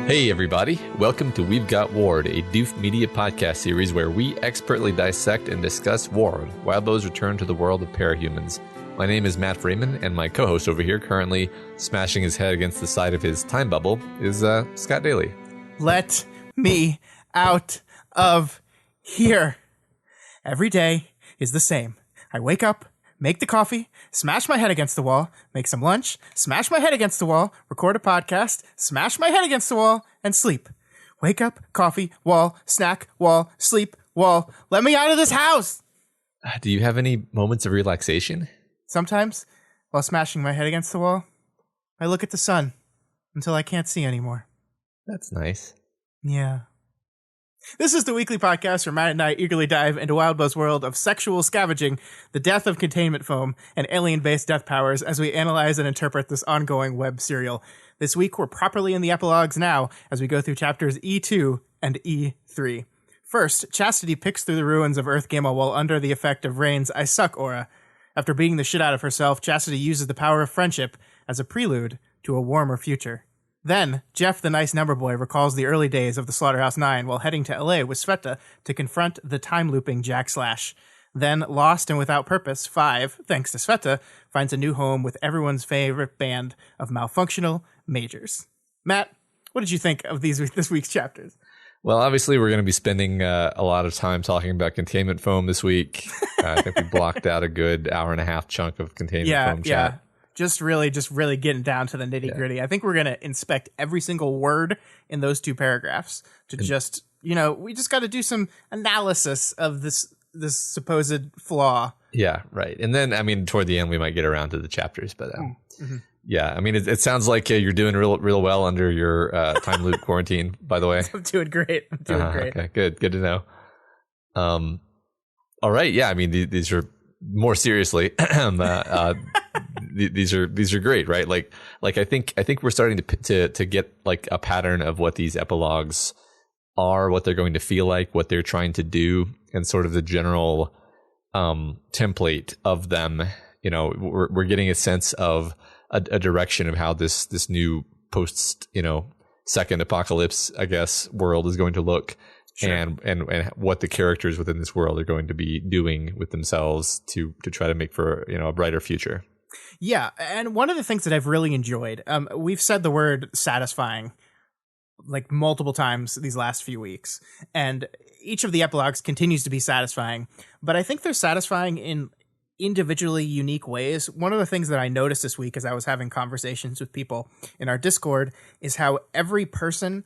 Hey everybody, welcome to We've Got Ward, a Doof Media podcast series where we expertly dissect and discuss Ward, Wildbow's return to the world of Parahumans. My name is Matt Freeman, and my co-host over here, currently smashing his head against the side of his time bubble, is Scott Daly. Let me out of here. Every day is the same. I wake up, make the coffee, smash my head against the wall, make some lunch, smash my head against the wall, record a podcast, smash my head against the wall, and sleep. Wake up, coffee, wall, snack, wall, sleep, wall. Let me out of this house! Do you have any moments of relaxation? Sometimes, while smashing my head against the wall, I look at the sun until I can't see anymore. That's nice. Yeah. This is the weekly podcast where Matt and I eagerly dive into Wildbow's world of sexual scavenging, the death of containment foam, and alien-based death powers as we analyze and interpret this ongoing web serial. This week, we're properly in the epilogues now as we go through chapters E2 and E3. First, Chastity picks through the ruins of Earthgama while under the effect of Rain's I Suck aura. After beating the shit out of herself, Chastity uses the power of friendship as a prelude to a warmer future. Then, Jeff the nice number boy recalls the early days of the Slaughterhouse-9 while heading to LA with Sveta to confront the time-looping Jack Slash. Then, lost and without purpose, 5, thanks to Sveta, finds a new home with everyone's favorite band of malfunctional majors. Matt, what did you think of this week's chapters? Well, obviously, we're going to be spending a lot of time talking about containment foam this week. I think we blocked out a good hour and a half chunk of containment foam chat. Yeah. Just really getting down to the nitty gritty. I think we're going to inspect every single word in those two paragraphs to just, we just got to do some analysis of this supposed flaw. Yeah, right. And then, toward the end, we might get around to the chapters. But yeah, it sounds like you're doing real well under your time loop quarantine, by the way. I'm doing great. Great. Okay, good to know. All right. Yeah, these are more seriously. These are great, right? Like I think we're starting to get like a pattern of what these epilogues are, what they're going to feel like, what they're trying to do, and sort of the general template of them. We're getting a sense of a direction of how this new post second apocalypse, I guess, world is going to look. Sure. And what the characters within this world are going to be doing with themselves to try to make for a brighter future. Yeah, and one of the things that I've really enjoyed, we've said the word satisfying like multiple times these last few weeks, and each of the epilogues continues to be satisfying, but I think they're satisfying in individually unique ways. One of the things that I noticed this week as I was having conversations with people in our Discord is how every person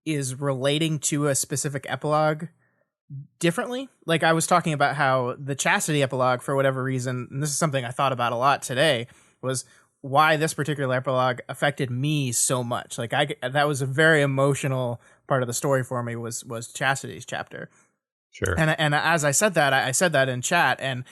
is relating to a specific epilogue differently. Like I was talking about how the Chastity epilogue, for whatever reason, and this is something I thought about a lot today, was why this particular epilogue affected me so much. Like that was a very emotional part of the story for me was Chastity's chapter. Sure. And as I said that in chat, and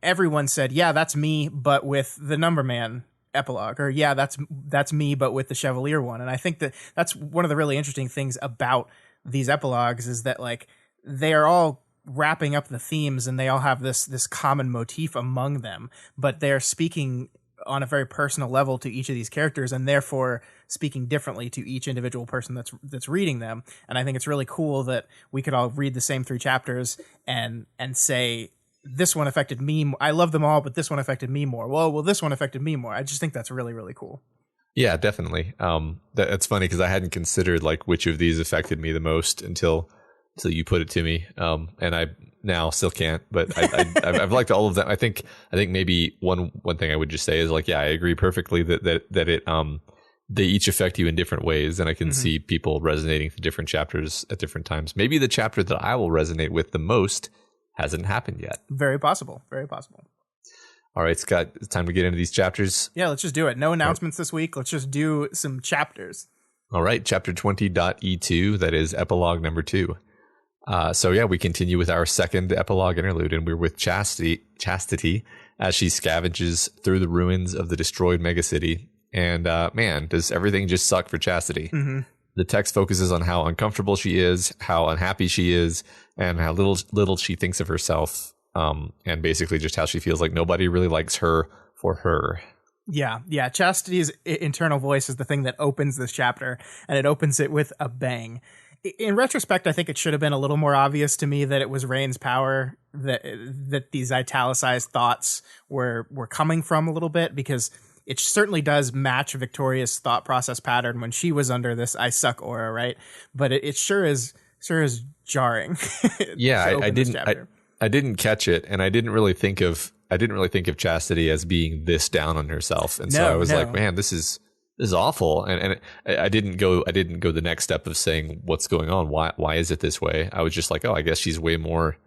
everyone said, yeah, that's me, but with the Number Man epilogue, or yeah, that's me, but with the Chevalier one. And I think that's one of the really interesting things about these epilogues is that like they are all wrapping up the themes and they all have this common motif among them, but they're speaking on a very personal level to each of these characters and therefore speaking differently to each individual person that's reading them. And I think it's really cool that we could all read the same 3 chapters and say, this one affected me. I love them all, but this one affected me more. Well, this one affected me more. I just think that's really, really cool. Yeah, definitely. That's funny because I hadn't considered like which of these affected me the most until you put it to me. And I now still can't, but I've liked all of them. I think maybe one thing I would just say is like, yeah, I agree perfectly that it they each affect you in different ways, and I can see people resonating with different chapters at different times. Maybe the chapter that I will resonate with the most hasn't happened yet. Very possible. All right, Scott, it's time to get into these chapters. Yeah, let's just do it. No announcements this week. Let's just do some chapters. All right, chapter 20.E2, that is epilogue number 2. So yeah, we continue with our second epilogue interlude, and we're with Chastity as she scavenges through the ruins of the destroyed megacity. And man, does everything just suck for Chastity. Mm-hmm. The text focuses on how uncomfortable she is, how unhappy she is, and how little she thinks of herself, and basically just how she feels like nobody really likes her for her. Yeah. Chastity's internal voice is the thing that opens this chapter, and it opens it with a bang. In retrospect, I think it should have been a little more obvious to me that it was Rain's power that these italicized thoughts were coming from a little bit, because it certainly does match Victoria's thought process pattern when she was under this "I suck" aura, right? But it sure is jarring. Yeah, I didn't catch it, and I didn't really think of Chastity as being this down on herself, and so I was like, man, this is awful, and I didn't go the next step of saying what's going on, why is it this way. I was just like, oh, I guess she's way more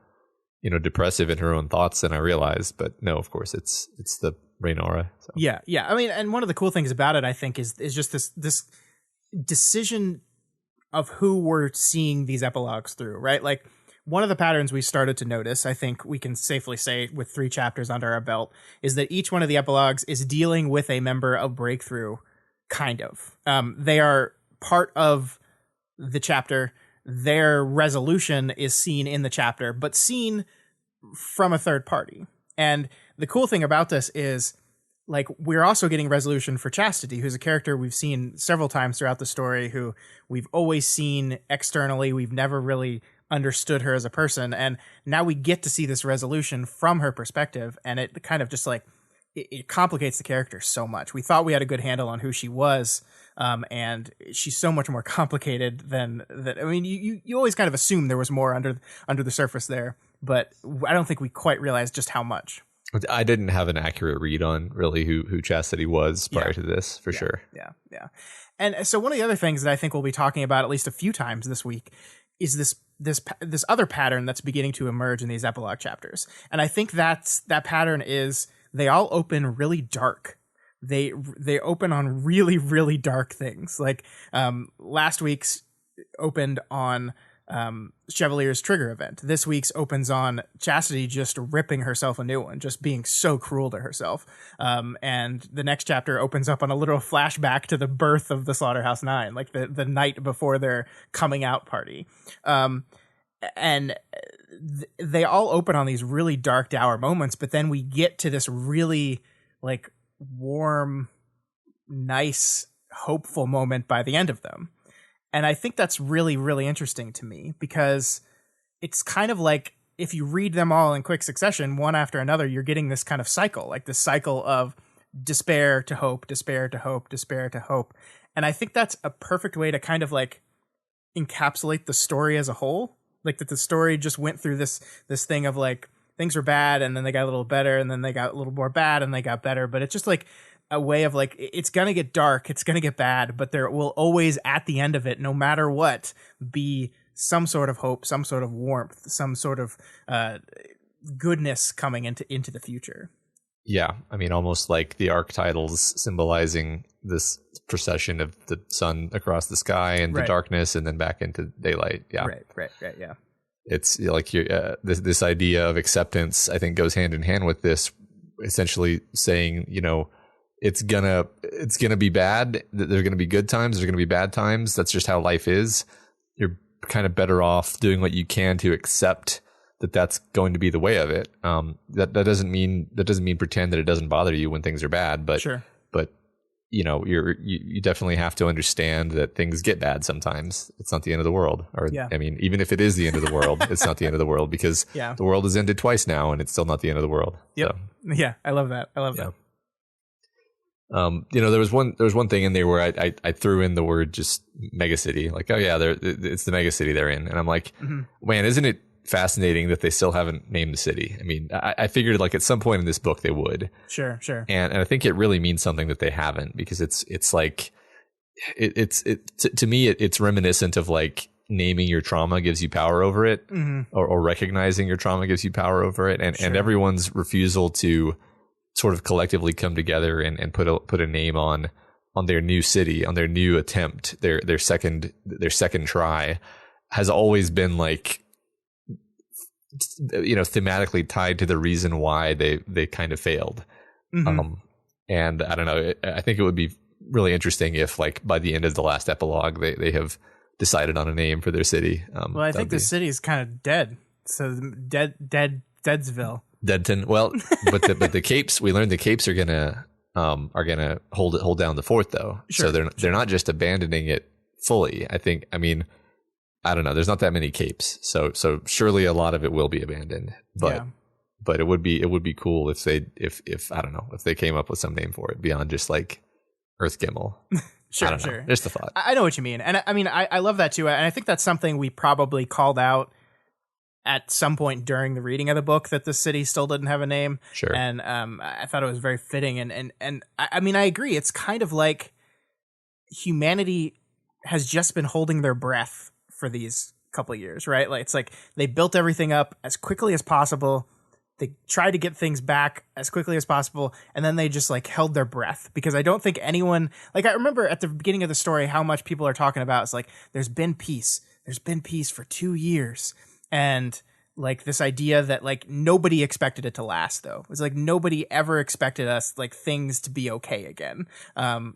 depressive in her own thoughts than I realized. But no, of course it's the Rain aura. So. Yeah. I mean, and one of the cool things about it, I think, is just this decision of who we're seeing these epilogues through, right? Like, one of the patterns we started to notice, I think we can safely say with 3 chapters under our belt, is that each one of the epilogues is dealing with a member of Breakthrough, kind of. They are part of the chapter. Their resolution is seen in the chapter, but seen from a third party. And the cool thing about this is, like, we're also getting resolution for Chastity, who's a character we've seen several times throughout the story, who we've always seen externally. We've never really understood her as a person. And now we get to see this resolution from her perspective. And it kind of just like, it complicates the character so much. We thought we had a good handle on who she was. And she's so much more complicated than that. I mean, you always kind of assume there was more under the surface there, but I don't think we quite realized just how much. I didn't have an accurate read on really who Chastity was prior to this, for sure. Yeah. And so one of the other things that I think we'll be talking about at least a few times this week is this other pattern that's beginning to emerge in these epilogue chapters. And I think that pattern is they all open really dark. They open on really, really dark things. Like last week's opened on Chevalier's trigger event. This week's opens on Chastity just ripping herself a new one, just being so cruel to herself. And the next chapter opens up on a literal flashback to the birth of the Slaughterhouse 9, like the night before their coming out party. And they all open on these really dark, dour moments, but then we get to this really like warm, nice, hopeful moment by the end of them. And I think that's really, really interesting to me, because it's kind of like if you read them all in quick succession, one after another, you're getting this kind of cycle, like this cycle of despair to hope, despair to hope, despair to hope. And I think that's a perfect way to kind of like encapsulate the story as a whole. Like that the story just went through this thing of like things were bad and then they got a little better and then they got a little more bad and they got better. But it's just like a way of like, it's going to get dark, it's going to get bad, but there will always at the end of it, no matter what, be some sort of hope, some sort of warmth, some sort of goodness coming into the future. Yeah, I mean, almost like the archetypals symbolizing this procession of the sun across the sky and the darkness and then back into daylight. Yeah, right. Yeah, it's like this idea of acceptance, I think, goes hand in hand with this, essentially saying, it's gonna be bad. There's gonna be good times. There's gonna be bad times. That's just how life is. You're kind of better off doing what you can to accept that that's going to be the way of it. That doesn't mean pretend that it doesn't bother you when things are bad. But sure. But you definitely have to understand that things get bad sometimes. It's not the end of the world. Or I mean, even if it is the end of the world, it's not the end of the world, because the world has ended twice now, and it's still not the end of the world. Yep. So. Yeah, I love that. that. There was one thing in there where I threw in the word just megacity, like, oh yeah, it's the megacity they're in, and I'm like, man, isn't it fascinating that they still haven't named the city? I mean, I figured like at some point in this book they would. Sure. And I think it really means something that they haven't, because it's like to me it's reminiscent of like naming your trauma gives you power over it, or recognizing your trauma gives you power over it, and everyone's refusal to sort of collectively come together and put a name on their new city, on their new attempt, their second try, has always been like, thematically tied to the reason why they kind of failed. Mm-hmm. And I don't know, I think it would be really interesting if, like, by the end of the last epilogue, they have decided on a name for their city. Well, I think the city is kind of dead. So Deadsville. Deadton. Well, but the Capes, we learned the Capes are gonna hold down the fort, though. Sure, So they're not just abandoning it fully. I don't know. There's not that many Capes, so surely a lot of it will be abandoned. But it would be cool if I don't know, if they came up with some name for it beyond just like Earthgimel. Sure. Just a thought. I know what you mean. And I mean, I love that too. And I think that's something we probably called out at some point during the reading of the book, that the city still didn't have a name. Sure. And I thought it was very fitting. And I mean, I agree. It's kind of like humanity has just been holding their breath for these couple of years, right? Like, it's like they built everything up as quickly as possible. They tried to get things back as quickly as possible, and then they just like held their breath, because I don't think anyone, like, I remember at the beginning of the story how much people are talking about, it's like, there's been peace for 2 years. And like this idea that like nobody expected it to last, though. It was like nobody ever expected us, like, things to be okay again.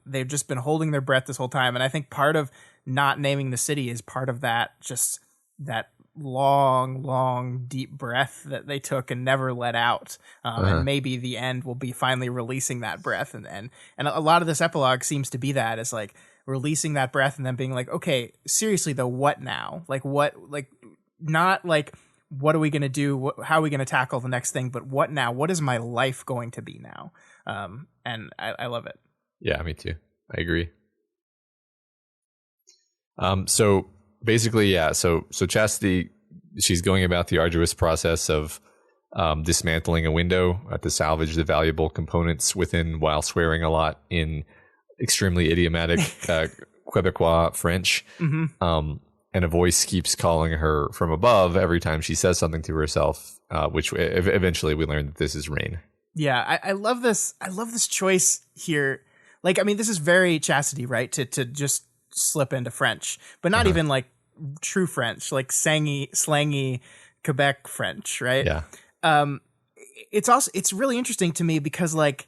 They've just been holding their breath this whole time. And I think part of not naming the city is part of that, just that long deep breath that they took and never let out. And maybe the end will be finally releasing that breath. And a lot of this epilogue seems to be that, is like releasing that breath and then being like, okay, seriously though, what now? Like, what, like, not like, what are we going to do? How are we going to tackle the next thing? But what now? What is my life going to be now? And I love it. Yeah, me too. I agree. So basically, yeah. So Chastity, she's going about the arduous process of dismantling a window to salvage the valuable components within, while swearing a lot in extremely idiomatic Quebecois French. Mm-hmm. And a voice keeps calling her from above every time she says something to herself, which eventually we learn that this is Rain. Yeah, I love this. I love this choice here. Like, I mean, this is very Chastity, right? To just slip into French, but not even like true French, like slangy Quebec French, right? Yeah. It's really interesting to me because, like,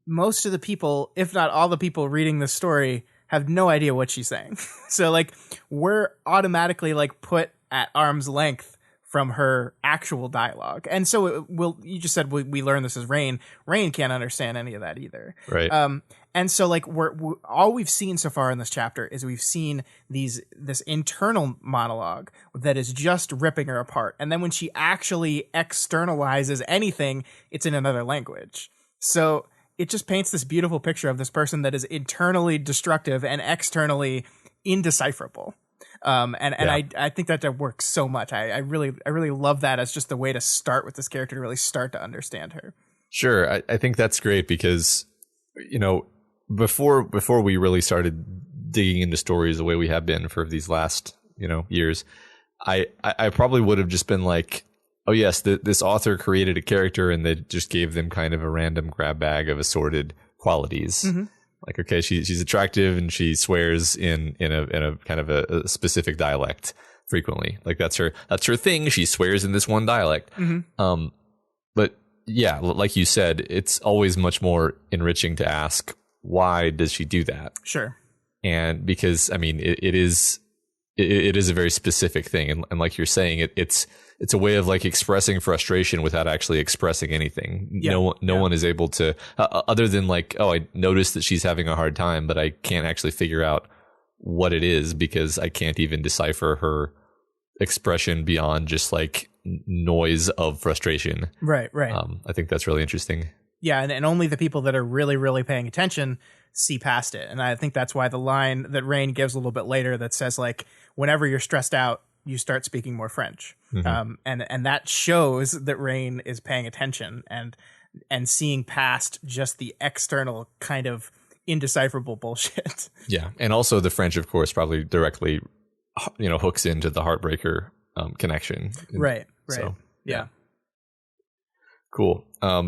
most of the people, if not all the people reading this story, have no idea what she's saying. So like, we're automatically like put at arm's length from her actual dialogue. And so you just said we learn this as Rain. Rain can't understand any of that either. Right. And so like we're all we've seen so far in this chapter is we've seen this internal monologue that is just ripping her apart. And then when she actually externalizes anything, it's in another language. So it just paints this beautiful picture of this person that is internally destructive and externally indecipherable. I think that works so much. I really love that as just the way to start with this character, to really start to understand her. Sure. I think that's great because, before we really started digging into stories the way we have been for these last, years, I probably would have just been like, oh yes, this author created a character and they just gave them kind of a random grab bag of assorted qualities. Mm-hmm. Like, okay, she's attractive and she swears in a kind of a specific dialect frequently. Like that's her thing. She swears in this one dialect. Mm-hmm. But yeah, like you said, it's always much more enriching to ask, why does she do that? Sure. And because, I mean, it is a very specific thing. And like you're saying, it's a way of like expressing frustration without actually expressing anything. Yeah, no one is able to, other than like, oh, I noticed that she's having a hard time, but I can't actually figure out what it is because I can't even decipher her expression beyond just like noise of frustration. Right. I think that's really interesting. Yeah, and only the people that are really, really paying attention see past it. And I think that's why the line that Rain gives a little bit later that says like, whenever you're stressed out, you start speaking more French. Mm-hmm. And that shows that Rain is paying attention and seeing past just the external kind of indecipherable bullshit. Yeah. And also the French, of course, probably directly, hooks into the Heartbreaker connection. Right. So, yeah. Cool.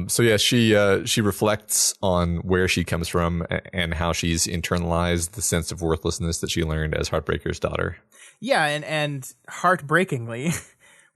So yeah, she reflects on where she comes from and how she's internalized the sense of worthlessness that she learned as Heartbreaker's daughter. Yeah, and heartbreakingly,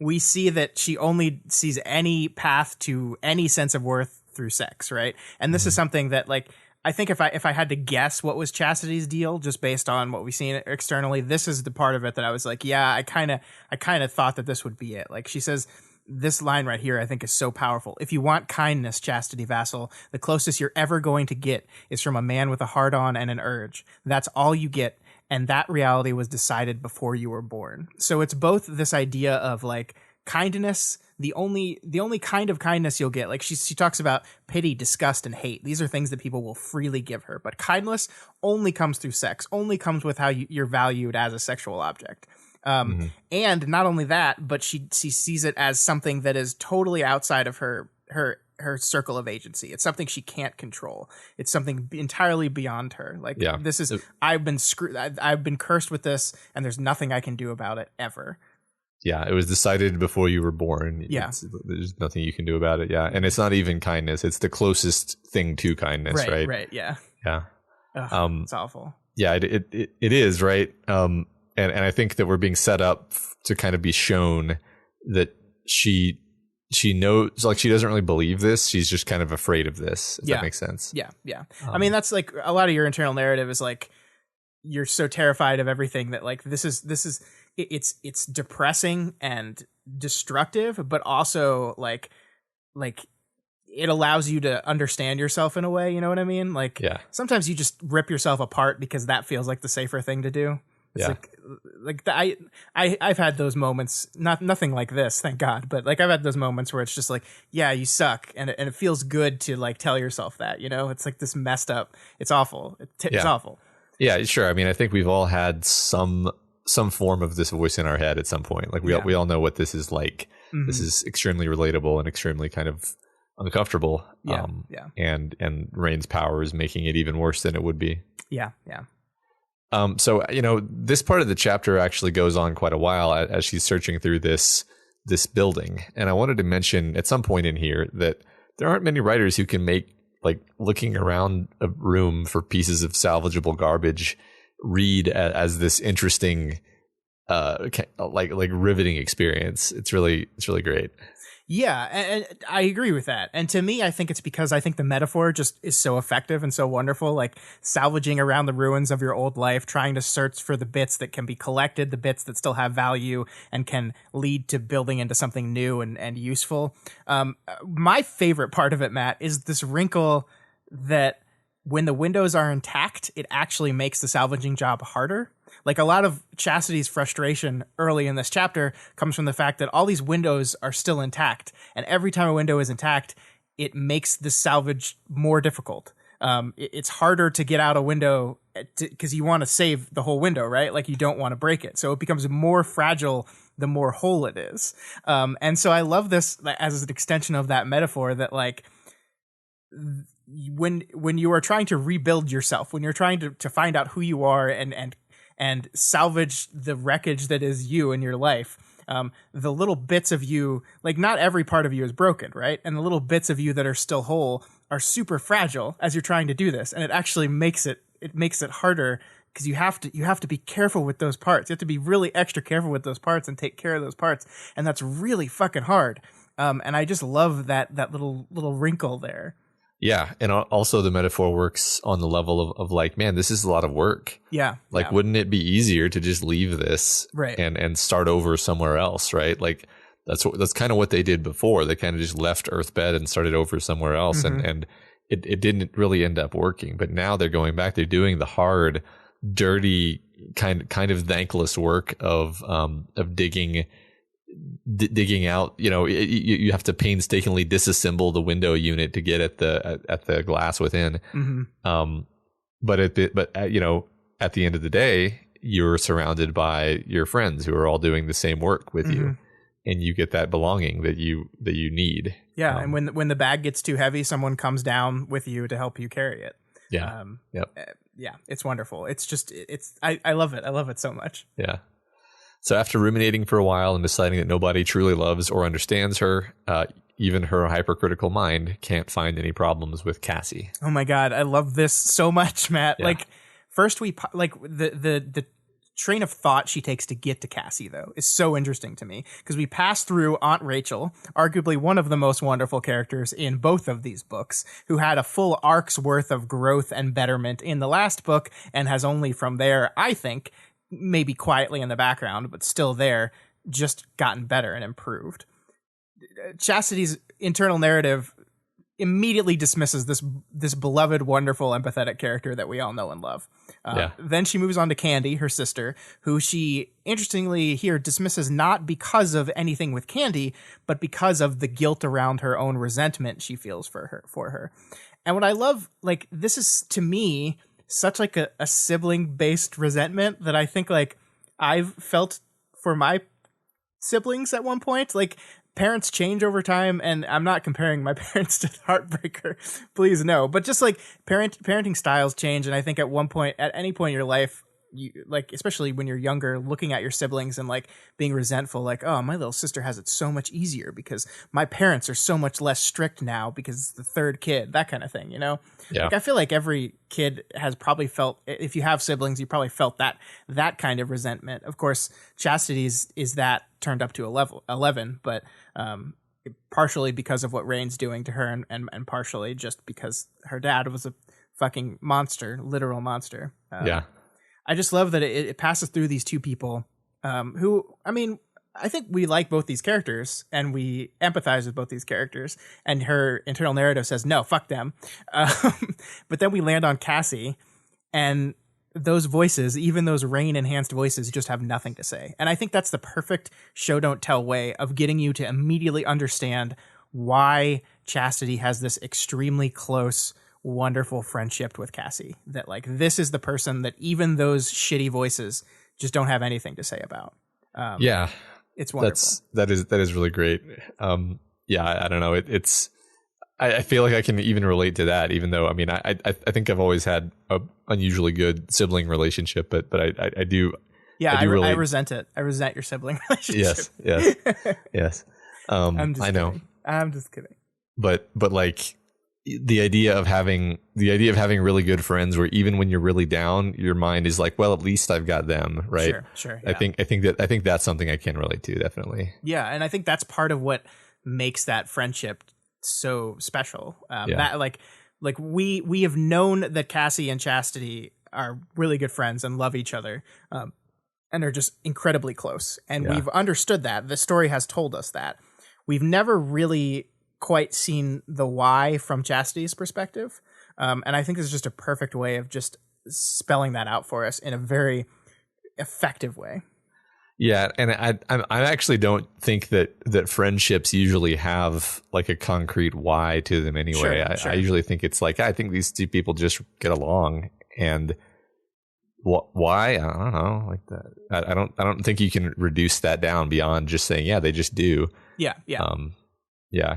we see that she only sees any path to any sense of worth through sex, right? And this is something that, like, I think if I had to guess what was Chastity's deal, just based on what we've seen externally, this is the part of it that I was like, yeah, I kind of thought that this would be it. Like, she says this line right here, I think, is so powerful. If you want kindness, Chastity vassal, the closest you're ever going to get is from a man with a hard-on and an urge. That's all you get. And that reality was decided before you were born. So it's both this idea of, like, kindness, the only kind of kindness you'll get. Like, she talks about pity, disgust, and hate. These are things that people will freely give her. But kindness only comes through sex, only comes with how you're valued as a sexual object. And not only that, but she sees it as something that is totally outside of her circle of agency. It's something she can't control. It's something entirely beyond her. Like, this is, I've been cursed with this, and there's nothing I can do about it ever. Yeah, it was decided before you were born. Yeah. There's nothing you can do about it. Yeah. And it's not even kindness. It's the closest thing to kindness, right? Right, yeah. Yeah. It's awful. Yeah, it is, right? And I think that we're being set up to kind of be shown that she knows, like, she doesn't really believe this. She's just kind of afraid of this. If that makes sense. Yeah. I mean, that's like a lot of your internal narrative is like, you're so terrified of everything that, like, it's depressing and destructive, but also like it allows you to understand yourself in a way. You know what I mean? Like, sometimes you just rip yourself apart because that feels like the safer thing to do. It's I've had those moments, nothing like this, thank God, but like, I've had those moments where it's just like, yeah, you suck, and it feels good to, like, tell yourself that, you know. It's like this messed up. It's awful. It's awful. Yeah, sure. I mean, I think we've all had some form of this voice in our head at some point. Like, we all know what this is like. Mm-hmm. This is extremely relatable and extremely kind of uncomfortable. And Rain's power is making it even worse than it would be. Yeah. So, you know, this part of the chapter actually goes on quite a while as she's searching through this building. And I wanted to mention at some point in here that there aren't many writers who can make, like, looking around a room for pieces of salvageable garbage read as this interesting, like riveting experience. It's really great. Yeah, and I agree with that. And to me, I think it's because I think the metaphor just is so effective and so wonderful, like salvaging around the ruins of your old life, trying to search for the bits that can be collected, the bits that still have value and can lead to building into something new and useful. My favorite part of it, Matt, is this wrinkle that when the windows are intact, it actually makes the salvaging job harder. Like, a lot of Chastity's frustration early in this chapter comes from the fact that all these windows are still intact. And every time a window is intact, it makes the salvage more difficult. It's harder to get out a window because you want to save the whole window, right? Like, you don't want to break it. So it becomes more fragile the more whole it is. And so I love this as an extension of that metaphor that, like, when you are trying to rebuild yourself, when you're trying to find out who you are and salvage the wreckage that is you in your life, the little bits of you, like, not every part of you is broken, right? And the little bits of you that are still whole are super fragile as you're trying to do this, and it actually makes it harder because you have to be careful with those parts. You have to be really extra careful with those parts and take care of those parts, and that's really fucking hard. And I just love that little wrinkle there. Yeah, and also the metaphor works on the level of like, man, this is a lot of work. Yeah. Like, wouldn't it be easier to just leave this and start over somewhere else, right? Like, that's kind of what they did before. They kind of just left Earthbed and started over somewhere else, and it didn't really end up working. But now they're going back. They're doing the hard, dirty, kind of thankless work of digging out, you know, you have to painstakingly disassemble the window unit to get at the glass within. But you know, at the end of the day, you're surrounded by your friends who are all doing the same work with you, and you get that belonging that you need. Yeah, and when the bag gets too heavy, someone comes down with you to help you carry it. Yeah. Yeah, it's wonderful. It's just I love it. I love it so much. Yeah. So after ruminating for a while and deciding that nobody truly loves or understands her, even her hypercritical mind can't find any problems with Cassie. Oh my God, I love this so much, Matt. Yeah. Like, first the train of thought she takes to get to Cassie, though, is so interesting to me, because we pass through Aunt Rachel, arguably one of the most wonderful characters in both of these books, who had a full arc's worth of growth and betterment in the last book, and has only from there, I think, maybe quietly in the background, but still there, just gotten better and improved. Chastity's internal narrative immediately dismisses this beloved, wonderful, empathetic character that we all know and love. Then she moves on to Candy, her sister, who she, interestingly here, dismisses not because of anything with Candy, but because of the guilt around her own resentment she feels for her. And what I love, like, this is, to me, such like a sibling-based resentment that I think, like, I've felt for my siblings at one point. Like, parents change over time, and I'm not comparing my parents to Heartbreaker, please no, but just like parenting styles change, and I think at one point, at any point in your life, you, like, especially when you're younger, looking at your siblings and like being resentful, like, oh, my little sister has it so much easier because my parents are so much less strict now because it's the third kid, that kind of thing, you know? Yeah. Like, I feel like every kid has probably felt, if you have siblings, you probably felt that kind of resentment. Of course, Chastity's is that turned up to 11, but partially because of what Rain's doing to her, and partially just because her dad was a fucking monster, literal monster. I just love that it passes through these two people who, I mean, I think we like both these characters and we empathize with both these characters, and her internal narrative says, no, fuck them. But then we land on Cassie, and those voices, even those Rain enhanced voices, just have nothing to say. And I think that's the perfect show don't tell way of getting you to immediately understand why Chastity has this extremely close, wonderful friendship with Cassie. That, like, this is the person that even those shitty voices just don't have anything to say about. It's wonderful. That is really great. I don't know. It's I feel like I can even relate to that, even though, I mean, I think I've always had a unusually good sibling relationship, but I do. Yeah, I resent it. I resent your sibling relationship. Yes. I know. Kidding. I'm just kidding. But like the idea of having really good friends, where even when you're really down, your mind is like, well, at least I've got them, right? Sure. Yeah. I think that's something I can relate to, definitely. Yeah, and I think that's part of what makes that friendship so special. That like we have known that Cassie and Chastity are really good friends and love each other, and are just incredibly close. And we've understood that. The story has told us that. We've never really quite seen the why from Chastity's perspective. And I think this is just a perfect way of just spelling that out for us in a very effective way. Yeah, and I actually don't think that friendships usually have like a concrete why to them anyway. Sure. I usually think it's like, I think these two people just get along, and why? I don't know. Like that, I don't think you can reduce that down beyond just saying, yeah, they just do. Yeah.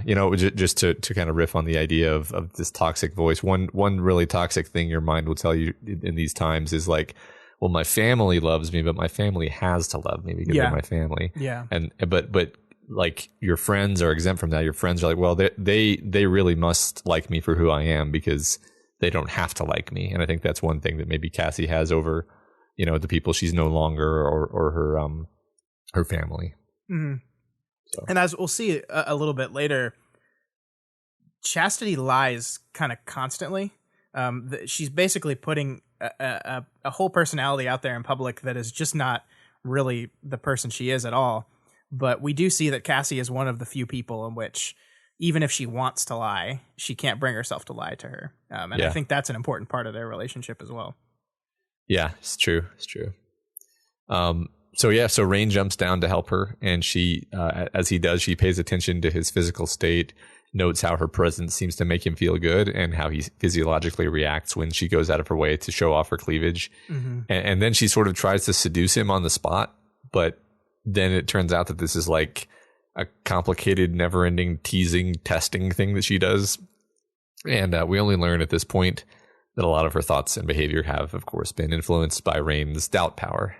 You know, just to kind of riff on the idea of this toxic voice. One really toxic thing your mind will tell you in these times is like, well, my family loves me, but my family has to love me because they're my family. Yeah. But like, your friends are exempt from that. Your friends are like, well, they really must like me for who I am because they don't have to like me. And I think that's one thing that maybe Cassie has over, you know, the people she's no longer, or her family. Mm-hmm. So. And as we'll see a little bit later, Chastity lies kind of constantly. She's basically putting a whole personality out there in public that is just not really the person she is at all. But we do see that Cassie is one of the few people in which, even if she wants to lie, she can't bring herself to lie to her. I think that's an important part of their relationship as well. Yeah, it's true. So Rain jumps down to help her, and she, as he does, she pays attention to his physical state, notes how her presence seems to make him feel good, and how he physiologically reacts when she goes out of her way to show off her cleavage. Mm-hmm. And then she sort of tries to seduce him on the spot, but then it turns out that this is like a complicated, never-ending teasing, testing thing that she does. And we only learn at this point that a lot of her thoughts and behavior have, of course, been influenced by Rain's doubt power.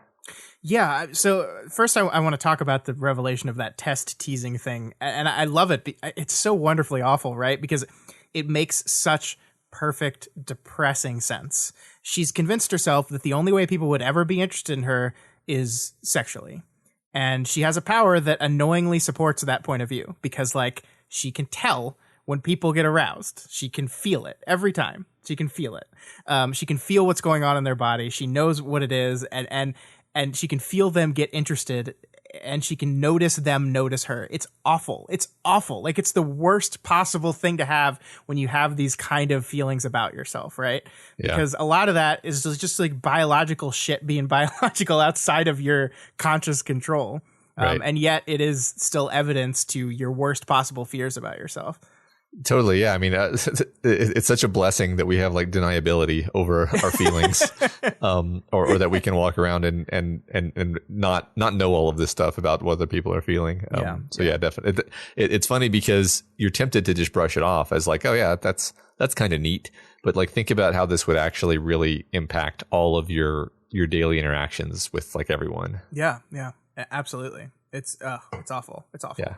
Yeah. So first, I want to talk about the revelation of that test teasing thing, and I love it. It's so wonderfully awful, right? Because it makes such perfect, depressing sense. She's convinced herself that the only way people would ever be interested in her is sexually, and she has a power that annoyingly supports that point of view because, like, she can tell when people get aroused. She can feel it every time. She can feel it. She can feel what's going on in their body. She knows what it is, and she can feel them get interested, and she can notice them notice her. It's awful. It's awful. Like, it's the worst possible thing to have when you have these kind of feelings about yourself, right? Yeah. Because a lot of that is just like biological shit being biological outside of your conscious control. Right. And yet it is still evidence to your worst possible fears about yourself. Totally. Yeah. I mean, it's such a blessing that we have like deniability over our feelings, or that we can walk around and not know all of this stuff about what other people are feeling. So yeah, definitely. It's funny because you're tempted to just brush it off as like, oh yeah, that's kind of neat. But like, think about how this would actually really impact all of your daily interactions with like everyone. Yeah. Yeah, absolutely. It's awful. It's awful. Yeah.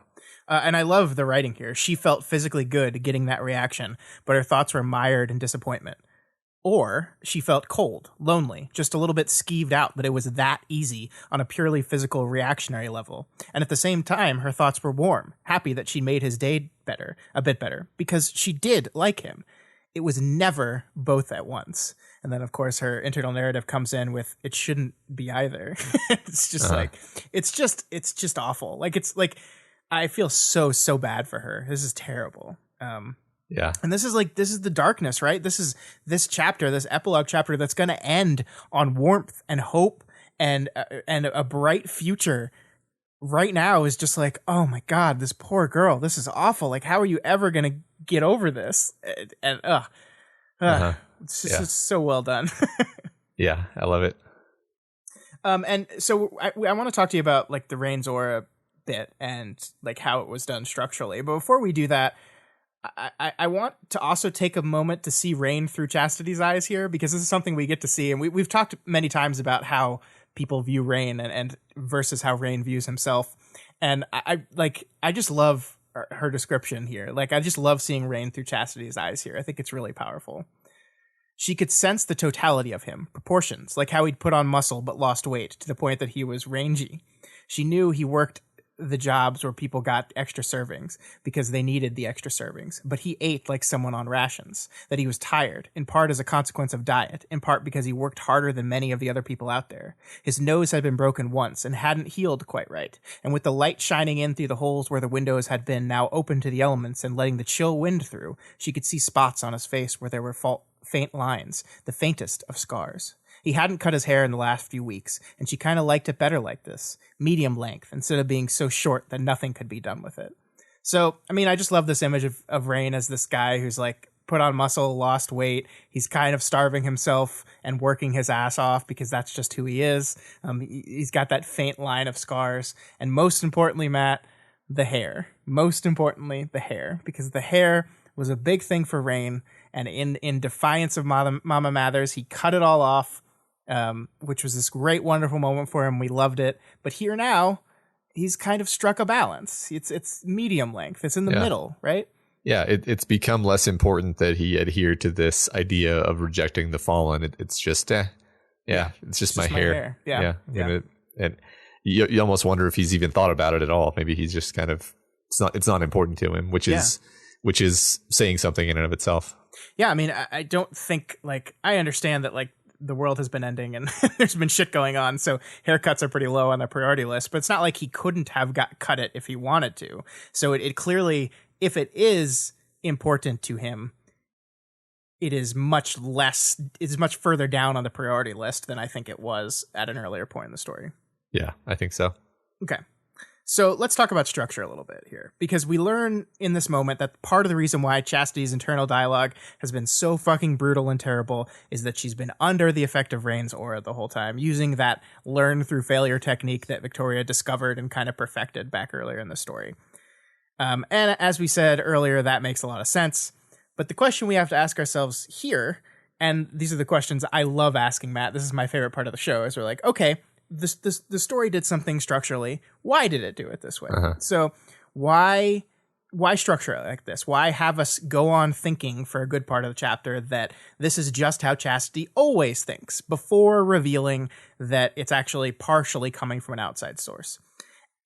And I love the writing here. She felt physically good getting that reaction, but her thoughts were mired in disappointment. Or she felt cold, lonely, just a little bit skeeved out that it was that easy on a purely physical reactionary level. And at the same time, her thoughts were warm, happy that she made his day a bit better, because she did like him. It was never both at once. And then, of course, her internal narrative comes in with, it shouldn't be either. It's just it's just awful. Like, it's like, I feel so bad for her. This is terrible. Yeah. And this is the darkness, right? This is this chapter, this epilogue chapter that's going to end on warmth and hope and a bright future. Right now is just like, oh my God, this poor girl. This is awful. Like, how are you ever going to get over this? And it's just it's so well done. Yeah, I love it. And so I want to talk to you about like the Rain's aura bit and like how it was done structurally. But before we do that, I want to also take a moment to see Rain through Chastity's eyes here, because this is something we get to see. And we've talked many times about how people view Rain and versus how Rain views himself. And I just love her description here. Like, I just love seeing Rain through Chastity's eyes here. I think it's really powerful. She could sense the totality of him, proportions, like how he'd put on muscle but lost weight to the point that he was rangy. She knew he worked the jobs where people got extra servings because they needed the extra servings, but he ate like someone on rations, that he was tired, in part as a consequence of diet, in part because he worked harder than many of the other people out there. His nose had been broken once and hadn't healed quite right, and with the light shining in through the holes where the windows had been now open to the elements and letting the chill wind through, she could see spots on his face where there were faint lines, the faintest of scars. He hadn't cut his hair in the last few weeks, and she kind of liked it better like this, medium length, instead of being so short that nothing could be done with it. So, I mean, I just love this image of Rain as this guy who's like put on muscle, lost weight. He's kind of starving himself and working his ass off because that's just who he is. He's got that faint line of scars. And most importantly, Matt, the hair. Most importantly, the hair, because the hair was a big thing for Rain. And in defiance of Mama Mathers, he cut it all off. Which was this great, wonderful moment for him. We loved it. But here now, he's kind of struck a balance. It's medium length. It's in the middle, right? Yeah, it's become less important that he adhered to this idea of rejecting the fallen. It's just, it's just my hair. Yeah. And you almost wonder if he's even thought about it at all. Maybe he's just kind of, it's not important to him, which is saying something in and of itself. Yeah, I mean, I don't think, like, I understand that, like, the world has been ending and there's been shit going on, so haircuts are pretty low on the priority list, but it's not like he couldn't have cut it if he wanted to. So it clearly, if it is important to him, it is much further down on the priority list than I think it was at an earlier point in the story. Yeah, I think so. Okay. So let's talk about structure a little bit here, because we learn in this moment that part of the reason why Chastity's internal dialogue has been so fucking brutal and terrible is that she's been under the effect of Rain's aura the whole time, using that learn through failure technique that Victoria discovered and kind of perfected back earlier in the story. And as we said earlier, that makes a lot of sense. But the question we have to ask ourselves here, and these are the questions I love asking, Matt, this is my favorite part of the show, is we're like, okay, the story did something structurally. Why did it do it this way? So why structure it like this? Why have us go on thinking for a good part of the chapter that this is just how Chastity always thinks before revealing that it's actually partially coming from an outside source?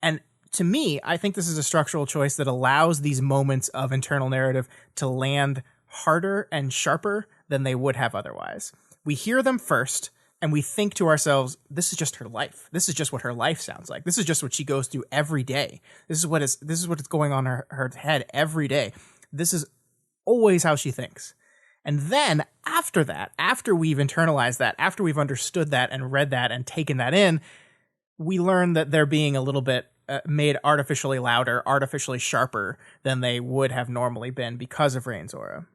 And to me, I think this is a structural choice that allows these moments of internal narrative to land harder and sharper than they would have otherwise. We hear them first, and we think to ourselves, this is just her life. This is just what her life sounds like. This is just what she goes through every day. This is what is going on in her head every day. This is always how she thinks. And then after that, after we've internalized that, after we've understood that and read that and taken that in, we learn that they're being a little bit made artificially louder, artificially sharper than they would have normally been because of Rain's aura.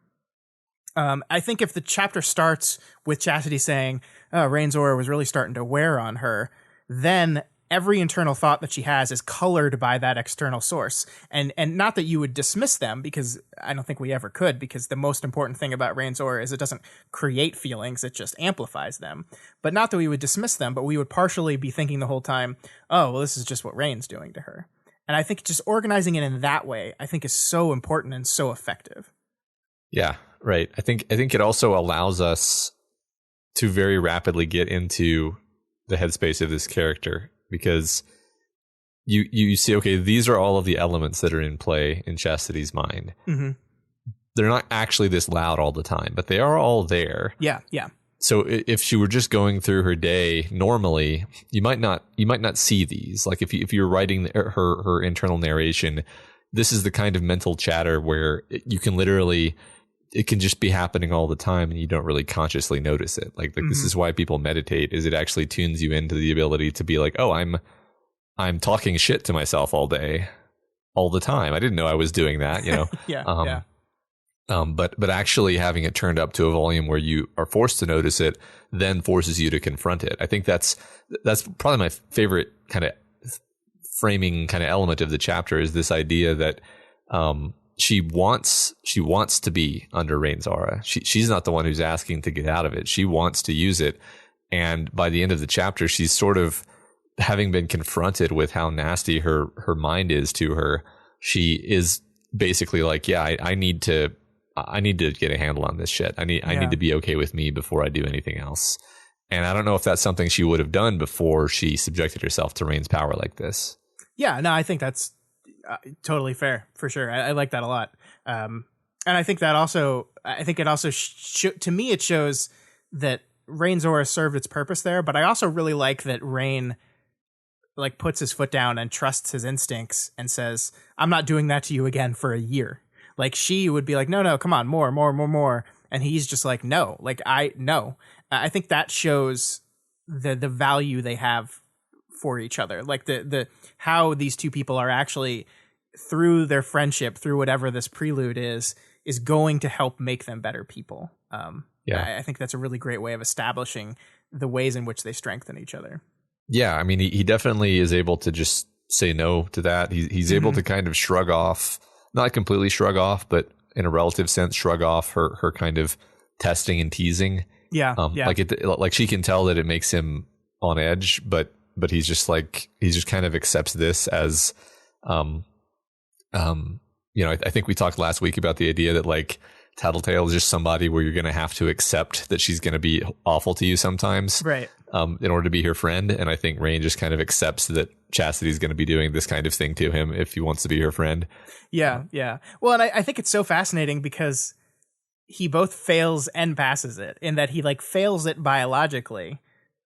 I think if the chapter starts with Chastity saying, Rain's aura was really starting to wear on her, then every internal thought that she has is colored by that external source. And not that you would dismiss them, because I don't think we ever could, because the most important thing about Rain's aura is it doesn't create feelings, it just amplifies them. But not that we would dismiss them, but we would partially be thinking the whole time, oh, well, this is just what Rain's doing to her. And I think just organizing it in that way, I think is so important and so effective. Yeah, right. I think it also allows us to very rapidly get into the headspace of this character, because you see, okay, these are all of the elements that are in play in Chastity's mind. Mm-hmm. They're not actually this loud all the time, but they are all there. Yeah. So if she were just going through her day normally, you might not see these. Like if you're writing her internal narration, this is the kind of mental chatter where you can literally, it can just be happening all the time and you don't really consciously notice it. Like this is why people meditate, is it actually tunes you into the ability to be like, oh, I'm talking shit to myself all day, all the time. I didn't know I was doing that, you know? Yeah. But actually having it turned up to a volume where you are forced to notice it then forces you to confront it. I think that's probably my favorite kind of framing kind of element of the chapter, is this idea that, she wants to be under Rain's aura. She's not the one who's asking to get out of it. She wants to use it. And by the end of the chapter, she's sort of, having been confronted with how nasty her mind is to her, she is basically like, yeah, I need to get a handle on this shit. I need to be okay with me before I do anything else. And I don't know if that's something she would have done before she subjected herself to Rain's power like this. Yeah, no, I think that's totally fair, for sure. I like that a lot. And I think that also, to me, it shows that Rain's aura served its purpose there. But I also really like that Rain like puts his foot down and trusts his instincts and says, I'm not doing that to you again for a year. Like she would be like, no, come on, more. And he's just like, no, like I think that shows the value they have for each other. Like the how these two people are actually, through their friendship, through whatever this prelude is going to help make them better people. I think that's a really great way of establishing the ways in which they strengthen each other. Yeah, I mean, he definitely is able to just say no to that. He's able to kind of shrug off, not completely shrug off, but in a relative sense, shrug off her kind of testing and teasing. Yeah. Like she can tell that it makes him on edge, but he's just kind of accepts this as, I think we talked last week about the idea that like Tattletale is just somebody where you're going to have to accept that she's going to be awful to you sometimes, right? In order to be her friend. And I think Rain just kind of accepts that Chastity's going to be doing this kind of thing to him if he wants to be her friend. Yeah. Well, and I think it's so fascinating because he both fails and passes it, in that he like fails it biologically,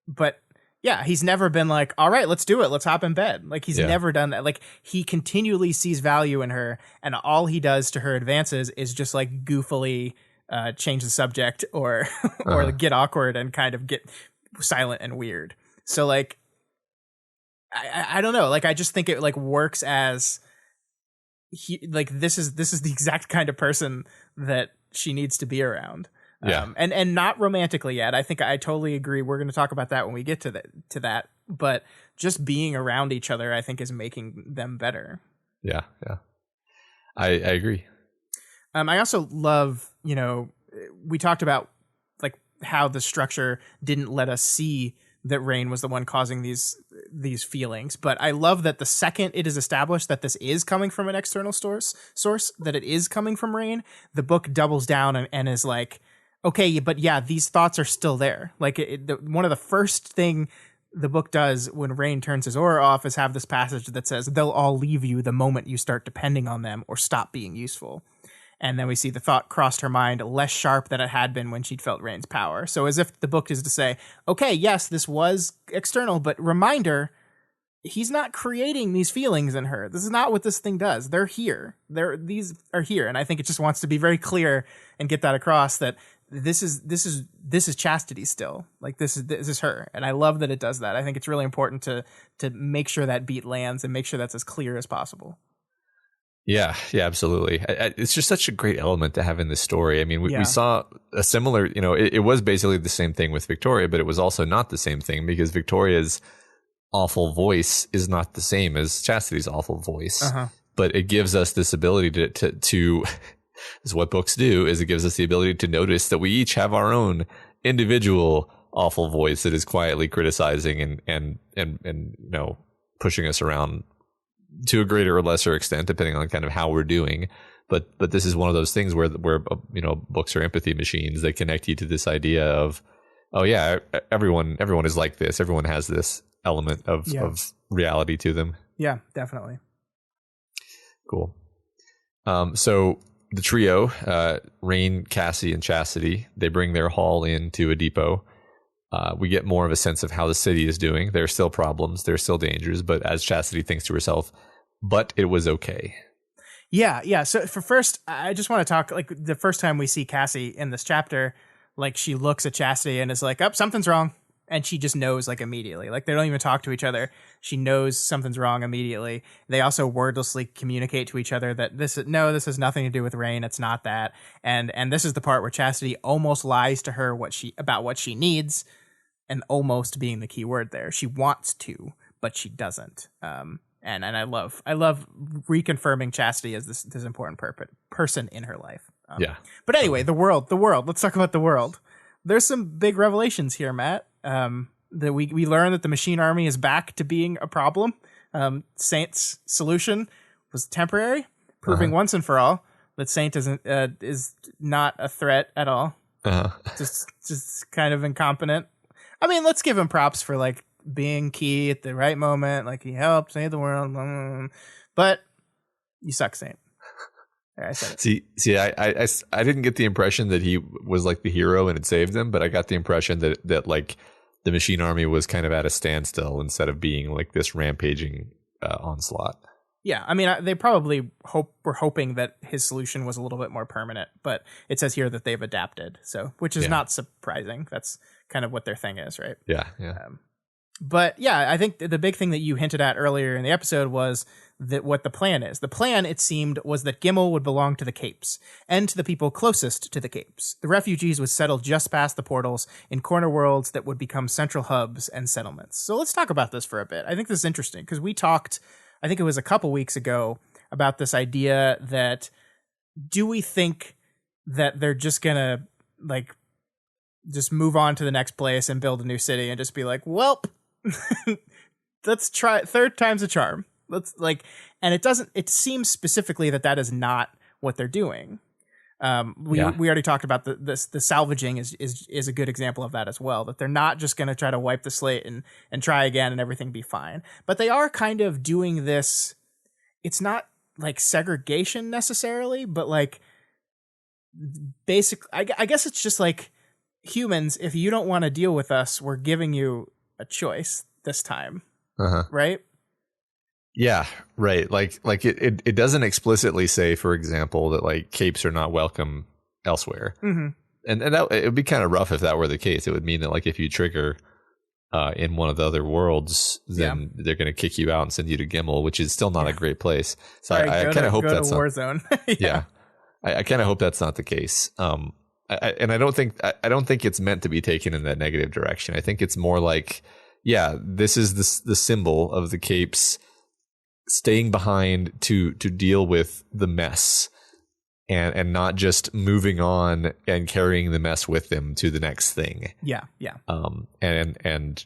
but yeah, he's never been like, all right, let's do it. Let's hop in bed. Like he's never done that. Like he continually sees value in her, and all he does to her advances is just like goofily change the subject or get awkward and kind of get silent and weird. So like, I don't know. Like I just think it like works as this is the exact kind of person that she needs to be around. And not romantically yet. I think I totally agree. We're going to talk about that when we get to that. But just being around each other, I think, is making them better. Yeah. I agree. I also love, we talked about like how the structure didn't let us see that Rain was the one causing these feelings. But I love that the second it is established that this is coming from an external source, that it is coming from Rain, the book doubles down and is like, okay, but yeah, these thoughts are still there. Like one of the first thing the book does when Rain turns his aura off is have this passage that says they'll all leave you the moment you start depending on them or stop being useful. And then we see the thought crossed her mind less sharp than it had been when she'd felt Rain's power. So as if the book is to say, okay, yes, this was external, but reminder, he's not creating these feelings in her. This is not what this thing does. They're here. These are here. And I think it just wants to be very clear and get that across that this is Chastity still. Like this is her. And I love that it does that. I think it's really important to make sure that beat lands and make sure that's as clear as possible. Yeah, absolutely. It's just such a great element to have in this story. I mean, we saw a similar, it was basically the same thing with Victoria, but it was also not the same thing because Victoria's awful voice is not the same as Chastity's awful voice. Uh-huh. But it gives us this ability to is what books do, is it gives us the ability to notice that we each have our own individual awful voice that is quietly criticizing and pushing us around to a greater or lesser extent, depending on kind of how we're doing. But this is one of those things where books are empathy machines. They connect you to this idea of, oh yeah, everyone is like this. Everyone has this element of reality to them. Yeah, definitely. Cool. So the trio, Rain, Cassie, and Chastity, they bring their haul into a depot. We get more of a sense of how the city is doing. There are still problems. There are still dangers. But as Chastity thinks to herself, but it was okay. Yeah. So for first, I just want to talk, like the first time we see Cassie in this chapter, like she looks at Chastity and is like, oh, something's wrong. And she just knows like immediately. Like they don't even talk to each other. She knows something's wrong immediately. They also wordlessly communicate to each other that this has nothing to do with Rain. It's not that. And this is the part where Chastity almost lies to her about what she needs. And almost being the key word there. She wants to, but she doesn't. And I love reconfirming Chastity as this important person in her life. But anyway, the world. Let's talk about the world. There's some big revelations here, Matt. That we learn that the machine army is back to being a problem. Saint's solution was temporary, proving once and for all that Saint is not a threat at all. Just kind of incompetent. I mean, let's give him props for like being key at the right moment. Like he helped save the world, but you suck, Saint. There, I said it. See, I didn't get the impression that he was like the hero and had saved them, but I got the impression that like the machine army was kind of at a standstill instead of being like this rampaging onslaught. Yeah, I mean, they probably were hoping that his solution was a little bit more permanent, but it says here that they've adapted, which is not surprising. That's kind of what their thing is, right? Yeah. But yeah, I think the big thing that you hinted at earlier in the episode was that what the plan is. The plan, it seemed, was that Gimel would belong to the Capes and to the people closest to the Capes. The refugees would settle just past the portals in corner worlds that would become central hubs and settlements. So let's talk about this for a bit. I think this is interesting because we talked, I think it was a couple weeks ago, about this idea that do we think that they're just going to like just move on to the next place and build a new city and just be like, welp, let's try it. Third time's a charm. And it seems specifically that is not what they're doing. We already talked about the salvaging is a good example of that as well, that they're not just going to try to wipe the slate and try again and everything be fine. But they are kind of doing this. It's not like segregation necessarily, but like basic, I guess it's just like humans. If you don't want to deal with us, we're giving you a choice this time. Right? Yeah, right. Like it doesn't explicitly say, for example, that like Capes are not welcome elsewhere. Mm-hmm. And that it would be kind of rough if that were the case. It would mean that like if you trigger in one of the other worlds, then they're going to kick you out and send you to Gimel, which is still not a great place. So I kind of hope that's not Warzone. I kind of hope that's not the case. I don't think it's meant to be taken in that negative direction. I think it's more like, this is the symbol of the Capes staying behind to deal with the mess and not just moving on and carrying the mess with them to the next thing. Yeah. And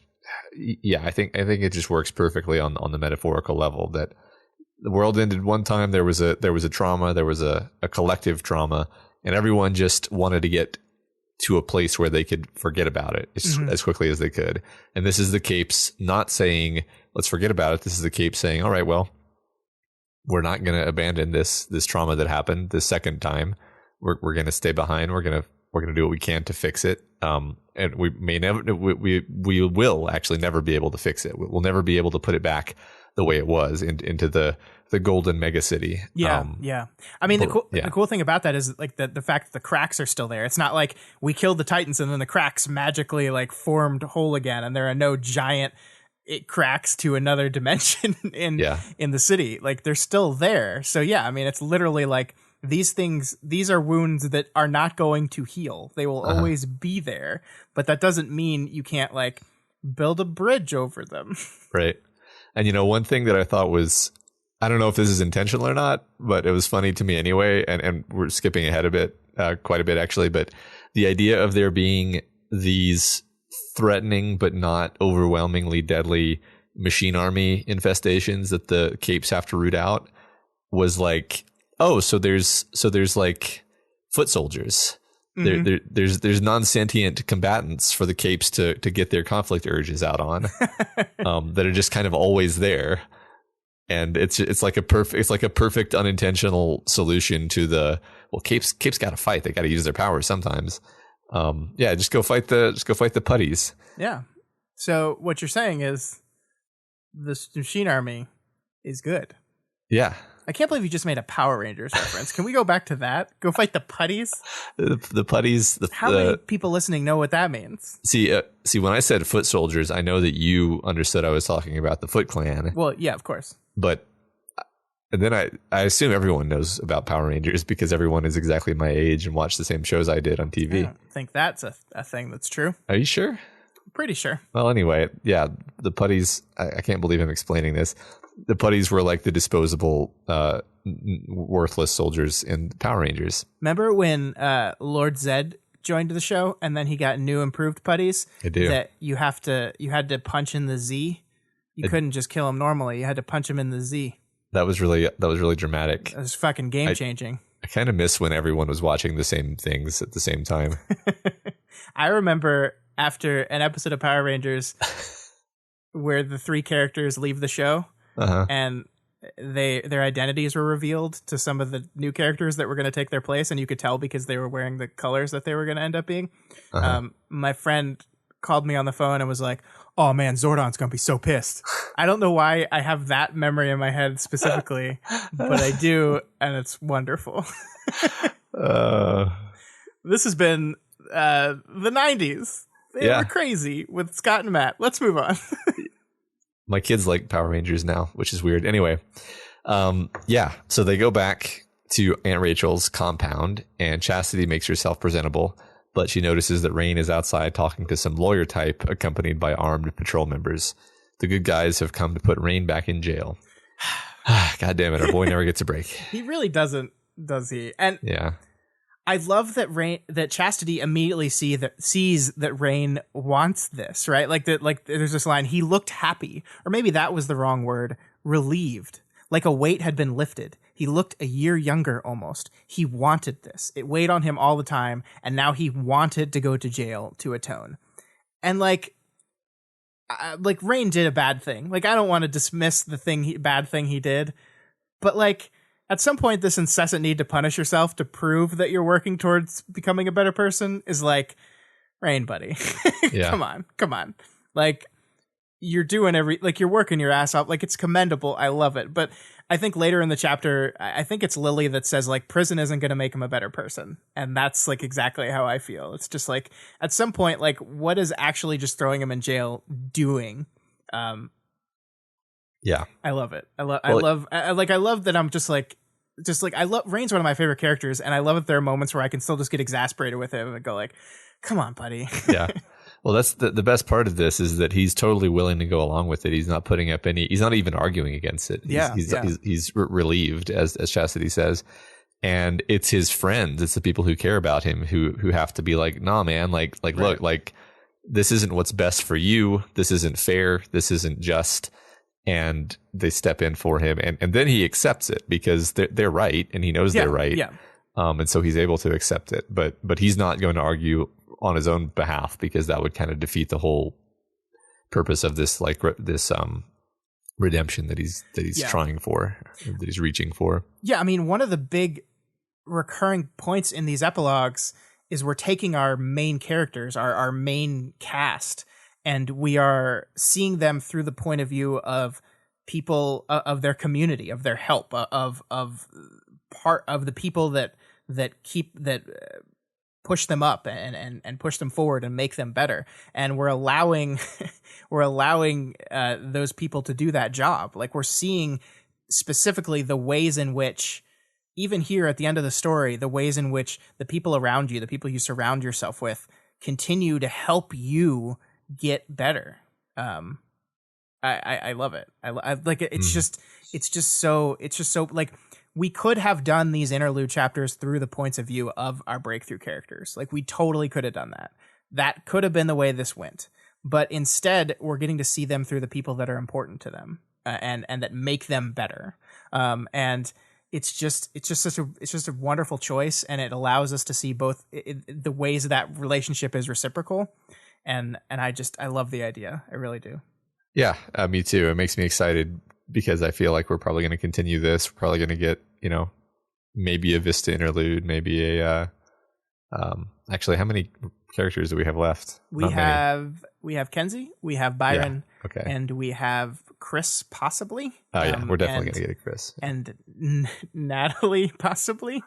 yeah, I think it just works perfectly on the metaphorical level that the world ended one time. There was a trauma, there was a collective trauma, and everyone just wanted to get to a place where they could forget about it as quickly as they could. And this is the Capes not saying, let's forget about it. This is the Capes saying, all right, well, we're not going to abandon this trauma that happened the second time. We're going to stay behind. We're going to do what we can to fix it. And we may never, we will actually never be able to fix it. We'll never be able to put it back the way it was into the golden mega city. Yeah. I mean, the cool thing about that is like the fact that the cracks are still there. It's not like we killed the Titans and then the cracks magically like formed whole again, and there are no giant cracks to another dimension in the city. Like they're still there. So yeah, I mean, it's literally like these are wounds that are not going to heal. They will always be there, but that doesn't mean you can't like build a bridge over them. Right. And one thing that I thought was, I don't know if this is intentional or not, but it was funny to me anyway. And we're skipping ahead a bit, quite a bit actually, but the idea of there being these threatening but not overwhelmingly deadly machine army infestations that the Capes have to root out was like, oh, so there's like foot soldiers. There's non-sentient combatants for the Capes to get their conflict urges out on, that are just kind of always there. And it's like a perfect unintentional solution to the, well, Capes got to fight. They got to use their powers sometimes. Just go fight the putties. Yeah. So what you're saying is this machine army is good. Yeah. I can't believe you just made a Power Rangers reference. Can we go back to that? Go fight the putties? The putties. How many people listening know what that means? See, when I said foot soldiers, I know that you understood I was talking about the Foot Clan. Well, yeah, of course. But and then I assume everyone knows about Power Rangers because everyone is exactly my age and watched the same shows I did on TV. I don't think that's a thing that's true. Are you sure? I'm pretty sure. Well, anyway, yeah, the putties, I can't believe I'm explaining this. The putties were like the disposable, worthless soldiers in Power Rangers. Remember when Lord Zed joined the show and then he got new improved putties? I do. That you had to punch in the Z. You couldn't just kill him normally. You had to punch him in the Z. That was really dramatic. It was fucking game changing. I kind of miss when everyone was watching the same things at the same time. I remember after an episode of Power Rangers where the three characters leave the show. And their identities were revealed to some of the new characters that were going to take their place, and you could tell because they were wearing the colors that they were going to end up being. My friend called me on the phone and was like, "Oh man, Zordon's going to be so pissed." I don't know why I have that memory in my head specifically, but I do, and it's wonderful. This has been the 90s. They were crazy with Scott and Matt. Let's move on. My kids like Power Rangers now, which is weird. Anyway, so they go back to Aunt Rachel's compound, and Chastity makes herself presentable, but she notices that Rain is outside talking to some lawyer type accompanied by armed patrol members. The good guys have come to put Rain back in jail. God damn it, our boy never gets a break. He really doesn't, does he? And yeah. I love that Chastity immediately sees that Rain wants this, right? Like there's this line, he looked happy, or maybe that was the wrong word, relieved, like a weight had been lifted. He looked a year younger almost. He wanted this. It weighed on him all the time, and now he wanted to go to jail to atone. And like Rain did a bad thing. Like, I don't want to dismiss the bad thing he did, but like, at some point, this incessant need to punish yourself to prove that you're working towards becoming a better person is like, Rain, buddy. Yeah. Come on. Like, you're doing you're working your ass off. Like, it's commendable. I love it. But I think later in the chapter, I think it's Lily that says, like, prison isn't going to make him a better person. And that's, like, exactly how I feel. It's just, like, at some point, like, what is actually just throwing him in jail doing? Yeah, I love it. I love that I'm just like I love Rain's one of my favorite characters, and I love that there are moments where I can still just get exasperated with him and go like, "Come on, buddy." Yeah. Well, that's the best part of this is that he's totally willing to go along with it. He's not putting up he's not even arguing against it. He's relieved, as Chastity says. And it's his friends, it's the people who care about him who have to be like, "Nah, man, like right. Look, like this isn't what's best for you. This isn't fair. This isn't just. And they step in for him. And then he accepts it because they're right. And he knows they're right. Yeah. And so he's able to accept it. But he's not going to argue on his own behalf because that would kind of defeat the whole purpose of this, like this redemption that he's trying for, that he's reaching for. Yeah. I mean, one of the big recurring points in these epilogues is we're taking our main characters, our main cast, and we are seeing them through the point of view of people, of their community, of their help, of part of the people that push them up and push them forward and make them better. And we're allowing those people to do that job. Like, we're seeing specifically the ways in which, even here at the end of the story, the ways in which the people around you, the people you surround yourself with, continue to help you get better. I love it. I like it. It's just so like, we could have done these interlude chapters through the points of view of our breakthrough characters. Like, we totally could have done that. That could have been the way this went. But instead, we're getting to see them through the people that are important to them, and that make them better. And it's just a wonderful choice, and it allows us to see both the ways that relationship is reciprocal. And I love the idea. I really do. Yeah, me too. It makes me excited because I feel like we're probably going to continue this. We're probably going to get, maybe a Vista interlude, maybe a, actually, how many characters do we have left? We have Kenzie, we have Byron, and we have Chris, possibly. Oh yeah, we're definitely going to get a Chris. And Natalie, possibly.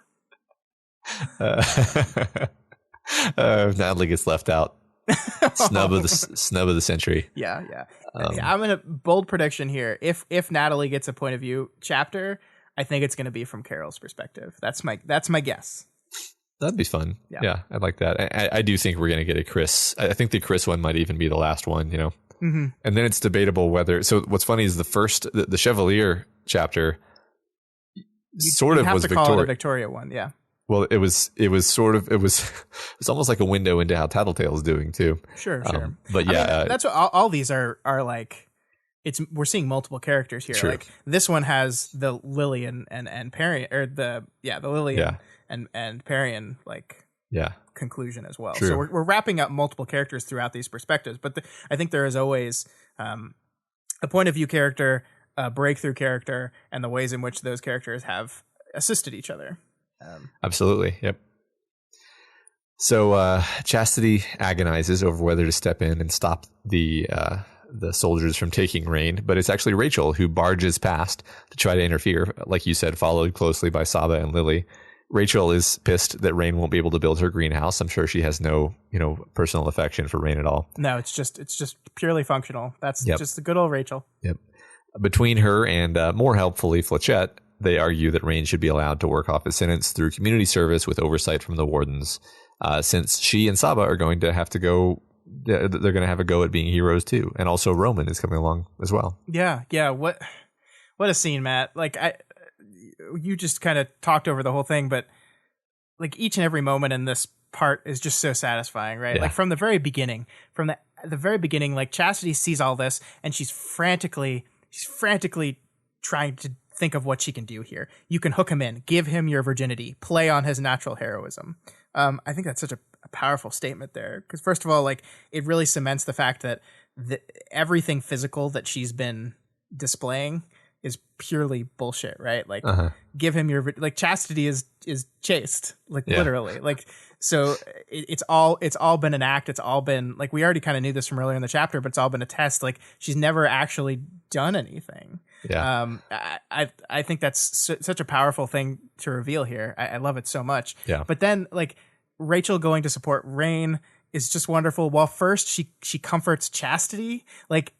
Natalie gets left out. Snub of the century. Yeah. I'm in a bold prediction here. If Natalie gets a point of view chapter, I think it's going to be from Carol's perspective. That's my guess. That'd be fun. Yeah, I'd like that. I do think we're going to get a Chris. I think the Chris one might even be the last one. Mm-hmm. And then it's debatable whether. So what's funny is the Chevalier chapter was call it a Victoria one. Yeah. Well, it was almost like a window into how Tattletale's doing too. Sure. But yeah, I mean, that's what all these are like. We're seeing multiple characters here. True. Like, this one has the Lily and Parian, or the Lily and Parian, like, conclusion as well. True. So we're wrapping up multiple characters throughout these perspectives. But I think there is always a point of view character, a breakthrough character, and the ways in which those characters have assisted each other. Absolutely. Yep. So Chastity agonizes over whether to step in and stop the soldiers from taking Rain, but it's actually Rachel who barges past to try to interfere, like you said, followed closely by Saba and Lily. Rachel is pissed that Rain won't be able to build her greenhouse. I'm sure she has no, personal affection for Rain at all. No, it's just purely functional. That's just the good old Rachel. Yep. Between her and more helpfully Flechette, they argue that Rain should be allowed to work off his sentence through community service with oversight from the wardens, since she and Saba are going to have to go. They're going to have a go at being heroes too, and also Roman is coming along as well. Yeah. What a scene, Matt! Like, you just kind of talked over the whole thing, but like, each and every moment in this part is just so satisfying, right? Yeah. Like, from the very beginning, like, Chastity sees all this, and she's frantically trying to think of what she can do here. You can hook him in, give him your virginity, play on his natural heroism. I think that's such a powerful statement there, because first of all, like, it really cements the fact that everything physical that she's been displaying is purely bullshit, right? Like, give him your, like, Chastity is chaste, like, literally, like, so it's all been an act. It's all been, like, we already kind of knew this from earlier in the chapter, but it's all been a test. Like, she's never actually done anything. Yeah. I think that's such a powerful thing to reveal here. I love it so much. Yeah. But then, like, Rachel going to support Rain is just wonderful. While first she comforts Chastity, like,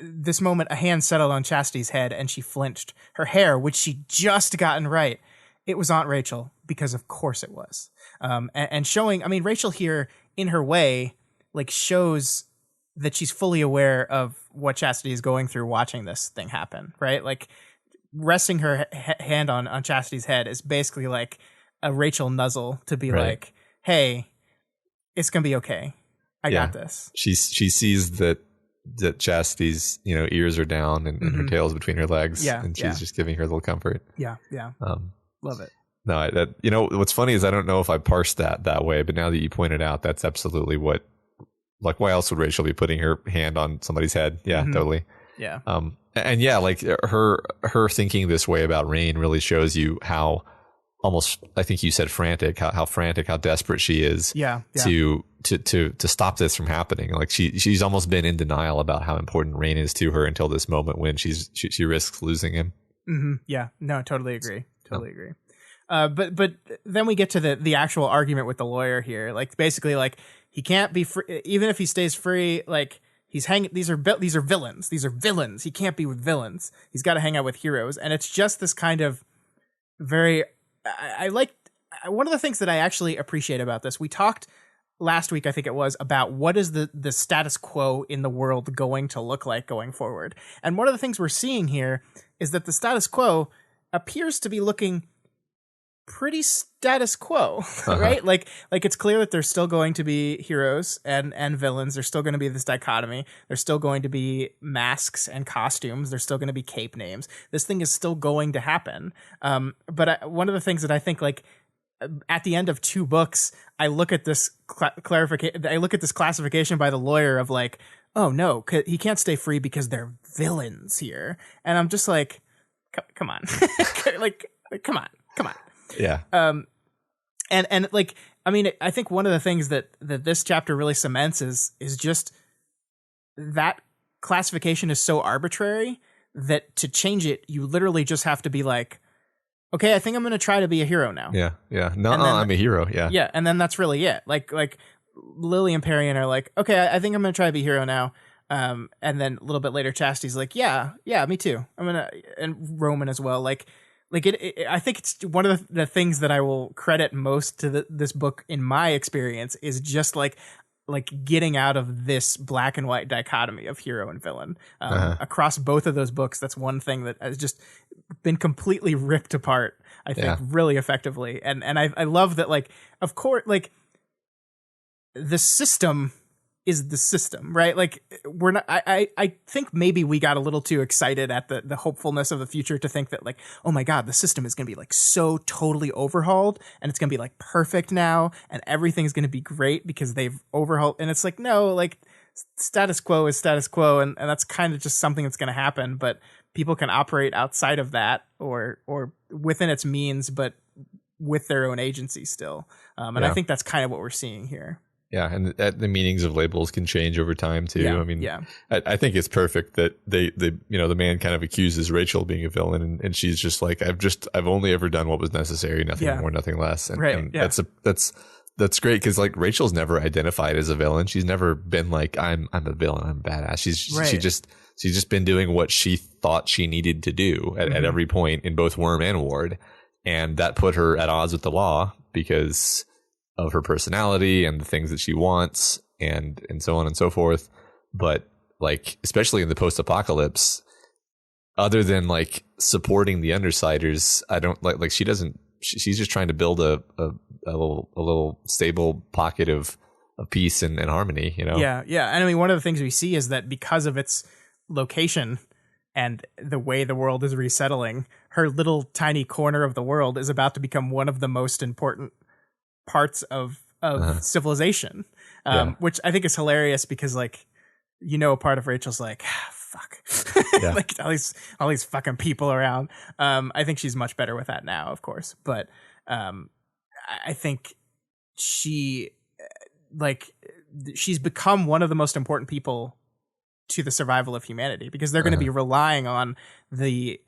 this moment, a hand settled on Chastity's head and she flinched. Her hair, which she just gotten right, it was Aunt Rachel, because of course it was. And showing, I mean, Rachel here, in her way, like, shows that she's fully aware of what Chastity is going through watching this thing happen, right? Like, resting her hand on Chastity's head is basically like a Rachel nuzzle to be like, hey, it's going to be okay. I got this. She sees that Chastity's, ears are down and her tail's between her legs. Yeah, and she's just giving her a little comfort. Yeah. Love it. No, what's funny is I don't know if I parsed that way, but now that you pointed out, that's absolutely what. Like, why else would Rachel be putting her hand on somebody's head? Yeah, totally. Yeah. And yeah, like her thinking this way about Rain really shows you how almost, I think you said frantic, how frantic, how desperate she is. Yeah. To stop this from happening. Like she's almost been in denial about how important Rain is to her until this moment when she risks losing him. Mm-hmm. Yeah. No, totally agree. Agree. But then we get to the actual argument with the lawyer here. Like, basically, like, he can't be free, even if he stays free. Like, he's hanging. These are villains. These are villains. He can't be with villains. He's got to hang out with heroes. And it's just this kind of very. I like one of the things that I actually appreciate about this. We talked last week, I think it was, about what is the status quo in the world going to look like going forward. And one of the things we're seeing here is that the status quo appears to be looking pretty status quo, right? Like it's clear that there's still going to be heroes and villains. There's still going to be this dichotomy. There's still going to be masks and costumes. There's still going to be cape names. This thing is still going to happen. But one of the things that I think, like, at the end of 2 books, I look at this clarification. I look at this classification by the lawyer of, like, oh no, he can't stay free because they're villains here. And I'm just like, come on, like, come on. Yeah. And like, I mean, I think one of the things that this chapter really cements is just that classification is so arbitrary that to change it, you literally just have to be like, okay, I think I'm going to try to be a hero now. Yeah. No, I'm a hero. Yeah. Yeah. And then that's really it. Like Lily and Parian are like, okay, I think I'm going to try to be a hero now. And then a little bit later, Chastity's like, yeah, me too. And Roman as well. Like I think it's one of the things that I will credit most to this book in my experience is just like getting out of this black and white dichotomy of hero and villain across both of those books. That's one thing that has just been completely ripped apart, I think, really effectively. And I love that, like, of course, like, the system is the system, right? Like, we're not, I think maybe we got a little too excited at the hopefulness of the future to think that, like, oh my God, the system is going to be, like, so totally overhauled and it's going to be, like, perfect now and everything's going to be great because they've overhauled. And it's like, no, like, status quo is status quo. And that's kind of just something that's going to happen, but people can operate outside of that or within its means, but with their own agency still. And I think that's kind of what we're seeing here. Yeah, and the meanings of labels can change over time too. Yeah, I mean, I think it's perfect that they the man kind of accuses Rachel of being a villain, and she's just like, I've only ever done what was necessary, nothing more, nothing less. And that's great because, like, Rachel's never identified as a villain. She's never been like, I'm a villain, I'm badass. She's just been doing what she thought she needed to do at every point in both Worm and Ward, and that put her at odds with the law because of her personality and the things that she wants and so on and so forth. But, like, especially in the post-apocalypse, other than, like, supporting the Undersiders, I don't like she doesn't, she's just trying to build a little stable pocket of peace and harmony, you know? Yeah. And I mean, one of the things we see is that because of its location and the way the world is resettling, her little tiny corner of the world is about to become one of the most important parts of civilization, which I think is hilarious because, like, a part of Rachel's like, fuck, like all these fucking people around. I think she's much better with that now, of course, but I think she's become one of the most important people to the survival of humanity because they're going to be relying on the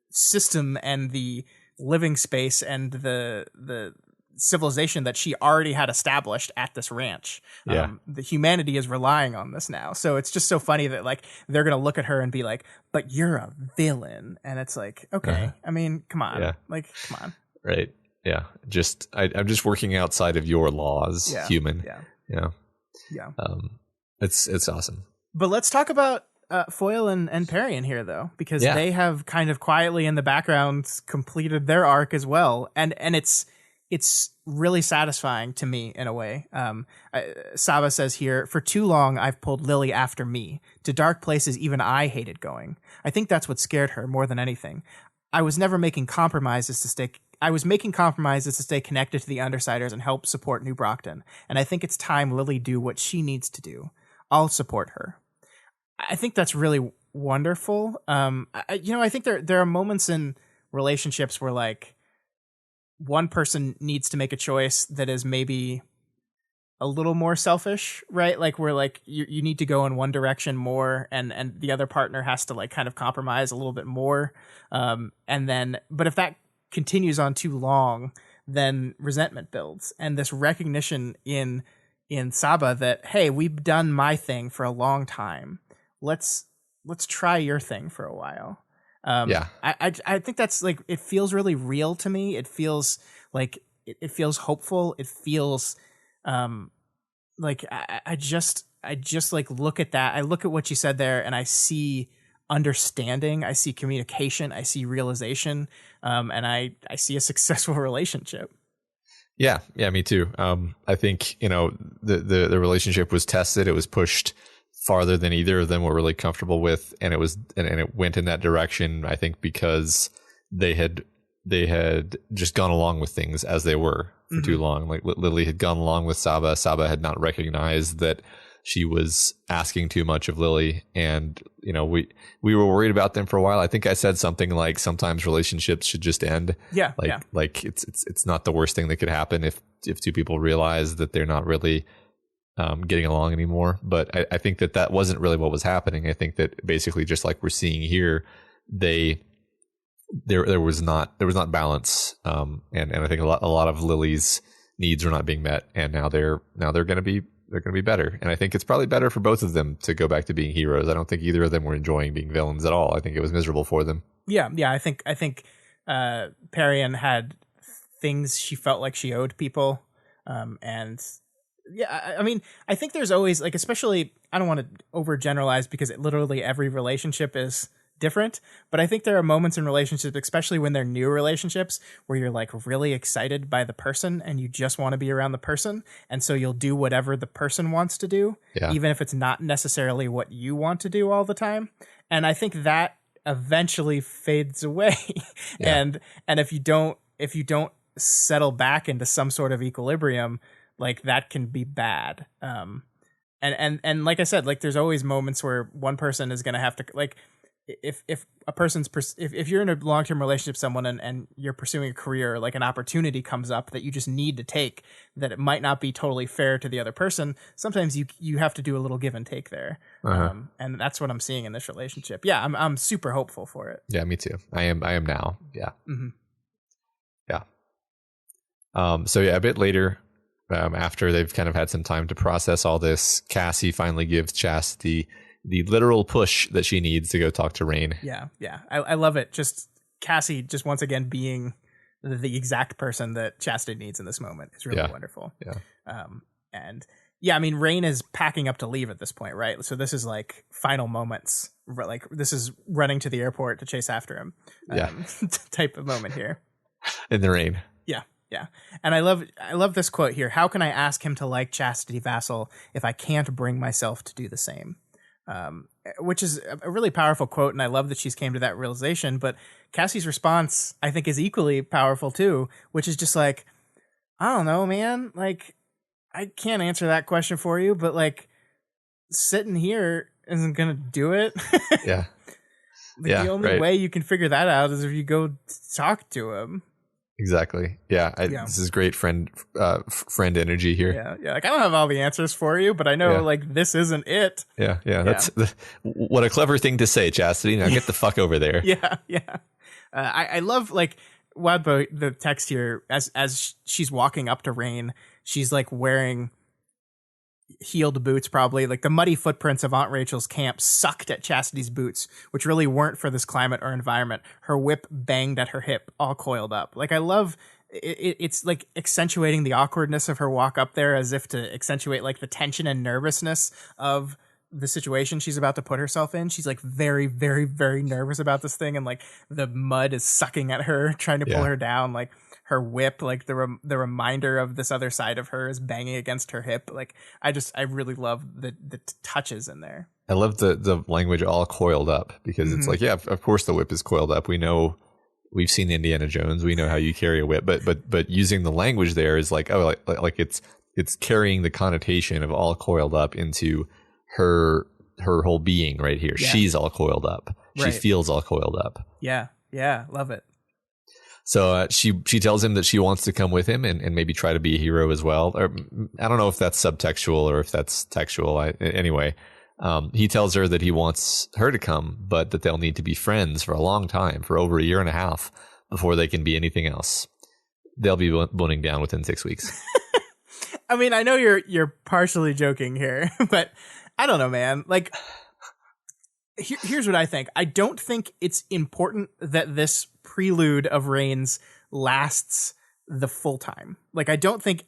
system and the living space and the civilization that she already had established at this ranch. The humanity is relying on this now. So it's just so funny that, like, they're going to look at her and be like, but you're a villain. And it's like, okay, I mean, come on, like, come on. Right. Yeah. Just, I'm just working outside of your laws, human. Yeah. It's awesome. But let's talk about Foyle and Parian here, though, because they have kind of quietly in the background completed their arc as well, and it's really satisfying to me in a way. Saba says here, for too long, I've pulled Lily after me to dark places even I hated going. I think that's what scared her more than anything. I was making compromises to stay connected to the Undersiders and help support New Brockton. And I think it's time Lily do what she needs to do. I'll support her. I think that's really wonderful. I think there are moments in relationships where like one person needs to make a choice that is maybe a little more selfish, right? Like where like you need to go in one direction more and the other partner has to like kind of compromise a little bit more. But if that continues on too long, then resentment builds. And this recognition in Saba that, hey, we've done my thing for a long time. Let's try your thing for a while. I think that's like, it feels really real to me. It feels like it feels hopeful. It feels like I just like look at that. I look at what you said there and I see understanding. I see communication. I see realization. And I see a successful relationship. Yeah, me too. I think, the relationship was tested. It was pushed farther than either of them were really comfortable with, and it went in that direction, I think, because they had just gone along with things as they were for too long. Like Lily had gone along with Saba. Saba had not recognized that she was asking too much of Lily, and we were worried about them for a while. I think I said something like sometimes relationships should just end. Like it's not the worst thing that could happen if two people realize that they're not really getting along anymore. But I think that wasn't really what was happening. I think that basically, just like we're seeing here, there was not balance, and I think a lot of Lily's needs were not being met, and now they're going to be better. And I think it's probably better for both of them to go back to being heroes. I don't think either of them were enjoying being villains at all. I think it was miserable for them. Yeah. I think Parian had things she felt like she owed people, and yeah, I mean, I think there's always like, especially, I don't want to overgeneralize because literally every relationship is different, but I think there are moments in relationships, especially when they're new relationships, where you're like really excited by the person and you just want to be around the person, and so you'll do whatever the person wants to do, even if it's not necessarily what you want to do all the time. And I think that eventually fades away. And if you don't settle back into some sort of equilibrium, like that can be bad. And like I said, like there's always moments where one person is going to have to, like, if a person's if you're in a long-term relationship with someone and you're pursuing a career, like an opportunity comes up that you just need to take, that it might not be totally fair to the other person, sometimes you have to do a little give and take there. And that's what I'm seeing in this relationship. I'm super hopeful for it. Yeah, me too. I am now. So a bit later, after they've kind of had some time to process all this, Cassie finally gives Chastity the literal push that she needs to go talk to Rain. I love it. Just Cassie just once again being the exact person that Chastity needs in this moment is really wonderful. I mean, Rain is packing up to leave at this point, right? So this is like final moments, like this is running to the airport to chase after him type of moment here in the rain. Yeah. And I love this quote here. How can I ask him to like Chastity Vassal if I can't bring myself to do the same? Which is a really powerful quote. And I love that she's came to that realization, but Cassie's response I think is equally powerful too, which is just like, I don't know, man. Like, I can't answer that question for you, but like sitting here isn't going to do it. The only way you can figure that out is if you go talk to him. Exactly. This is great friend energy here. Like, I don't have all the answers for you, but I know like this isn't it. That's what a clever thing to say, Chastity. Now get the fuck over there. I love like Wildbow, the text here as she's walking up to Rain. She's like wearing heeled boots, probably like the muddy footprints of Aunt Rachel's camp sucked at Chastity's boots, which really weren't for this climate or environment. Her whip banged at her hip, all coiled up. Like, I love it's like accentuating the awkwardness of her walk up there, as if to accentuate like the tension and nervousness of the situation she's about to put herself in. She's like very, very, very nervous about this thing, and like the mud is sucking at her, trying to pull her down. Like her whip, like the reminder of this other side of her is banging against her hip. Like I really love the touches in there. I love the language all coiled up, because it's like, yeah, of course the whip is coiled up. We know, we've seen Indiana Jones. We know how you carry a whip, but using the language there is like, oh, like it's carrying the connotation of all coiled up into her whole being right here. Yeah. She's all coiled up. She feels all coiled up. Yeah. Love it. So she tells him that she wants to come with him and maybe try to be a hero as well. Or I don't know if that's subtextual or if that's textual. Anyway, he tells her that he wants her to come, but that they'll need to be friends for a long time, for over a year and a half, before they can be anything else. They'll be boning down within 6 weeks. I mean, I know you're partially joking here, but I don't know, man. Like, here's what I think. I don't think it's important that this prelude of Rain's lasts the full time. Like, I don't think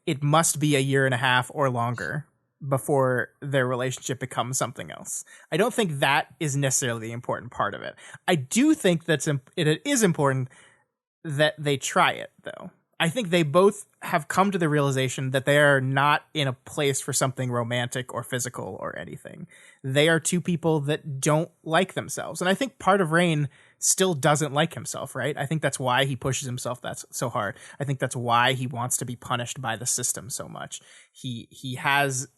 it must be a year and a half or longer before their relationship becomes something else. I don't think that is necessarily the important part of it. I do think it is important that they try it, though. I think they both have come to the realization that they are not in a place for something romantic or physical or anything. They are two people that don't like themselves. And I think part of Rain still doesn't like himself, right? I think that's why he pushes himself so hard. I think that's why he wants to be punished by the system so much. He has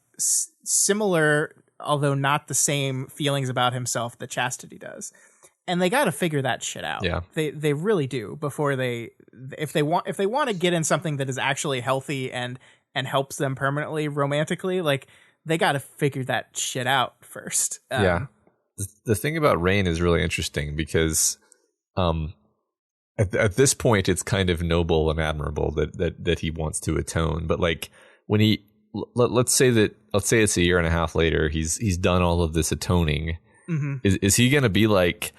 similar, although not the same, feelings about himself that Chastity does. And they got to figure that shit out. Yeah. They really do, before if they want to get in something that is actually healthy and helps them permanently romantically, like, they got to figure that shit out first. Yeah. The thing about Rain is really interesting, because at this point it's kind of noble and admirable that he wants to atone. But like, when let's say it's a year and a half later, he's done all of this atoning. Mm-hmm. Is he gonna be like,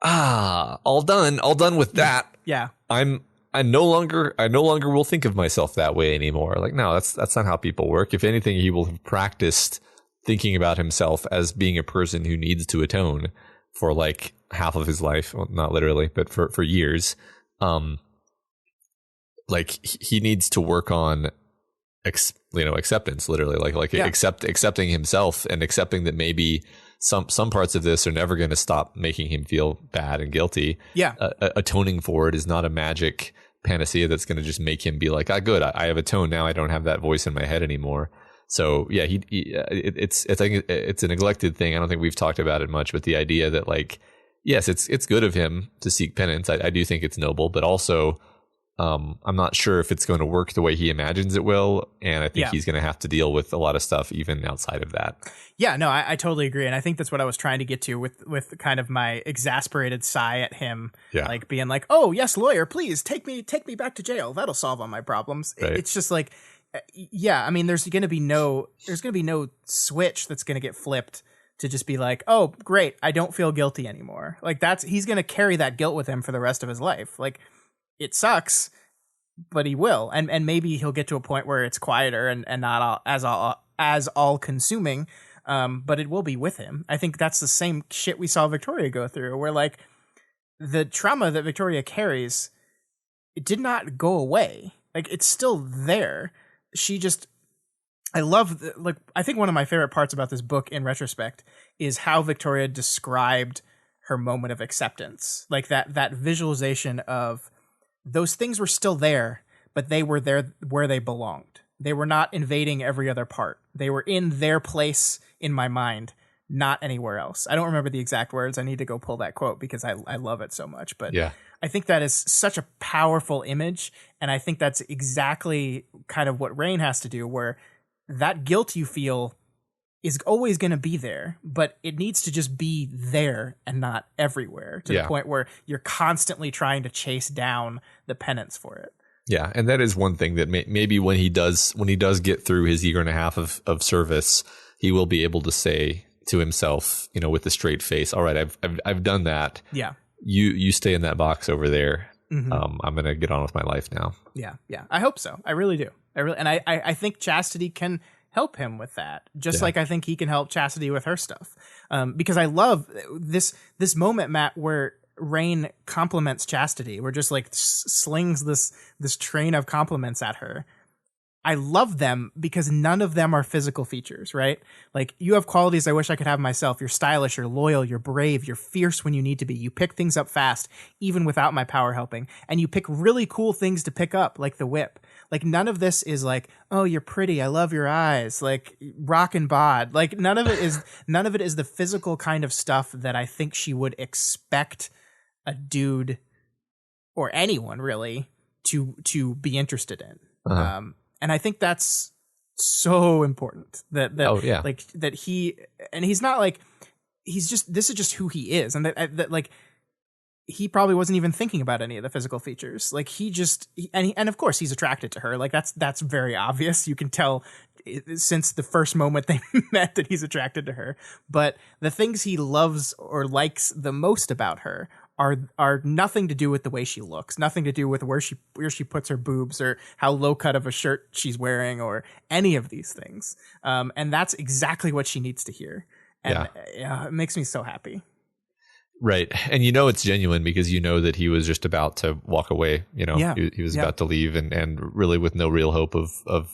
all done with that? Yeah. I no longer will think of myself that way anymore. Like, no, that's not how people work. If anything, he will have practiced thinking about himself as being a person who needs to atone for like half of his life. Well, not literally, but for years. Like, he needs to work on acceptance, literally, like accepting himself, and accepting that maybe some parts of this are never going to stop making him feel bad and guilty. Yeah. Atoning for it is not a magic panacea that's going to just make him be like, good, I have atoned, now I don't have that voice in my head anymore. So yeah, I think it's a neglected thing. I don't think we've talked about it much, but the idea that, like, yes, it's good of him to seek penance. I do think it's noble, but also I'm not sure if it's going to work the way he imagines it will. And I think he's going to have to deal with a lot of stuff even outside of that. Yeah, no, I totally agree. And I think that's what I was trying to get to with kind of my exasperated sigh at him. Yeah. Like, being like, oh, yes, lawyer, please take me back to jail. That'll solve all my problems. Right. It's just like, yeah, I mean, there's going to be no switch that's going to get flipped to just be like, oh, great, I don't feel guilty anymore. Like, he's going to carry that guilt with him for the rest of his life. Like, it sucks, but he will. And maybe he'll get to a point where it's quieter and not as all consuming, but it will be with him. I think that's the same shit we saw Victoria go through, where, like, the trauma that Victoria carries, it did not go away. Like, it's still there. She just, I think one of my favorite parts about this book in retrospect is how Victoria described her moment of acceptance. Like, that visualization of those things were still there, but they were there where they belonged. They were not invading every other part. They were in their place in my mind, not anywhere else. I don't remember the exact words. I need to go pull that quote because I love it so much. But yeah, I think that is such a powerful image. And I think that's exactly kind of what Rain has to do, where that guilt you feel is always going to be there, but it needs to just be there and not everywhere, to the point where you're constantly trying to chase down the penance for it. Yeah, and that is one thing that maybe when he does get through his year and a half of service, he will be able to say to himself, with a straight face, all right, I've done that. Yeah. You stay in that box over there. Mm-hmm. I'm going to get on with my life now. Yeah. I hope so. I really do. I think Chastity can help him with that, just like I think he can help Chastity with her stuff. Because I love this moment, Matt, where Rain compliments Chastity, where just like slings this train of compliments at her. I love them because none of them are physical features, right? Like, you have qualities I wish I could have myself. You're stylish, you're loyal, you're brave, you're fierce when you need to be. You pick things up fast, even without my power helping. And you pick really cool things to pick up, like the whip. Like, none of this is like, oh, you're pretty, I love your eyes, like rock and bod. Like, none of it is the physical kind of stuff that I think she would expect a dude or anyone really to be interested in. And I think that's so important that like that he's not like, this is just who he is. And that like, he probably wasn't even thinking about any of the physical features. Like, and of course he's attracted to her. Like, that's very obvious. You can tell since the first moment they met that he's attracted to her. But the things he loves or likes the most about her are nothing to do with the way she looks, nothing to do with where she puts her boobs or how low cut of a shirt she's wearing or any of these things. And that's exactly what she needs to hear. And it makes me so happy. Right. And it's genuine because that he was just about to walk away. He was about to leave and really with no real hope of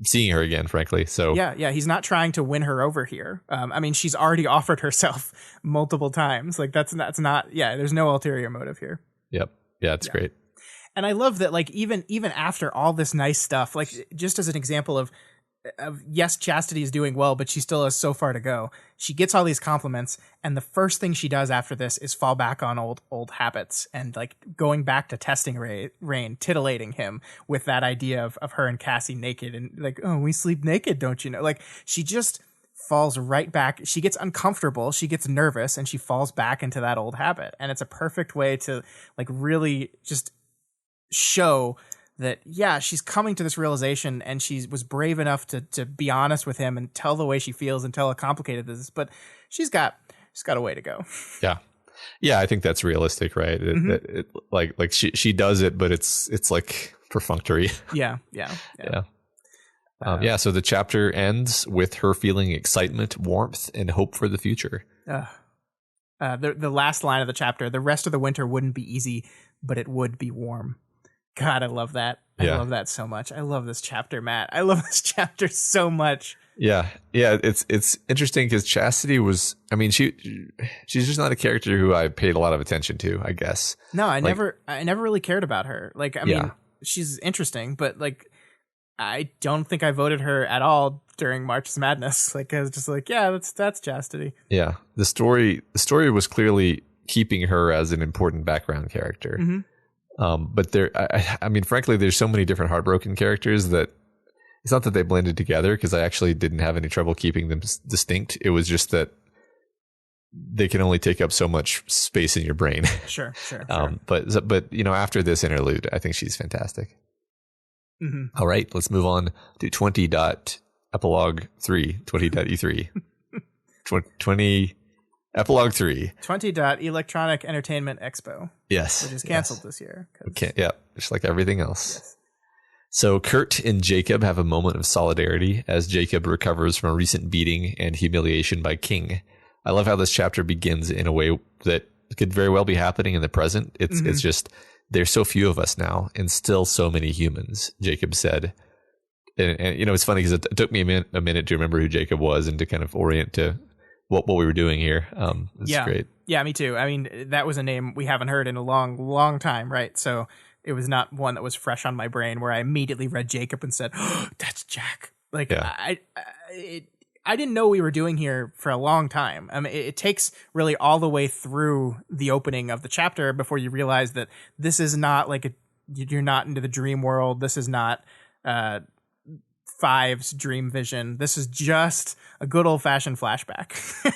seeing her again, frankly. So yeah, he's not trying to win her over here. I mean, she's already offered herself multiple times. Like, that's not. Yeah, there's no ulterior motive here. Yep. Yeah, it's great. And I love that. Like, even after all this nice stuff, like, just as an example of yes, Chastity is doing well, but she still has so far to go. She gets all these compliments, and the first thing she does after this is fall back on old habits and like going back to testing Rain, titillating him with that idea of her and Cassie naked and like, oh, we sleep naked, don't you know? Like, she just falls right back. She gets uncomfortable, she gets nervous, and she falls back into that old habit. And it's a perfect way to like really just show that, yeah, she's coming to this realization and she was brave enough to be honest with him and tell the way she feels and tell how complicated this is, but she's got a way to go. Yeah, I think that's realistic, right? Like she does it, but it's like perfunctory. Yeah. So the chapter ends with her feeling excitement, warmth, and hope for the future. The last line of the chapter: the rest of the winter wouldn't be easy, but it would be warm. God, I love that. I love that so much. I love this chapter, Matt. I love this chapter so much. Yeah. It's interesting because Chastity was. I mean, she's just not a character who I paid a lot of attention to, I guess. No, I never really cared about her. Like, I mean, she's interesting, but like, I don't think I voted her at all during March's Madness. Like, I was just like, yeah, that's Chastity. Yeah, the story was clearly keeping her as an important background character. Mm-hmm. But I mean, frankly, there's so many different heartbroken characters that it's not that they blended together, because I actually didn't have any trouble keeping them distinct. It was just that they can only take up so much space in your brain. Sure. But after this interlude, I think she's fantastic. Mm-hmm. All right, let's move on to 20.epilogue 3, 20.E3. 20 Epilogue 3. 20. Electronic Entertainment Expo. Yes. Which is canceled this year. Okay, yeah, just like everything else. Yes. So Kurt and Jacob have a moment of solidarity as Jacob recovers from a recent beating and humiliation by King. I love how this chapter begins in a way that could very well be happening in the present. It's just, there's so few of us now and still so many humans, Jacob said. And it's funny because it took me a minute to remember who Jacob was and to kind of orient to what we were doing here. It's great. Yeah, me too. I mean, that was a name we haven't heard in a long, long time, right? So it was not one that was fresh on my brain where I immediately read Jacob and said, oh, that's Jack. Like, I didn't know we were doing here for a long time. I mean, it takes really all the way through the opening of the chapter before you realize that this is not like you're not into the dream world. This is not Five's dream vision. This is just a good old fashioned flashback.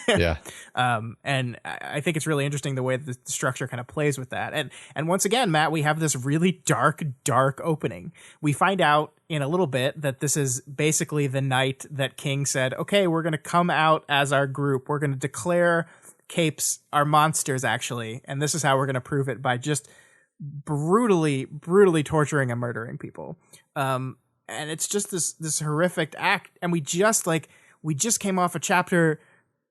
Yeah. And I think it's really interesting the way that the structure kind of plays with that. And once again, Matt, we have this really dark opening. We find out in a little bit that this is basically the night that King said, okay, we're going to come out as our group. We're going to declare Capes our monsters, actually. And this is how we're going to prove it, by just brutally torturing and murdering people. and it's just this horrific act. And we just came off a chapter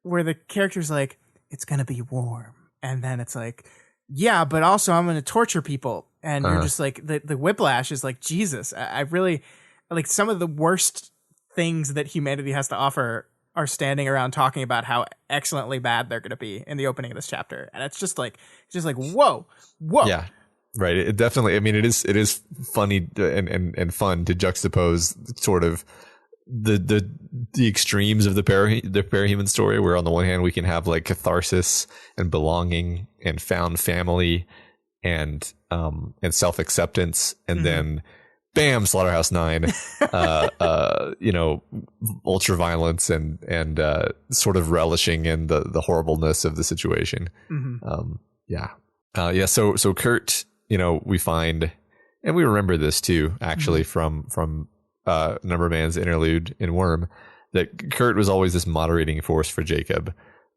where the character's like, it's gonna be warm, and then it's like, yeah, but also I'm gonna torture people, and you're just like, the whiplash is like, Jesus. I really like some of the worst things that humanity has to offer are standing around talking about how excellently bad they're going to be in the opening of this chapter. And it's just like, whoa. Yeah. Right. It definitely, I mean, it is funny and fun to juxtapose sort of the extremes of the parahuman story, where on the one hand we can have like catharsis and belonging and found family and self-acceptance, and then bam, Slaughterhouse-9, ultra violence and sort of relishing in the horribleness of the situation. So Kurt, we find, and we remember this too, actually, from Numberman's interlude in Worm, that Kurt was always this moderating force for Jacob.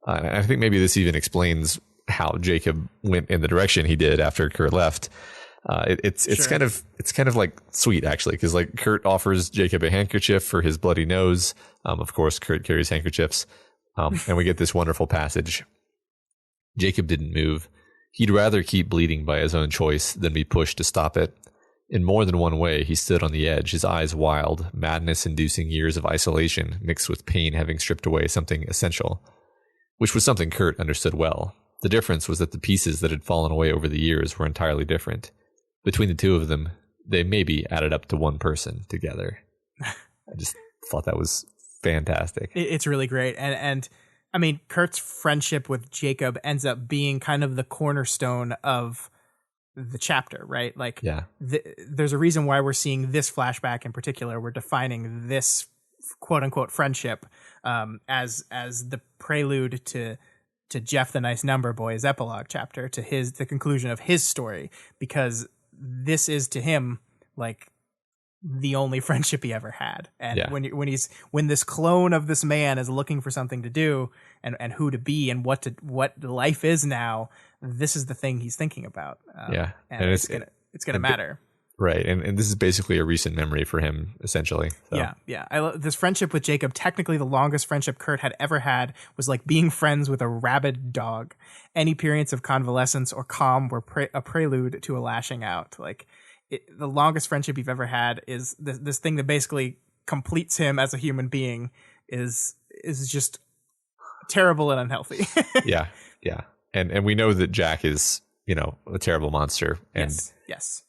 And I think maybe this even explains how Jacob went in the direction he did after Kurt left. It's kind of like sweet, actually, because like Kurt offers Jacob a handkerchief for his bloody nose. Of course, Kurt carries handkerchiefs, and we get this wonderful passage. Jacob didn't move. He'd rather keep bleeding by his own choice than be pushed to stop it. In more than one way, he stood on the edge, his eyes wild, madness-inducing years of isolation mixed with pain having stripped away something essential, which was something Kurt understood well. The difference was that the pieces that had fallen away over the years were entirely different. Between the two of them, they maybe added up to one person together. I just thought that was fantastic. It's really great. And I mean, Kurt's friendship with Jacob ends up being kind of the cornerstone of the chapter, right? Like, there's a reason why we're seeing this flashback in particular. We're defining this quote unquote friendship as the prelude to Jeff the Nice Number Boy's epilogue chapter, to the conclusion of his story, because this is to him like the only friendship he ever had. And when this clone of this man is looking for something to do and who to be and what life is now, this is the thing he's thinking about. And it's gonna matter. Right. And this is basically a recent memory for him, essentially. So. Yeah. I love this friendship with Jacob. Technically, the longest friendship Kurt had ever had was like being friends with a rabid dog. Any periods of convalescence or calm were a prelude to a lashing out. Like, the longest friendship you've ever had is this thing that basically completes him as a human being is just terrible and unhealthy. Yeah. And we know that Jack is, a terrible monster. And yes.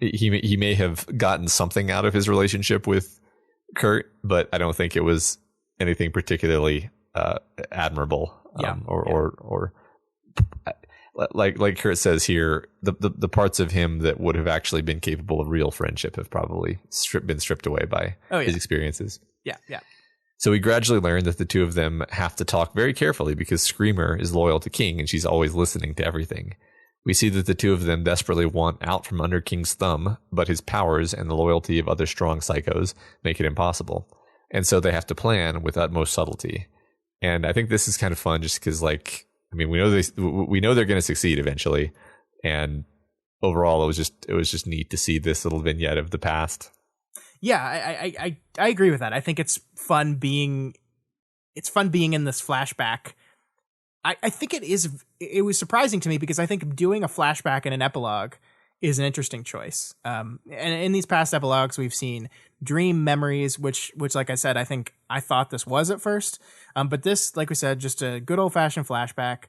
He may have gotten something out of his relationship with Kurt, but I don't think it was anything particularly admirable. Or like Kurt says here, the parts of him that would have actually been capable of real friendship have probably been stripped away by his experiences. Yeah. So we gradually learn that the two of them have to talk very carefully because Screamer is loyal to King and she's always listening to everything. We see that the two of them desperately want out from under King's thumb, but his powers and the loyalty of other strong psychos make it impossible. And so they have to plan with utmost subtlety. And I think this is kind of fun just because, we know they're going to succeed eventually. And overall, it was just neat to see this little vignette of the past. Yeah, I agree with that. I think it's fun being in this flashback. I think it was surprising to me because I think doing a flashback and an epilogue is an interesting choice. And in these past epilogues, we've seen dream memories, which like I said, I thought this was at first. But this, like we said, just a good old fashioned flashback.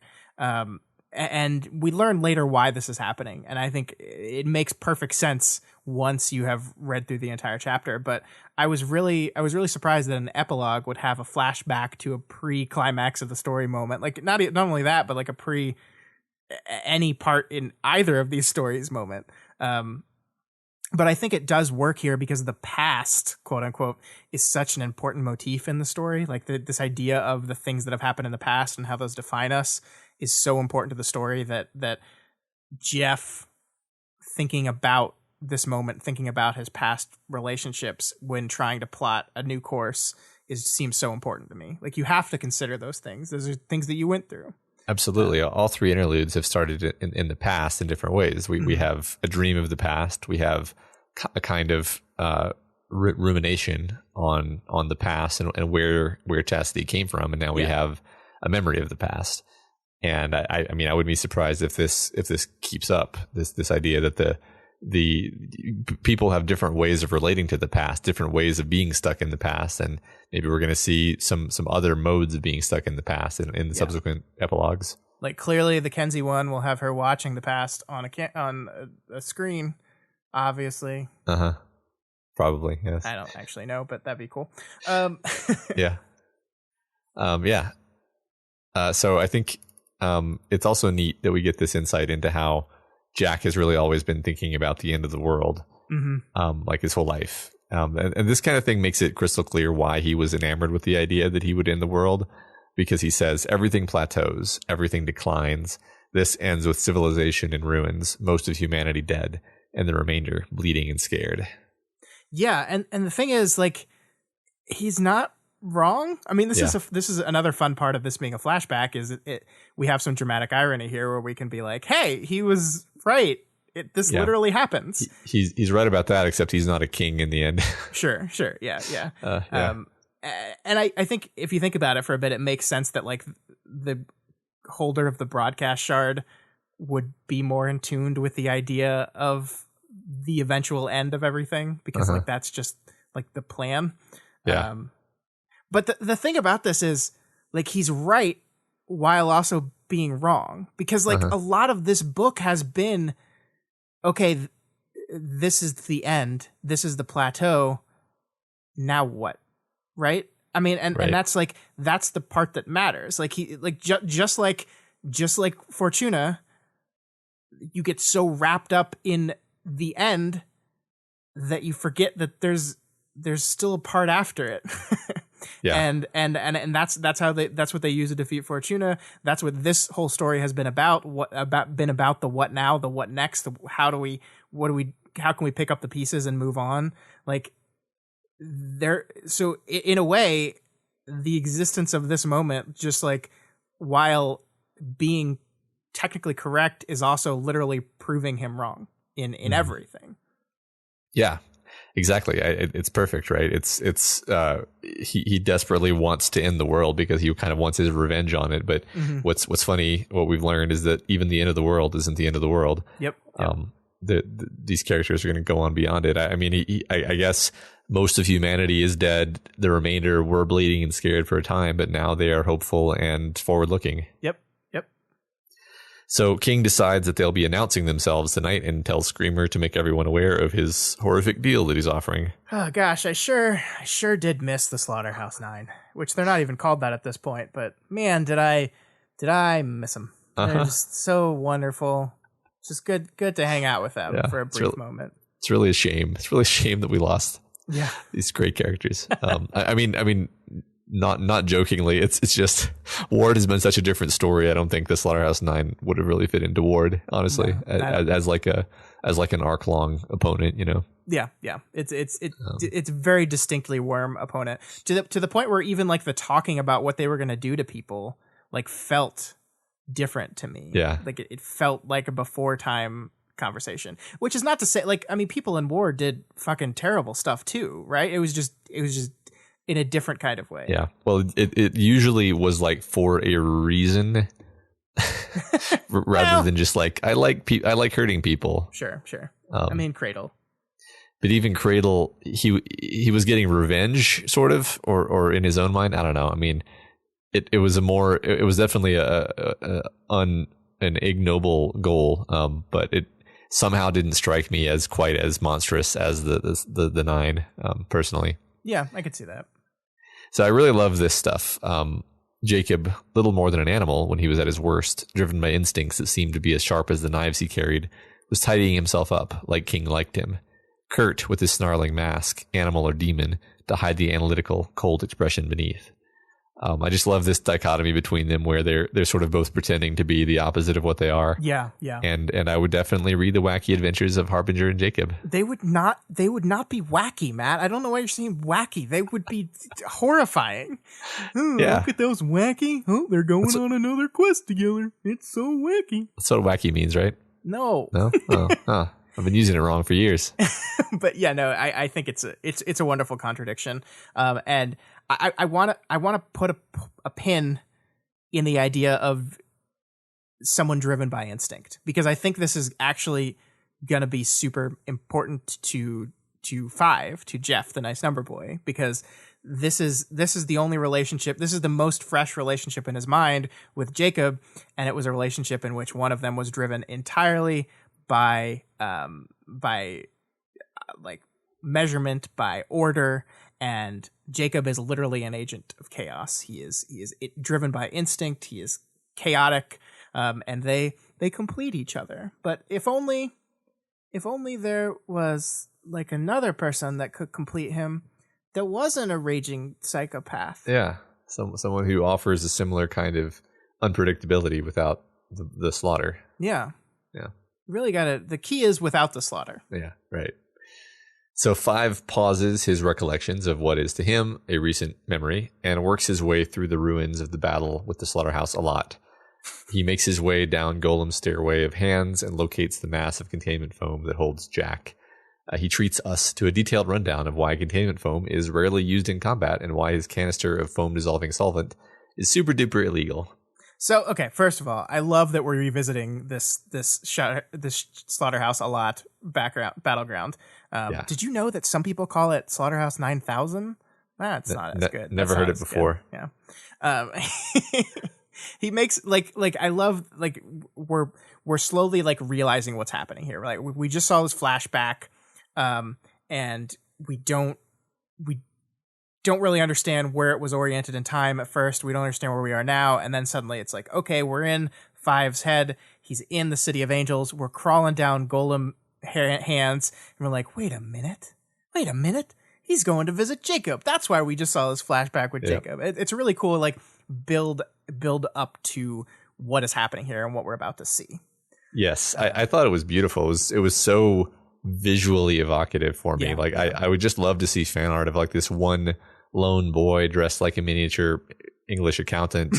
And we learn later why this is happening. And I think it makes perfect sense once you have read through the entire chapter. But I was really surprised that an epilogue would have a flashback to a pre-climax of the story moment. Like not only that, but like a pre any part in either of these stories moment. But I think it does work here because the past, quote unquote, is such an important motif in the story. Like this idea of the things that have happened in the past and how those define us is so important to the story that Jeff thinking about this moment, thinking about his past relationships when trying to plot a new course seems so important to me. Like you have to consider those things. Those are things that you went through. Absolutely. All three interludes have started in the past in different ways. We have a dream of the past. We have a kind of rumination on the past and where Chastity came from, and now we have a memory of the past. And I mean, I wouldn't be surprised if this keeps up, this idea that the people have different ways of relating to the past, different ways of being stuck in the past, and maybe we're going to see some other modes of being stuck in the past in the subsequent epilogues. Like clearly, the Kenzie one will have her watching the past on a screen, obviously. Probably, yes. I don't actually know, but that'd be cool. Yeah. So I think it's also neat that we get this insight into how Jack has really always been thinking about the end of the world, like his whole life. And this kind of thing makes it crystal clear why he was enamored with the idea that he would end the world, because he says everything plateaus, everything declines. This ends with civilization in ruins, most of humanity dead, and the remainder bleeding and scared. Yeah, and the thing is, like, he's not wrong. I mean, this is another fun part of this being a flashback, is we have some dramatic irony here where we can be like, hey, he was right. This literally happens. He's right about that, except he's not a king in the end. Sure. Yeah. And I think if you think about it for a bit, it makes sense that like the holder of the broadcast shard would be more in tuned with the idea of the eventual end of everything, because like that's just like the plan. Yeah. But the thing about this is, like, he's right while also being wrong, because like a lot of this book has been, okay, this is the end, this is the plateau, now what? Right? I mean, and that's like, that's the part that matters. Like he, like just like Fortuna, you get so wrapped up in the end that you forget that there's still a part after it. Yeah. And that's how that's what they use to defeat Fortuna. That's what this whole story has been about. Been about the what now, the what next, how can we pick up the pieces and move on? Like so in a way, the existence of this moment, just like while being technically correct, is also literally proving him wrong in everything. Yeah. Exactly. It's perfect, right? He desperately wants to end the world because he kind of wants his revenge on it. But what's funny, what we've learned is that even the end of the world isn't the end of the world. Yep. These characters are going to go on beyond it. I mean, I guess most of humanity is dead. The remainder were bleeding and scared for a time, but now they are hopeful and forward looking. Yep. So King decides that they'll be announcing themselves tonight and tells Screamer to make everyone aware of his horrific deal that he's offering. Oh gosh, I sure did miss the Slaughterhouse 9, which they're not even called that at this point, but man, did I miss them. They're just so wonderful. It's just good to hang out with them for a brief moment. It's really a shame. It's really a shame that we lost these great characters. I mean, not jokingly, it's just Ward has been such a different story. I don't think the Slaughterhouse 9 would have really fit into Ward, honestly, as like an arc long opponent, you know. Yeah. It's very distinctly Worm opponent to the point where even like the talking about what they were going to do to people like felt different to me. Yeah, like it felt like a before time conversation, which is not to say, like, I mean, people in War did fucking terrible stuff too, right? It was just in a different kind of way. Yeah. Well, it usually was like for a reason rather than just like, I like hurting people. Sure. I mean, Cradle. But even Cradle, he was getting revenge sort of, or in his own mind. I don't know. I mean, it was definitely an ignoble goal. But it somehow didn't strike me as quite as monstrous as the 9, personally. Yeah, I could see that. So I really love this stuff. Jacob, little more than an animal when he was at his worst, driven by instincts that seemed to be as sharp as the knives he carried, was tidying himself up like King liked him. Curt with his snarling mask, animal or demon, to hide the analytical, cold expression beneath. I just love this dichotomy between them where they're sort of both pretending to be the opposite of what they are. Yeah. And I would definitely read the wacky adventures of Harbinger and Jacob. They would not be wacky, Matt. I don't know why you're saying wacky. They would be horrifying. Look at those wacky. Oh, they're going on another quest together. It's so wacky. That's what wacky means, right? No. Oh. I've been using it wrong for years. But yeah, no, I think it's a wonderful contradiction. And I want to put a pin in the idea of someone driven by instinct, because I think this is actually going to be super important to Jeff, the nice number boy, because this is the only relationship. This is the most fresh relationship in his mind with Jacob, and it was a relationship in which one of them was driven entirely by like measurement, by order, and Jacob is literally an agent of chaos. He is driven by instinct. He is chaotic, and they complete each other. But if only there was like another person that could complete him that wasn't a raging psychopath. Yeah, someone who offers a similar kind of unpredictability without the slaughter. Yeah. Yeah. Really the key is without the slaughter. Yeah, right. So 5 pauses his recollections of what is to him a recent memory and works his way through the ruins of the battle with the slaughterhouse a lot. He makes his way down Golem's stairway of hands and locates the mass of containment foam that holds Jack. He treats us to a detailed rundown of why containment foam is rarely used in combat and why his canister of foam-dissolving solvent is super duper illegal. So, okay, first of all, I love that we're revisiting this slaughterhouse a lot battleground. Yeah. Did you know that some people call it Slaughterhouse 9000? That's not as good. Never heard it before. Good. Yeah. He makes like I love like we're slowly like realizing what's happening here. Like we just saw this flashback, and we don't really understand where it was oriented in time at first. We don't understand where we are now. And then suddenly it's like, okay, we're in Five's head. He's in the City of Angels. We're crawling down Golem hands. And we're like, wait a minute. He's going to visit Jacob. That's why we just saw this flashback with Jacob. It's a really cool, like, build up to what is happening here and what we're about to see. Yes. I thought it was beautiful. It was so visually evocative for me. I would just love to see fan art of like this one lone boy dressed like a miniature English accountant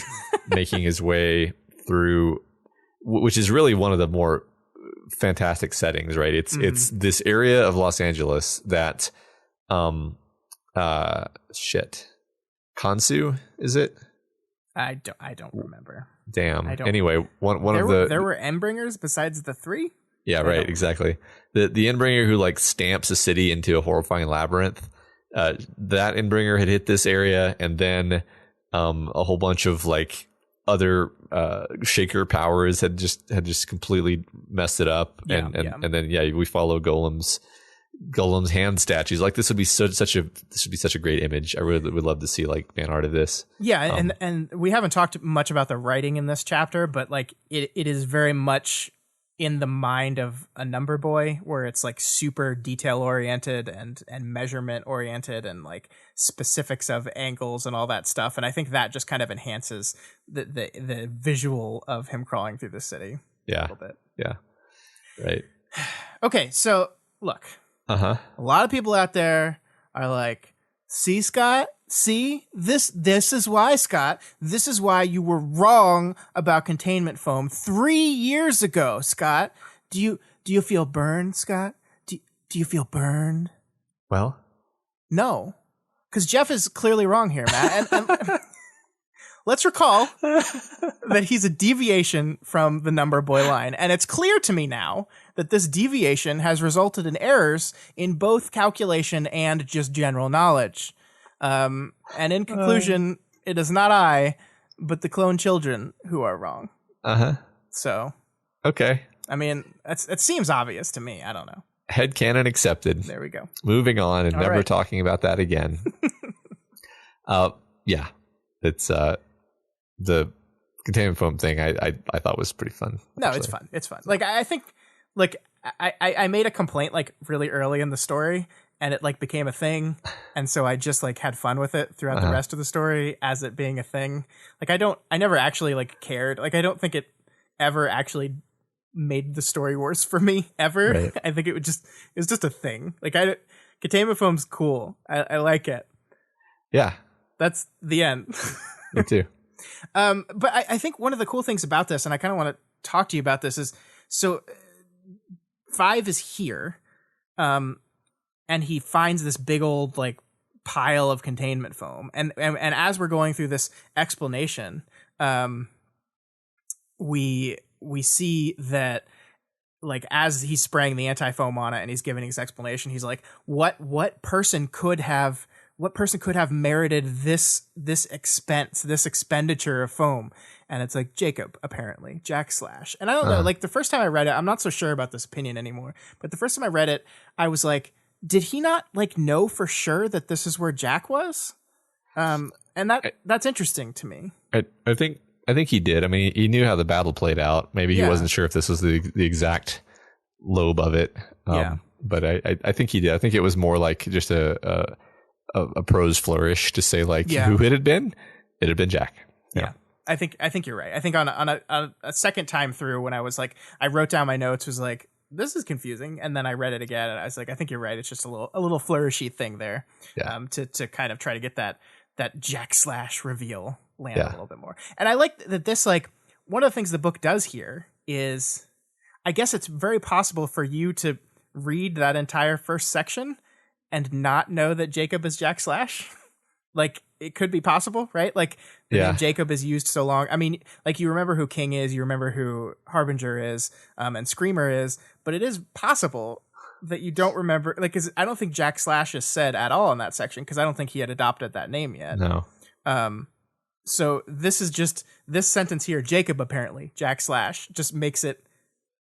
making his way through, which is really one of the more fantastic settings, right? It's this area of Los Angeles that Kansu, is it? I don't remember. Damn. I don't, anyway, there were Endbringers besides the 3? Yeah, right, exactly. The Endbringer who like stamps a city into a horrifying labyrinth. That Endbringer had hit this area, and then a whole bunch of like other shaker powers had just completely messed it up. And then we follow Golem's hand statues. Like this would be such a great image. I really would love to see like fan art of this. Yeah, and we haven't talked much about the writing in this chapter, but like it is very much in the mind of a number boy, where it's like super detail oriented and measurement oriented and like specifics of angles and all that stuff. And I think that just kind of enhances the visual of him crawling through the city. Yeah. A little bit. Yeah. Right. Okay. So look, a lot of people out there are like, see, Scott, see, this is why, Scott. This is why you were wrong about containment foam 3 years ago, Scott. Do you feel burned, Scott? Do you feel burned? Well, no, because Jeff is clearly wrong here, Matt. And let's recall that he's a deviation from the number boy line, and it's clear to me now that this deviation has resulted in errors in both calculation and just general knowledge. And in conclusion, it is not I, but the clone children who are wrong. So. Okay. I mean, it seems obvious to me. I don't know. Headcanon accepted. There we go. Moving on and All never right. talking about that again. Yeah. It's the containment foam thing I thought was pretty fun. No, actually. It's fun. Like, I think, like, I made a complaint, like, really early in the story, and it, like, became a thing, and so I just, like, had fun with it throughout the rest of the story as it being a thing. Like, I never actually, like, cared. Like, I don't think it ever actually made the story worse for me, ever. Right. I think it was just a thing. Like, containment foam's cool. I like it. Yeah. That's the end. Me too. But I think one of the cool things about this, and I kind of want to talk to you about this, is so 5 is here, and he finds this big old like pile of containment foam, and as we're going through this explanation, we see that like as he's spraying the anti-foam on it and he's giving his explanation, he's like, what person could have merited this expenditure of foam? And it's like Jacob, apparently, Jack Slash. And I don't know, like the first time I read it, I'm not so sure about this opinion anymore, but the first time I read it, I was like, did he not like know for sure that this is where Jack was? And that's interesting to me. I think he did. I mean, he knew how the battle played out. Maybe he wasn't sure if this was the exact lobe of it. But I think he did. I think it was more like just a prose flourish to say like who it had been. It had been Jack. Yeah. I think you're right. I think on a second time through, when I was like, I wrote down my notes, was like, this is confusing, and then I read it again, and I was like, I think you're right. It's just a little flourishy thing there, to kind of try to get that Jack Slash reveal land a little bit more. And I like that this, like, one of the things the book does here is, I guess it's very possible for you to read that entire first section and not know that Jacob is Jack Slash. Like, it could be possible, right? Like, the name Jacob is used so long. I mean, like, you remember who King is, you remember who Harbinger is, and Screamer is, but it is possible that you don't remember, like, 'cause I don't think Jack Slash is said at all in that section, because I don't think he had adopted that name yet. No. So this is just, this sentence here, Jacob, apparently, Jack Slash, just makes it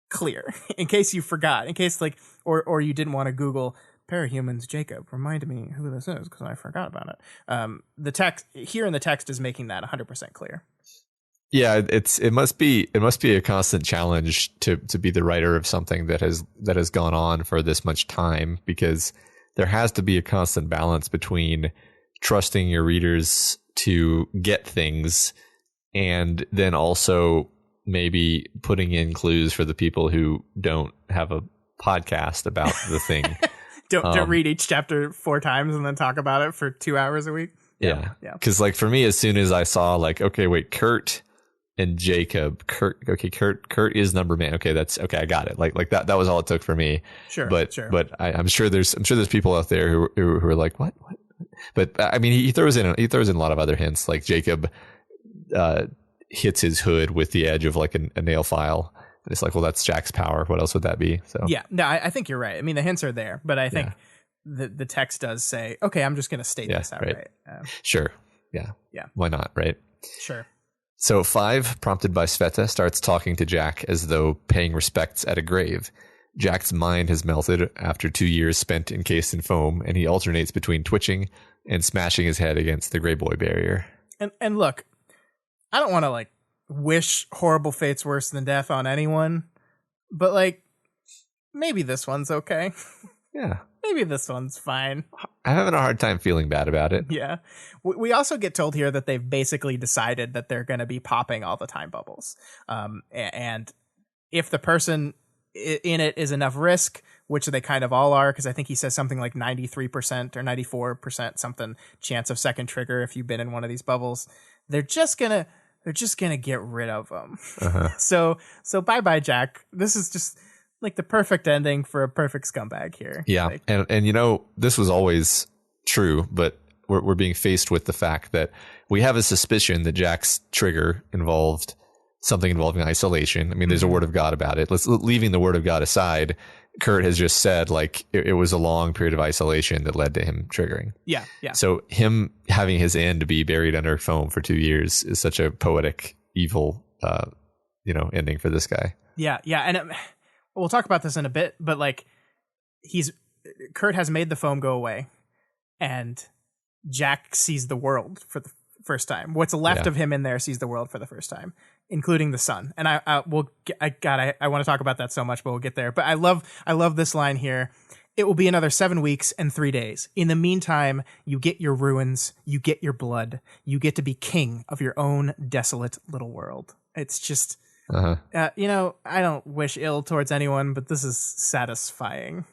clear, in case you forgot, in case, like, or you didn't want to Google Parahumans Jacob, remind me who this is because I forgot about it. The text here in the text is making that 100% clear. Yeah, it must be a constant challenge to be the writer of something that has gone on for this much time, because there has to be a constant balance between trusting your readers to get things and then also maybe putting in clues for the people who don't have a podcast about the thing. Don't read each chapter 4 times and then talk about it for 2 hours a week. Yeah. Because like for me, as soon as I saw like, okay, wait, Kurt and Jacob, Kurt is number man. Okay, I got it. Like that was all it took for me. Sure. But I'm sure there's people out there who are like, what? But I mean, he throws in a lot of other hints. Like Jacob hits his hood with the edge of like a nail file. And it's like, well, that's Jack's power. What else would that be? So yeah, no, I think you're right. I mean, the hints are there, but I think the text does say, okay, I'm just going to state this outright. Right. Sure. Yeah. Why not? Right. Sure. So 5, prompted by Sveta, starts talking to Jack as though paying respects at a grave. Jack's mind has melted after 2 years spent encased in foam, and he alternates between twitching and smashing his head against the Grey Boy barrier. And look, I don't want to like wish horrible fates worse than death on anyone, but like maybe this one's okay. Yeah. Maybe this one's fine. I'm having a hard time feeling bad about it. Yeah. We also get told here that they've basically decided that they're going to be popping all the time bubbles. And if the person in it is enough risk, which they kind of all are, because I think he says something like 93% or 94% something chance of second trigger if you've been in one of these bubbles, they're just gonna get rid of them. So bye Jack. This is just like the perfect ending for a perfect scumbag here. Yeah, like, and you know, this was always true, but we're being faced with the fact that we have a suspicion that Jack's trigger involved something involving isolation. I mean, there's a word of God about it. Leaving the word of God aside, Kurt has just said like it was a long period of isolation that led to him triggering. Yeah. So him having his end be buried under foam for 2 years is such a poetic, evil, ending for this guy. Yeah, and we'll talk about this in a bit, but like Kurt has made the foam go away, and Jack sees the world for the first time. What's left of him in there sees the world for the first time, including the sun. And I want to talk about that so much, but we'll get there. But I love this line here. It will be another 7 weeks and 3 days. In the meantime, you get your ruins, you get your blood, you get to be king of your own desolate little world. It's just, I don't wish ill towards anyone, but this is satisfying.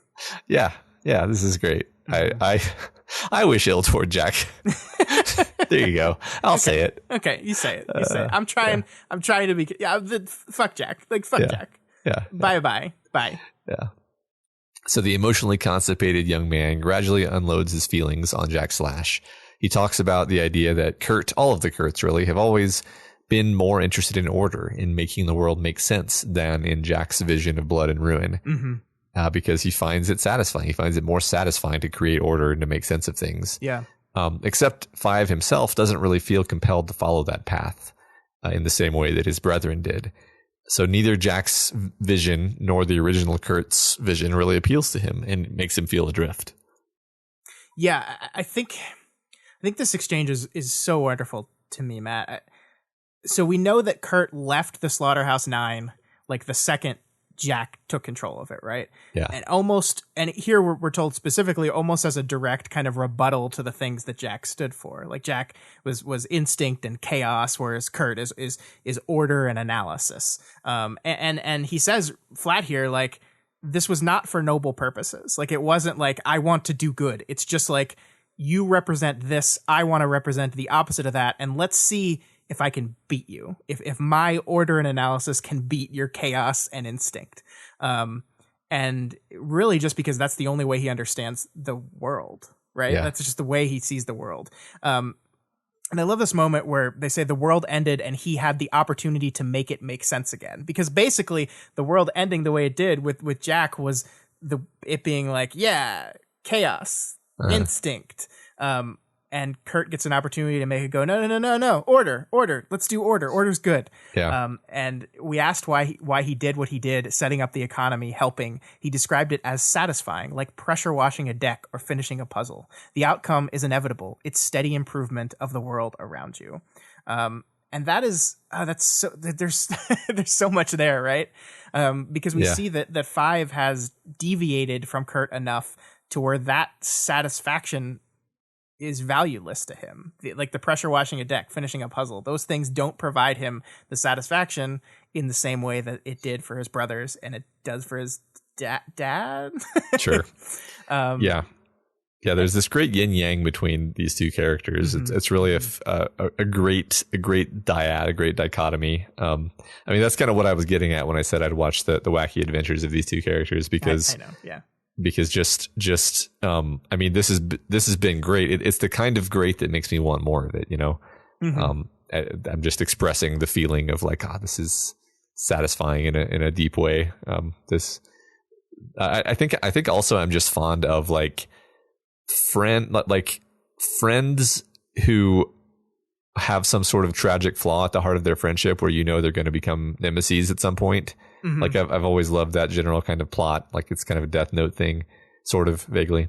Yeah, this is great. I wish ill toward Jack. There you go. I'll say it. Okay, you say it. I'm trying to be. Yeah, fuck Jack. Like fuck Jack. Yeah. Bye. Yeah. So the emotionally constipated young man gradually unloads his feelings on Jack Slash. He talks about the idea that Kurt, all of the Kurts really, have always been more interested in order, in making the world make sense, than in Jack's vision of blood and ruin. Because he finds it satisfying. He finds it more satisfying to create order and to make sense of things. Yeah. Except Five himself doesn't really feel compelled to follow that path in the same way that his brethren did. So neither Jack's vision nor the original Kurt's vision really appeals to him and makes him feel adrift. Yeah, I think this exchange is so wonderful to me, Matt. So we know that Kurt left the Slaughterhouse 9 like the second Jack took control of it, right? Yeah. And here we're told specifically almost as a direct kind of rebuttal to the things that Jack stood for. Like Jack was instinct and chaos, whereas Kurt is order and analysis. And he says flat here, like, this was not for noble purposes. Like, it wasn't like, I want to do good. It's just like, you represent this, I want to represent the opposite of that, and let's see if I can beat you, if my order and analysis can beat your chaos and instinct. And really just because that's the only way he understands the world, right? Yeah. That's just the way he sees the world. And I love this moment where they say the world ended and he had the opportunity to make it make sense again. Because basically the world ending the way it did with Jack was it being like, yeah, chaos, instinct. And Kurt gets an opportunity to make it go, no, order, let's do order. Order's good. Yeah. And we asked why he did what he did, setting up the economy, helping. He described it as satisfying, like pressure washing a deck or finishing a puzzle. The outcome is inevitable. It's steady improvement of the world around you. And that is, that's so, there's so much there, right? Because we see that Five has deviated from Kurt enough to where that satisfaction is valueless to him. Like the pressure washing a deck, finishing a puzzle, those things don't provide him the satisfaction in the same way that it did for his brothers and it does for his dad. Sure. Yeah. There's this great yin yang between these two characters. It's really a great dyad, a great dichotomy. I mean, that's kind of what I was getting at when I said I'd watch the wacky adventures of these two characters, because I know. Yeah. Because just I mean, this has been great. It's the kind of great that makes me want more of it, you know. I'm just expressing the feeling of like, this is satisfying in a deep way. I think also I'm just fond of like friends who have some sort of tragic flaw at the heart of their friendship, where you know they're going to become nemesis at some point. Like I've always loved that general kind of plot. Like it's kind of a Death Note thing, sort of vaguely.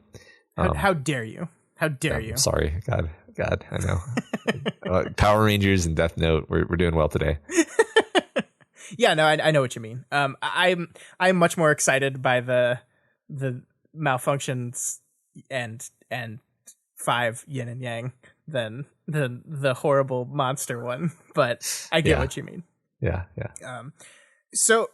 How dare you? How dare you? Sorry, God, I know. Power Rangers and Death Note, we're doing well today. Yeah, no, I know what you mean. I'm much more excited by the malfunctions and Five yin and yang than the horrible monster one. But I get what you mean. Yeah. So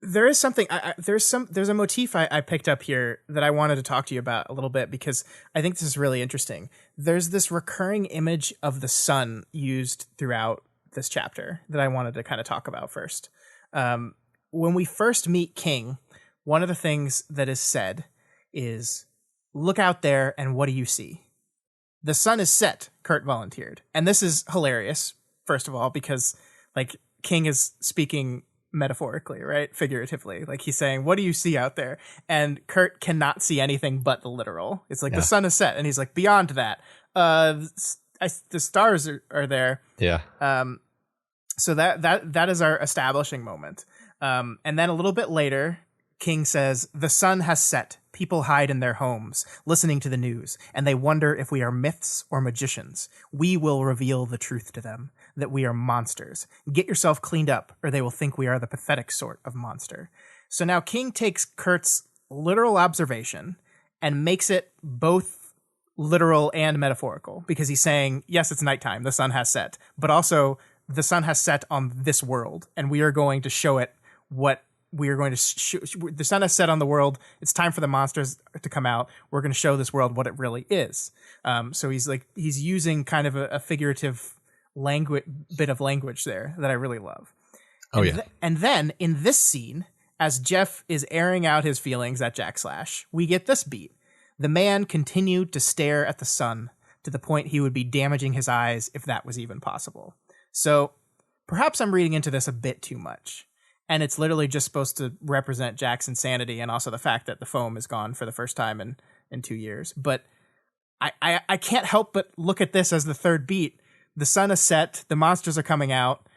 there is something there's a motif I picked up here that I wanted to talk to you about a little bit, because I think this is really interesting. There's this recurring image of the sun used throughout this chapter that I wanted to kind of talk about first. When we first meet King, one of the things that is said is, "Look out there and what do you see?" The sun is set, Kurt volunteered. And this is hilarious, first of all, because like King is speaking metaphorically, right? Figuratively. Like he's saying, what do you see out there? And Kurt cannot see anything but the literal. It's like the sun is set. And he's like, beyond that, the stars are there. Yeah. So that is our establishing moment. And then a little bit later, King says, the sun has set. People hide in their homes, listening to the news, and they wonder if we are myths or magicians. We will reveal the truth to them, that we are monsters. Get yourself cleaned up, or they will think we are the pathetic sort of monster. So now King takes Kurt's literal observation and makes it both literal and metaphorical, because he's saying, yes, it's nighttime, the sun has set, but also the sun has set on this world, and we are going to show it what we are going to the sun has set on the world. It's time for the monsters to come out. We're going to show this world what it really is. So he's using kind of a figurative bit of language there that I really love. And then in this scene, As Jeff is airing out his feelings at Jack Slash, we get this beat. The man continued to stare at the sun to the point he would be damaging his eyes if that was even possible. So perhaps I'm reading into this a bit too much. And it's literally just supposed to represent Jack's insanity and also the fact that the foam is gone for the first time in 2 years. But I can't help but look at this as the third beat. The sun is set. The monsters are coming out.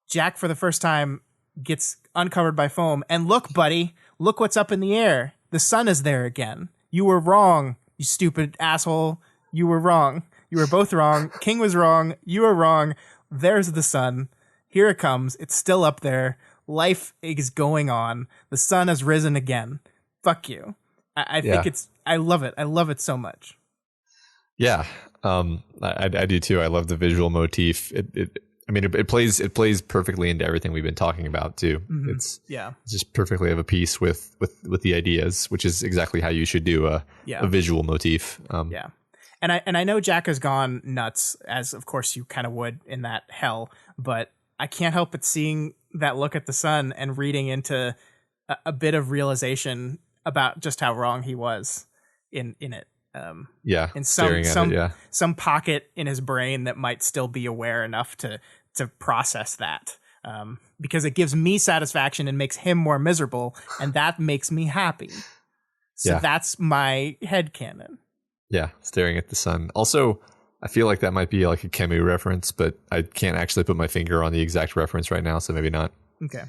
Jack, for the first time, gets uncovered by foam. And look, buddy, look what's up in the air. The sun is there again. You were wrong, you stupid asshole. You were wrong. You were both wrong. King was wrong. You were wrong. There's the sun. Here it comes. It's still up there. Life is going on. The sun has risen again. Fuck you. I think I love it. I love it so much. Yeah. I do too. I love the visual motif. It plays perfectly into everything we've been talking about too. Mm-hmm. It's just perfectly of a piece with the ideas, which is exactly how you should do a visual motif. And I know Jack has gone nuts, as of course you kind of would in that hell, but I can't help but seeing that look at the sun and reading into a bit of realization about just how wrong he was in it. In some pocket in his brain that might still be aware enough to process that. Because it gives me satisfaction and makes him more miserable, and that makes me happy. So that's my headcanon. Yeah, staring at the sun. Also, I feel like that might be like a Camus reference, but I can't actually put my finger on the exact reference right now, so maybe not. Okay.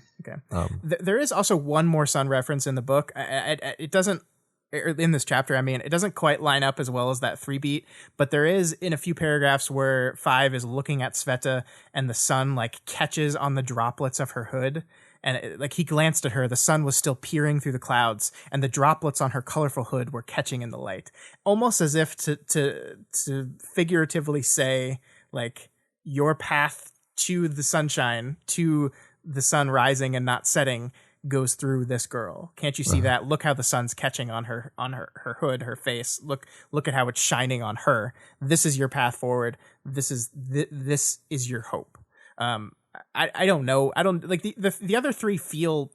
There is also one more sun reference in the book. It doesn't, or in this chapter, it doesn't quite line up as well as that 3 beat, but there is in a few paragraphs where 5 is looking at Sveta and the sun like catches on the droplets of her hood. And he glanced at her, the sun was still peering through the clouds, and the droplets on her colorful hood were catching in the light. Almost as if to figuratively say, like, your path to the sunshine, to the sun rising and not setting, goes through this girl. Can't you see that? Look how the sun's catching on her hood, her face. Look at how it's shining on her. This is your path forward. This is your hope. I don't know. I don't like the other 3 feel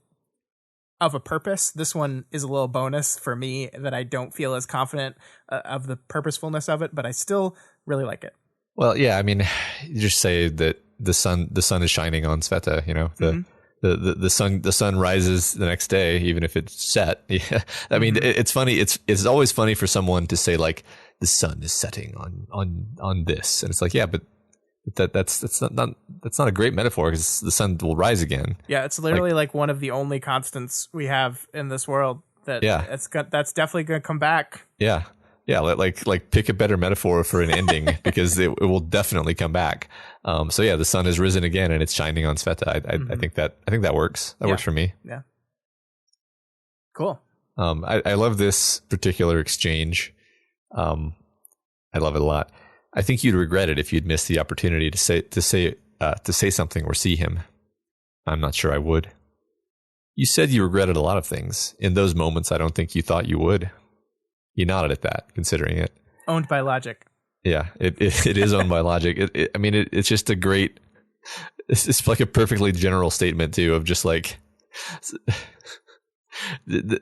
of a purpose. This one is a little bonus for me that I don't feel as confident of the purposefulness of it, but I still really like it. Well, yeah, you just say that the sun is shining on Sveta, the sun rises the next day, even if it's set. Yeah. It's funny. It's always funny for someone to say like the sun is setting on this. And it's like, yeah, but that's not a great metaphor because the sun will rise again. Yeah, it's literally like one of the only constants we have in this world that's definitely going to come back. Yeah. Yeah, like pick a better metaphor for an ending because it will definitely come back. So yeah, the sun has risen again and it's shining on Sveta. I think that works. That works for me. Yeah. Cool. I love this particular exchange. I love it a lot. I think you'd regret it if you'd missed the opportunity to say something or see him. I'm not sure I would. You said you regretted a lot of things. In those moments, I don't think you thought you would. You nodded at that, considering it. Owned by logic. Yeah, it is owned by logic. It's just a great. It's like a perfectly general statement too of just like the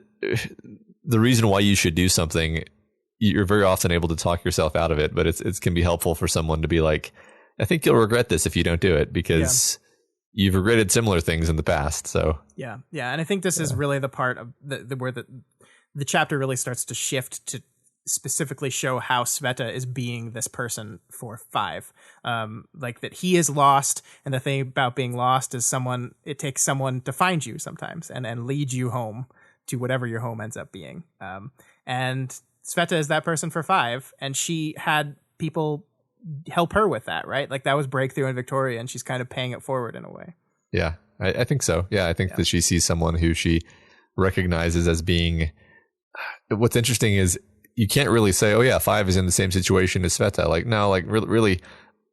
reason why you should do something. You're very often able to talk yourself out of it, but it can be helpful for someone to be like, I think you'll regret this if you don't do it because you've regretted similar things in the past. So yeah, and I think this is really the part of where the chapter really starts to shift to specifically show how Sveta is being this person for 5. Like that he is lost, and the thing about being lost is it takes someone to find you sometimes and lead you home to whatever your home ends up being. And Sveta is that person for 5, and she had people help her with that, right? Like that was breakthrough in Victoria, and she's kind of paying it forward in a way. Yeah, I think so. Yeah, I think that she sees someone who she recognizes as being. What's interesting is you can't really say, oh yeah, 5 is in the same situation as Sveta. Like no, like really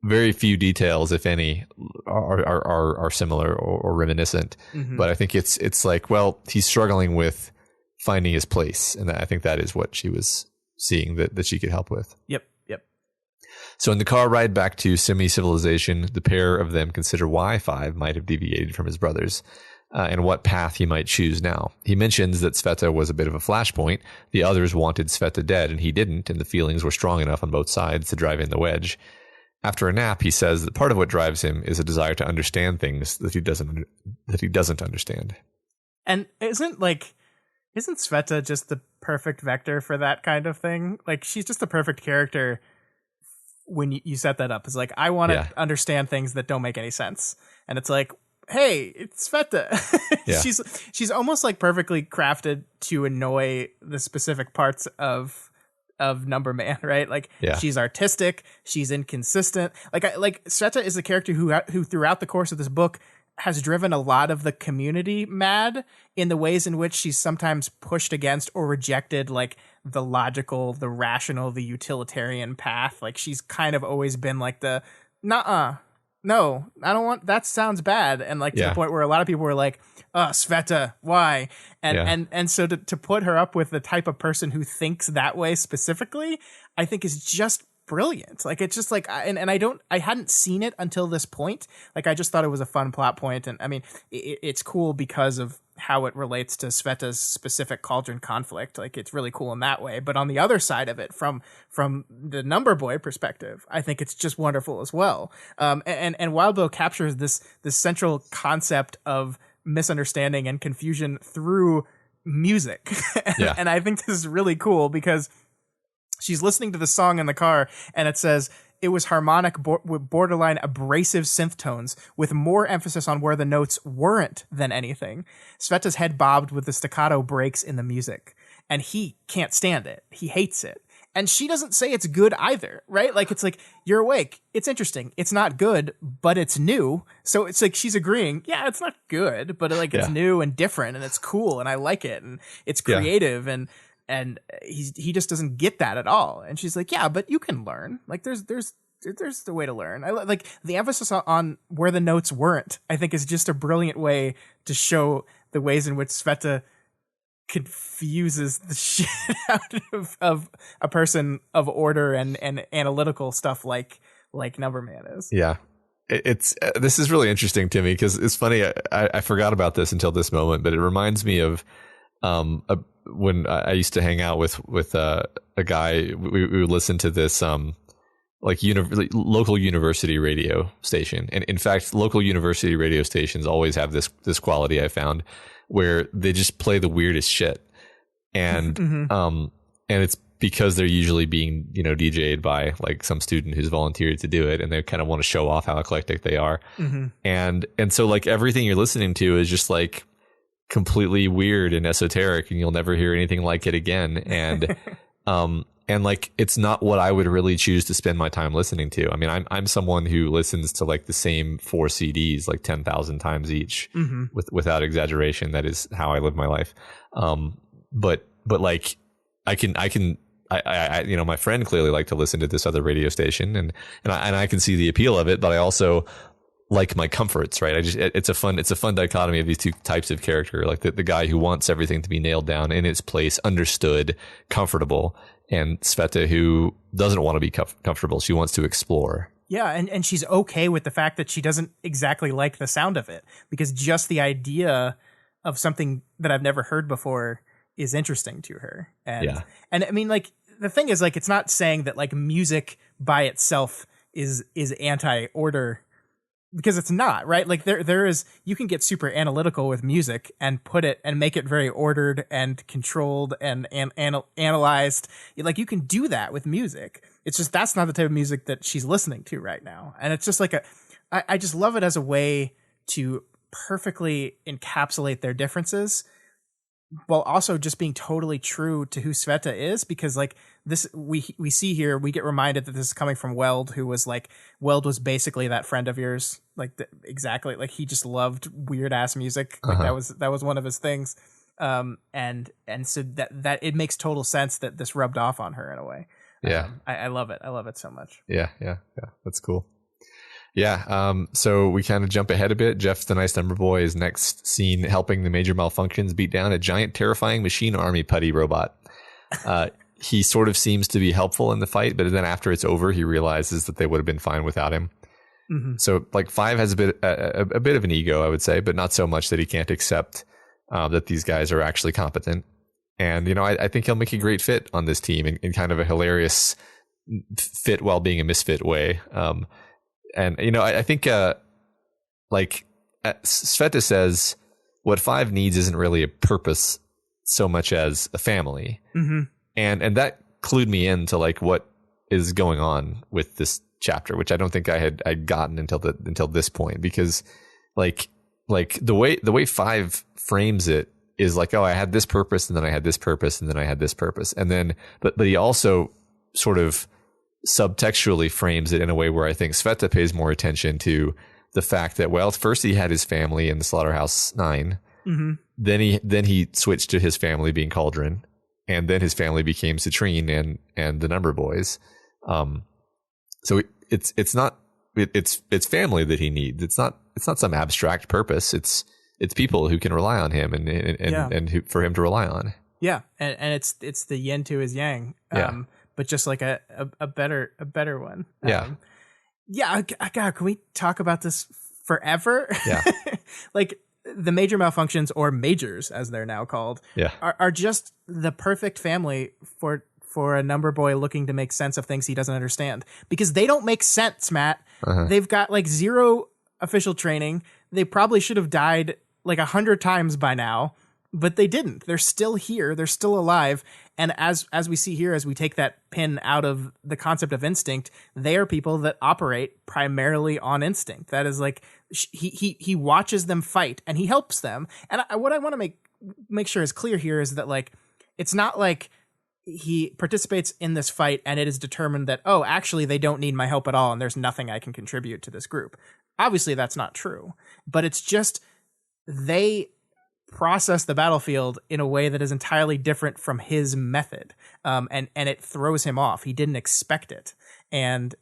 very few details, if any, are similar or reminiscent. Mm-hmm. But I think it's like, well, he's struggling with finding his place, and I think that is what she was seeing that she could help with. Yep. So in the car ride back to semi-civilization, the pair of them consider why 5 might have deviated from his brothers. and what path he might choose now. He mentions that Sveta was a bit of a flashpoint. The others wanted Sveta dead, and he didn't, and the feelings were strong enough on both sides to drive in the wedge. After a nap, he says that part of what drives him is a desire to understand things that he doesn't understand. And isn't Sveta just the perfect vector for that kind of thing? Like, she's just the perfect character when you set that up. It's like, I want to understand things that don't make any sense. And it's like, hey, it's Sveta. Yeah. She's almost like perfectly crafted to annoy the specific parts of Number Man, right? Like, she's artistic, she's inconsistent. Like Sveta is a character who throughout the course of this book has driven a lot of the community mad in the ways in which she's sometimes pushed against or rejected like the logical, the rational, the utilitarian path. Like, she's kind of always been like the no, I don't want, that sounds bad. And like to the point where a lot of people were like, Sveta, why? And so to put her up with the type of person who thinks that way specifically, I think is just brilliant. Like, it's just like, I hadn't seen it until this point. Like, I just thought it was a fun plot point. And I mean, it's cool because of how it relates to Sveta's specific Cauldron conflict. Like, it's really cool in that way. But on the other side of it, from the Number Boy perspective, I think it's just wonderful as well. And Wildbow captures this central concept of misunderstanding and confusion through music. And I think this is really cool because she's listening to the song in the car, and it says it was harmonic with borderline abrasive synth tones with more emphasis on where the notes weren't than anything. Sveta's head bobbed with the staccato breaks in the music, and he can't stand it. He hates it. And she doesn't say it's good either, right? Like, it's like, you're awake. It's interesting. It's not good, but it's new. So it's like she's agreeing, yeah, it's not good, but like it's new and different, and it's cool, and I like it, and it's creative, and he just doesn't get that at all. And she's like, yeah, but you can learn. Like, there's the way to learn. I like the emphasis on where the notes weren't, I think, is just a brilliant way to show the ways in which Sveta confuses the shit out of a person of order and analytical stuff like Number Man is. Yeah. It's this is really interesting to me because it's funny. I forgot about this until this moment, but it reminds me of when I used to hang out with a guy. We would listen to this local university radio station, and in fact, local university radio stations always have this quality I found where they just play the weirdest shit, and and it's because they're usually being DJ'd by like some student who's volunteered to do it, and they kind of want to show off how eclectic they are, and so like everything you're listening to is just like completely weird and esoteric, and you'll never hear anything like it again. And and like it's not what I would really choose to spend my time listening to. I mean, I'm someone who listens to like the same 4 CDs like 10,000 times each, without exaggeration. That is how I live my life. But like I my friend clearly liked to listen to this other radio station, and I can see the appeal of it, but I also like my comforts, right? It's a fun dichotomy of these two types of character, like the guy who wants everything to be nailed down in its place, understood, comfortable, and Sveta who doesn't want to be comfortable. She wants to explore. Yeah, and she's okay with the fact that she doesn't exactly like the sound of it, because just the idea of something that I've never heard before is interesting to her. And I mean, like, the thing is, like, it's not saying that like music by itself is anti-order, because it's not, right? Like there is, you can get super analytical with music and put it and make it very ordered and controlled and analyzed. Like, you can do that with music. It's just, that's not the type of music that she's listening to right now. And it's just like I just love it as a way to perfectly encapsulate their differences, while also just being totally true to who Sveta is, because like this, we see here, we get reminded that this is coming from Weld, who was like, Weld was basically that friend of yours, like exactly, like he just loved weird ass music, like that was one of his things, and so that it makes total sense that this rubbed off on her in a way. I love it so much. Yeah, that's cool. So we kind of jump ahead a bit. Jeff the Nice Number Boy is next seen helping the Major Malfunctions beat down a giant, terrifying machine army putty robot. He sort of seems to be helpful in the fight, but then after it's over, he realizes that they would have been fine without him. So like 5 has a bit of an ego, I would say, but not so much that he can't accept that these guys are actually competent. And, you know, I think he'll make a great fit on this team in kind of a hilarious fit while being a misfit way. And, you know, I think like Sveta says, what 5 needs isn't really a purpose so much as a family. And that clued me into like what is going on with this chapter, which I don't think I had gotten until this point, because like the way 5 frames it is like, oh, I had this purpose and then I had this purpose and then I had this purpose. And then but he also sort of subtextually frames it in a way where I think Sveta pays more attention to the fact that, well, first he had his family in the Slaughterhouse 9. Then he switched to his family being Cauldron, and then his family became Citrine and the Number Boys. So it's not family that he needs. It's not some abstract purpose. It's people who can rely on him and who, for him to rely on. Yeah, and it's the yin to his yang. But just like a better one. God, can we talk about this forever? Yeah. Like the major malfunctions, or majors as they're now called, are just the perfect family for a number boy looking to make sense of things he doesn't understand, because they don't make sense, Matt. They've got like 0 official training. They probably should have died like 100 times by now, but they didn't. They're still here. They're still alive. And as we see here, as we take that pin out of the concept of instinct, they are people that operate primarily on instinct. That is like, he watches them fight and he helps them. And what I want to make sure is clear here is that like, it's not like he participates in this fight and it is determined that, oh, actually they don't need my help at all and there's nothing I can contribute to this group. Obviously that's not true, but it's just they process the battlefield in a way that is entirely different from his method. And it throws him off. He didn't expect it. And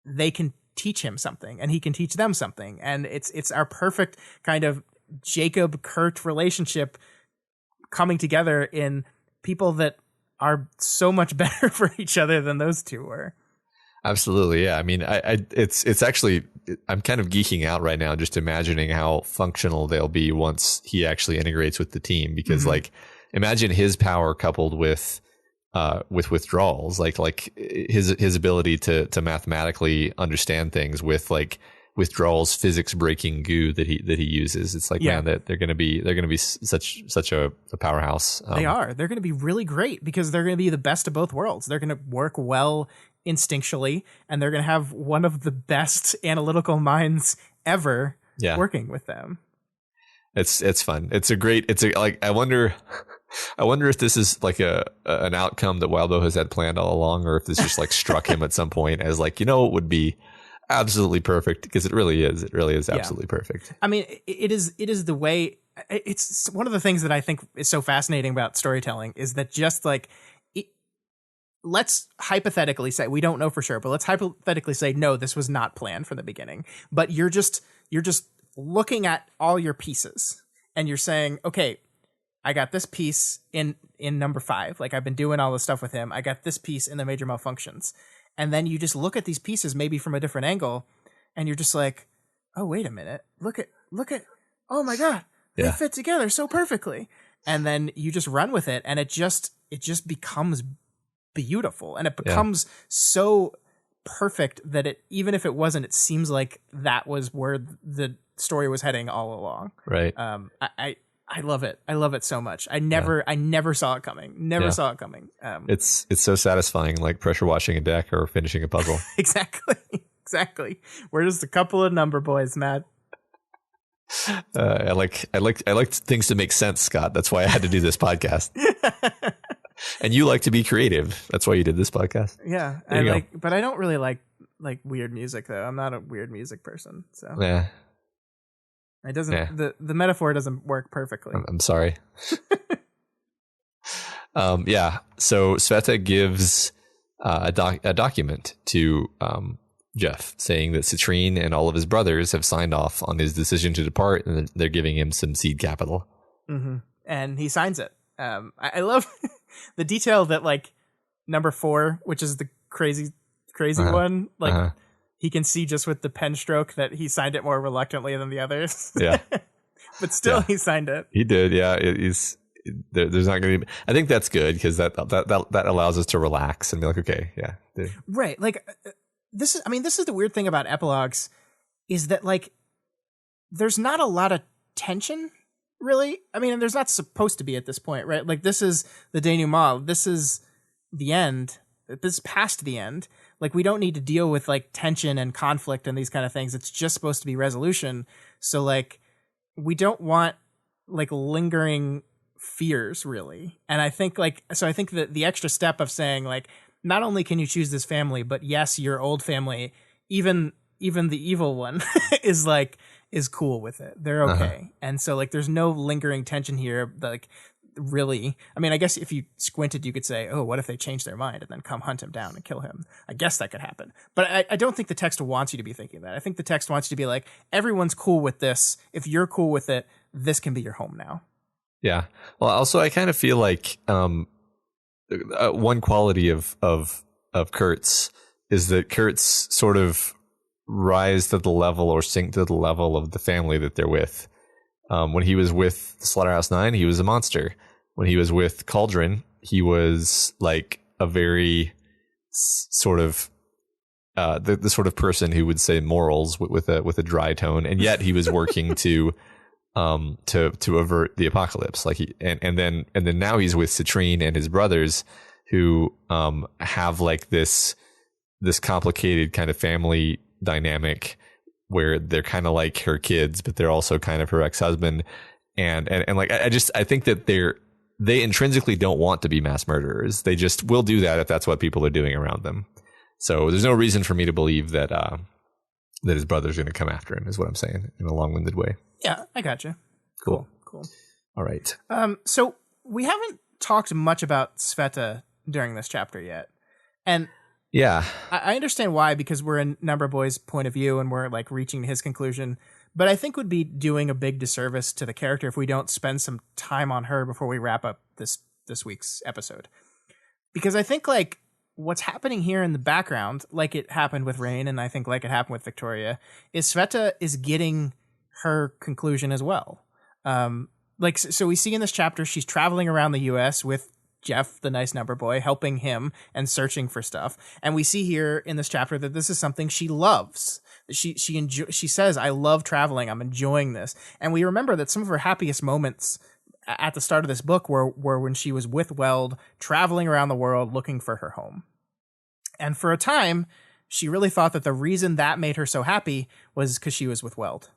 they can teach him something and he can teach them something. And it's our perfect kind of Jacob-Kurt relationship coming together in people that are so much better for each other than those two were. Absolutely. Yeah. I mean, it's actually, I'm kind of geeking out right now, just imagining how functional they'll be once he actually integrates with the team, because like, imagine his power coupled with withdrawals, like his ability to mathematically understand things with like withdrawals, physics breaking goo that he uses. It's like, man, that they're going to be such a powerhouse. They're going to be really great because they're going to be the best of both worlds. They're going to work well instinctually, and they're going to have one of the best analytical minds ever working with them. It's fun. I wonder if this is like an outcome that Wildbow has had planned all along, or if this just like struck him at some point as like, you know, it would be absolutely perfect, because it really is absolutely perfect. I mean, it is the way, it's one of the things that I think is so fascinating about storytelling is that just like, let's hypothetically say, we don't know for sure, but let's hypothetically say, no, this was not planned from the beginning, but you're just looking at all your pieces and you're saying, okay, I got this piece in number 5. Like I've been doing all this stuff with him. I got this piece in the major malfunctions. And then you just look at these pieces maybe from a different angle and you're just like, oh, wait a minute. Look at, oh my God, they fit together so perfectly. And then you just run with it and it just becomes beautiful, and it becomes so perfect that even if it wasn't, it seems like that was where the story was heading all along. Right. I love it. I love it so much. I never saw it coming. Saw it coming. It's so satisfying, like pressure washing a deck or finishing a puzzle. Exactly. We're just a couple of number boys, Matt. I like things to make sense, Scott. That's why I had to do this podcast. And you like to be creative. That's why you did this podcast. Yeah. But I don't really like weird music though. I'm not a weird music person. So yeah. It doesn't, the metaphor doesn't work perfectly. I'm sorry. So Sveta gives a document to Jeff saying that Citrine and all of his brothers have signed off on his decision to depart, and they're giving him some seed capital. And he signs it. I love the detail that like number 4, which is the crazy one, like he can see just with the pen stroke that he signed it more reluctantly than the others. Yeah. But still, he signed it. He did. Yeah. There's not going to be, I think that's good because that allows us to relax and be like, okay, yeah. Right. Like, this is the weird thing about epilogues is that, like, there's not a lot of tension, really. I mean, and there's not supposed to be at this point, right? Like, this is the denouement. This is the end. This is past the end. Like, we don't need to deal with, like, tension and conflict and these kind of things. It's just supposed to be resolution. So, like, we don't want, like, lingering fears, really. And I think, like, so I think that the extra step of saying, like, not only can you choose this family, but yes, your old family, even the evil one is cool with it. They're okay. And so, like, there's no lingering tension here. Like, really, I mean, I guess if you squinted, you could say, oh, what if they change their mind and then come hunt him down and kill him? I guess that could happen. But I don't think the text wants you to be thinking that. I think the text wants you to be like, everyone's cool with this. If you're cool with it, this can be your home now. Yeah. Well, also, I kind of feel like one quality of Kurt's is that Kurt's sort of rise to the level or sink to the level of the family that they're with. When he was with Slaughterhouse 9, he was a monster. When he was with Cauldron, he was like a very sort of the sort of person who would say morals with a dry tone, and yet he was working to avert the apocalypse. Like and then now he's with Citrine and his brothers, who have like this complicated kind of family dynamic where they're kind of like her kids, but they're also kind of her ex-husband. And like, I think that they intrinsically don't want to be mass murderers. They just will do that if that's what people are doing around them. So there's no reason for me to believe that his brother's going to come after him, is what I'm saying in a long-winded way. Yeah, I gotcha. Cool. All right. So we haven't talked much about Sveta during this chapter yet. And yeah, I understand why, because we're in Number Boy's point of view and we're like reaching his conclusion. But I think would be doing a big disservice to the character if we don't spend some time on her before we wrap up this week's episode. Because I think like what's happening here in the background, like it happened with Rain, and I think like it happened with Victoria, is Sveta is getting her conclusion as well. So we see in this chapter she's traveling around the U.S. with Jeff, the nice number boy, helping him and searching for stuff. And we see here in this chapter that this is something she loves. She says, I love traveling. I'm enjoying this. And we remember that some of her happiest moments at the start of this book were when she was with Weld, traveling around the world looking for her home. And for a time, she really thought that the reason that made her so happy was because she was with Weld.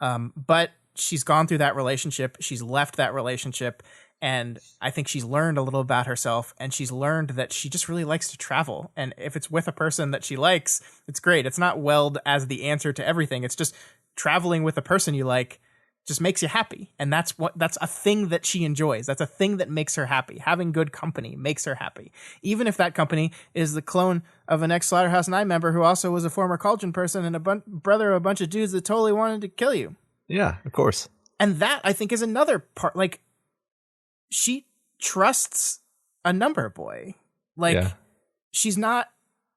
But she's gone through that relationship. She's left that relationship. And I think she's learned a little about herself, and she's learned that she just really likes to travel. And if it's with a person that she likes, it's great. It's not Weld as the answer to everything. It's just traveling with a person you like just makes you happy. And that's a thing that she enjoys. That's a thing that makes her happy. Having good company makes her happy. Even if that company is the clone of an ex-Slaughterhouse 9 member who also was a former Cauldron person and brother of a bunch of dudes that totally wanted to kill you. Yeah, of course. And that, I think, is another part. Like, she trusts a number boy. Like, she's not,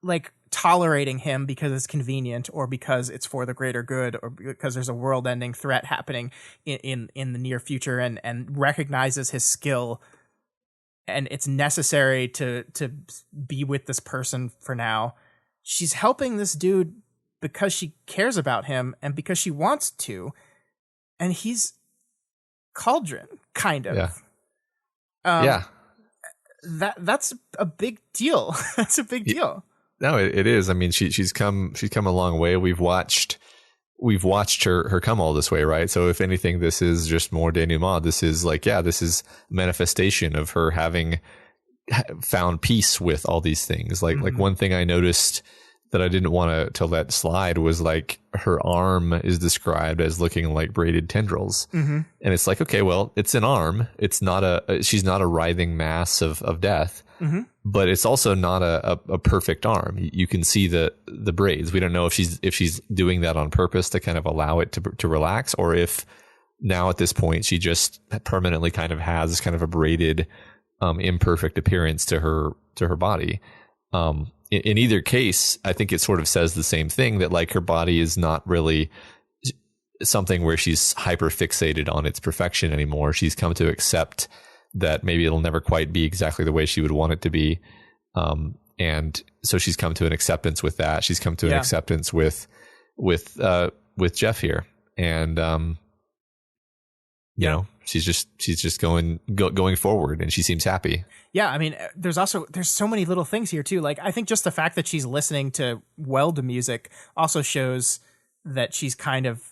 like, tolerating him because it's convenient or because it's for the greater good or because there's a world-ending threat happening in the near future, and recognizes his skill and it's necessary to be with this person for now. She's helping this dude because she cares about him and because she wants to, and he's Cauldron, kind of. That's a big deal. That's a big deal. No, it is. I mean, she's come a long way. We've watched her come all this way, right? So if anything, this is just more denouement. This is like, this is manifestation of her having found peace with all these things. Like one thing I noticed that I didn't want to let slide was like her arm is described as looking like braided tendrils. Mm-hmm. And it's like, okay, well, it's an arm. It's not she's not a writhing mass of death, mm-hmm. but it's also not a perfect arm. You can see the braids. We don't know if she's doing that on purpose to kind of allow it to relax, or if now at this point she just permanently kind of has kind of a braided, imperfect appearance to her body. in either case, I think it sort of says the same thing, that like her body is not really something where she's hyper fixated on its perfection anymore. She's come to accept that maybe it'll never quite be exactly the way she would want it to be. And so she's come to an acceptance with that. She's come to an acceptance with Jeff here. And, you know, she's just going forward, and she seems happy. Yeah. I mean, there's so many little things here too. Like, I think just the fact that she's listening to Weld music also shows that she's kind of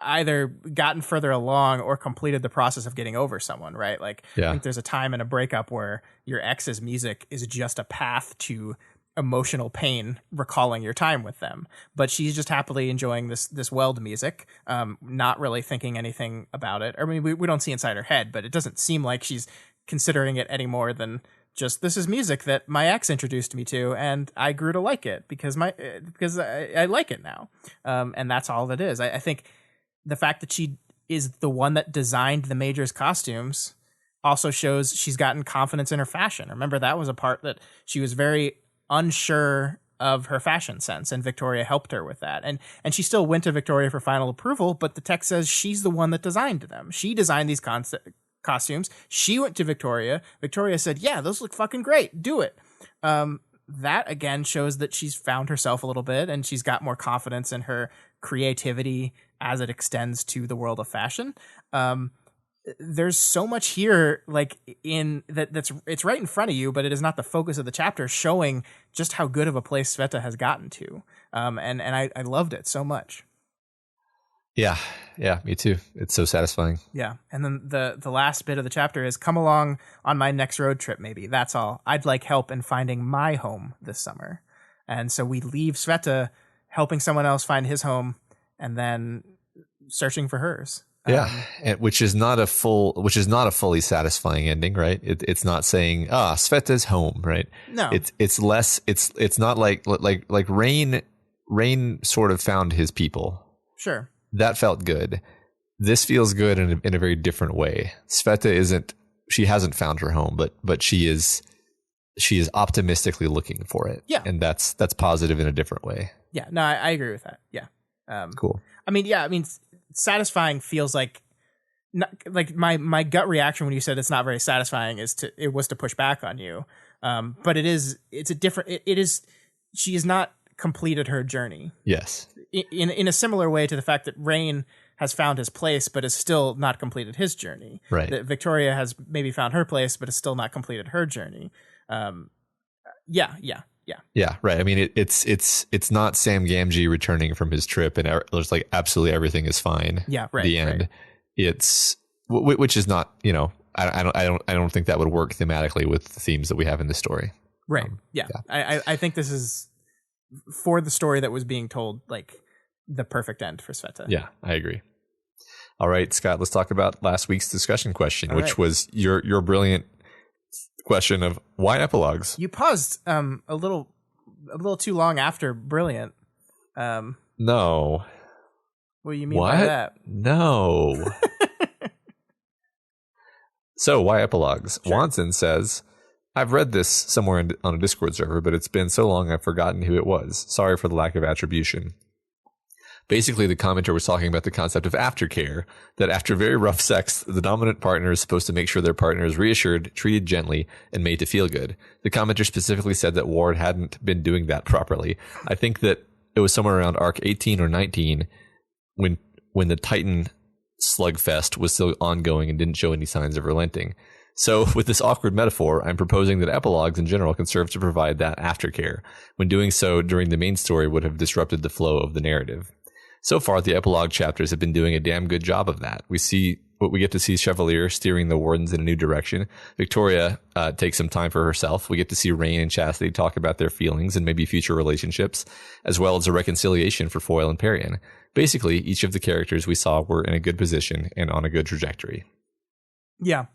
either gotten further along or completed the process of getting over someone, right? Like, I think there's a time in a breakup where your ex's music is just a path to emotional pain, recalling your time with them. But she's just happily enjoying this Weld music, not really thinking anything about it. I mean, we don't see inside her head, but it doesn't seem like she's considering it any more than just, this is music that my ex introduced me to, and I grew to like it because I like it now. And that's all it is. I think the fact that she is the one that designed the Major's costumes also shows she's gotten confidence in her fashion. Remember, that was a part that she was very unsure of her fashion sense, and Victoria helped her with that. And she still went to Victoria for final approval, but the text says she's the one that designed them. She designed these costumes. She went to Victoria. Victoria said, yeah, those look fucking great. Do it. That again shows that she's found herself a little bit, and she's got more confidence in her creativity as it extends to the world of fashion. There's so much here, like in that's it's right in front of you, but it is not the focus of the chapter, showing just how good of a place Sveta has gotten to. And I loved it so much. Yeah, me too. It's so satisfying. Yeah. And then the last bit of the chapter is, come along on my next road trip, maybe. That's all. I'd like help in finding my home this summer. And so we leave Sveta helping someone else find his home, and then searching for hers. Yeah, which is not a fully satisfying ending, right? It's not saying, Sveta's home, right? No, it's less. It's not like Rain sort of found his people. Sure, that felt good. This feels good in a very different way. Sveta hasn't found her home, but she is optimistically looking for it. Yeah, and that's positive in a different way. Yeah, no, I agree with that. Yeah, cool. I mean, satisfying feels like, like my gut reaction when you said it's not very satisfying was to push back on you. But she has not completed her journey. Yes. In a similar way to the fact that Rain has found his place, but has still not completed his journey. Right. That Victoria has maybe found her place, but has still not completed her journey. Yeah, right. I mean, it's not Sam Gamgee returning from his trip and there's like absolutely everything is fine. Yeah, right. The end. Right. It's which is not, I don't think that would work thematically with the themes that we have in this story. Right. Yeah. I think this is, for the story that was being told, like the perfect end for Sveta. Yeah, I agree. All right, Scott, let's talk about last week's discussion question, which was your brilliant question of why epilogues. You paused a little too long after brilliant. No. What do you mean by that? No. So why epilogues? Sure. Watson says, I've read this somewhere on a Discord server, but it's been so long I've forgotten who it was. Sorry for the lack of attribution. Basically, the commenter was talking about the concept of aftercare, that after very rough sex, the dominant partner is supposed to make sure their partner is reassured, treated gently, and made to feel good. The commenter specifically said that Ward hadn't been doing that properly. I think that it was somewhere around arc 18 or 19 when the Titan slugfest was still ongoing and didn't show any signs of relenting. So with this awkward metaphor, I'm proposing that epilogues in general can serve to provide that aftercare, when doing so during the main story would have disrupted the flow of the narrative. So far, the epilogue chapters have been doing a damn good job of that. We get to see Chevalier steering the Wardens in a new direction. Victoria takes some time for herself. We get to see Rain and Chastity talk about their feelings and maybe future relationships, as well as a reconciliation for Foyle and Perian. Basically, each of the characters we saw were in a good position and on a good trajectory. Yeah.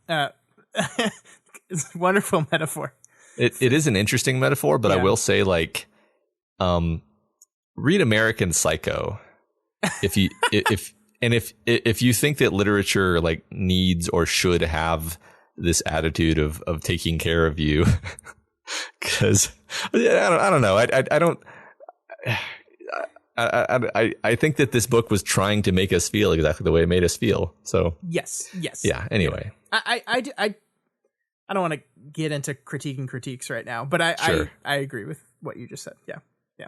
It's a wonderful metaphor. It is an interesting metaphor, but yeah. I will say, like, read American Psycho. If you if you think that literature like needs or should have this attitude of taking care of you, Because I don't know. I don't. I think that this book was trying to make us feel exactly the way it made us feel. So yes. Yeah. Anyway, I don't want to get into critiquing critiques right now, but I agree with what you just said. Yeah.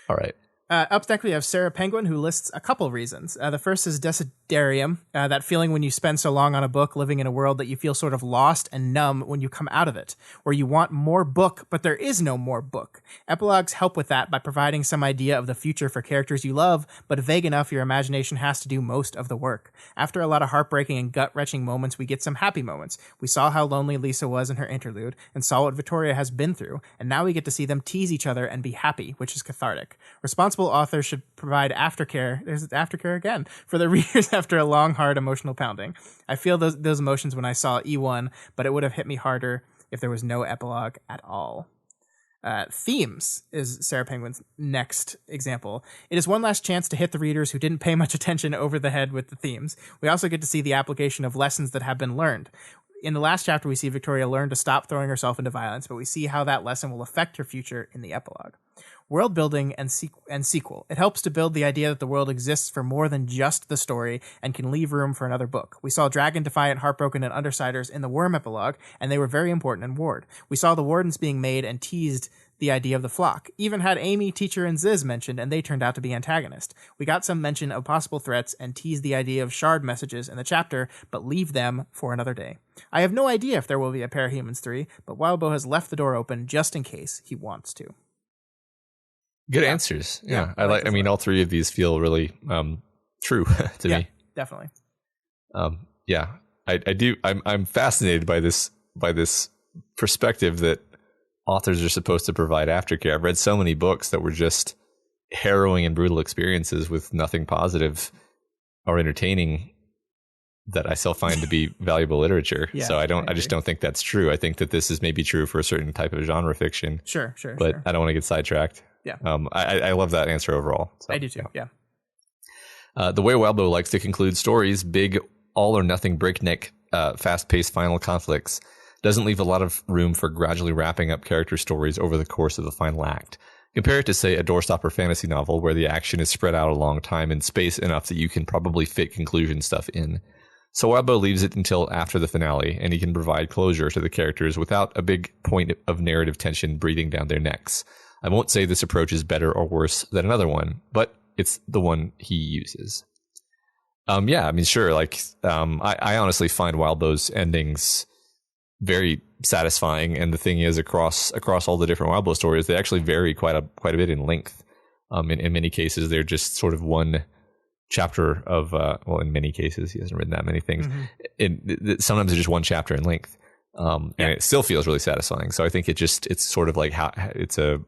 All right. Up next, we have Sarah Penguin, who lists a couple of reasons. The first is desiderium, that feeling when you spend so long on a book living in a world that you feel sort of lost and numb when you come out of it, where you want more book, but there is no more book. Epilogues help with that by providing some idea of the future for characters you love, but vague enough your imagination has to do most of the work. After a lot of heartbreaking and gut-wrenching moments, we get some happy moments. We saw how lonely Lisa was in her interlude, and saw what Victoria has been through, and now we get to see them tease each other and be happy, which is cathartic. Responsible authors should provide aftercare. There's aftercare again for the readers after a long, hard emotional pounding. I feel those emotions when I saw E1, but it would have hit me harder if there was no epilogue at all. Themes is Sarah Penguin's next example. It is one last chance to hit the readers who didn't pay much attention over the head with the themes. We also get to see the application of lessons that have been learned. In the last chapter, we see Victoria learn to stop throwing herself into violence, but we see how that lesson will affect her future in the epilogue. World building and sequel. It helps to build the idea that the world exists for more than just the story and can leave room for another book. We saw Dragon, Defiant, Heartbroken, and Undersiders in the Worm epilogue, and they were very important in Ward. We saw the Wardens being made and teased the idea of the flock. Even had Amy, Teacher, and Ziz mentioned, and they turned out to be antagonists. We got some mention of possible threats and teased the idea of shard messages in the chapter, but leave them for another day. I have no idea if there will be a Parahumans 3, but Wildbow has left the door open just in case he wants to. Good answers. Yeah. I mean, all three of these feel really true to me. Definitely. I do. I'm fascinated by this perspective that authors are supposed to provide aftercare. I've read so many books that were just harrowing and brutal experiences with nothing positive or entertaining that I still find to be valuable literature. So I just don't think that's true. I think that this is maybe true for a certain type of genre fiction. Sure. But I don't want to get sidetracked. Yeah. I love that answer overall. So, I do too. Yeah. The way Wildbow likes to conclude stories, big, all or nothing breakneck, fast-paced final conflicts, doesn't leave a lot of room for gradually wrapping up character stories over the course of the final act. Compare it to, say, a doorstopper fantasy novel where the action is spread out a long time in space enough that you can probably fit conclusion stuff in. So Wildbow leaves it until after the finale, and he can provide closure to the characters without a big point of narrative tension breathing down their necks. I won't say this approach is better or worse than another one, but it's the one he uses. I mean, sure. I honestly find Wildbow's endings very satisfying, and the thing is, across all the different Wildbow stories, they actually vary quite a bit in length. In many cases, they're just sort of one chapter of. In many cases, he hasn't written that many things. Mm-hmm. Sometimes it's just one chapter in length, and it still feels really satisfying. So I think it's sort of like how it's a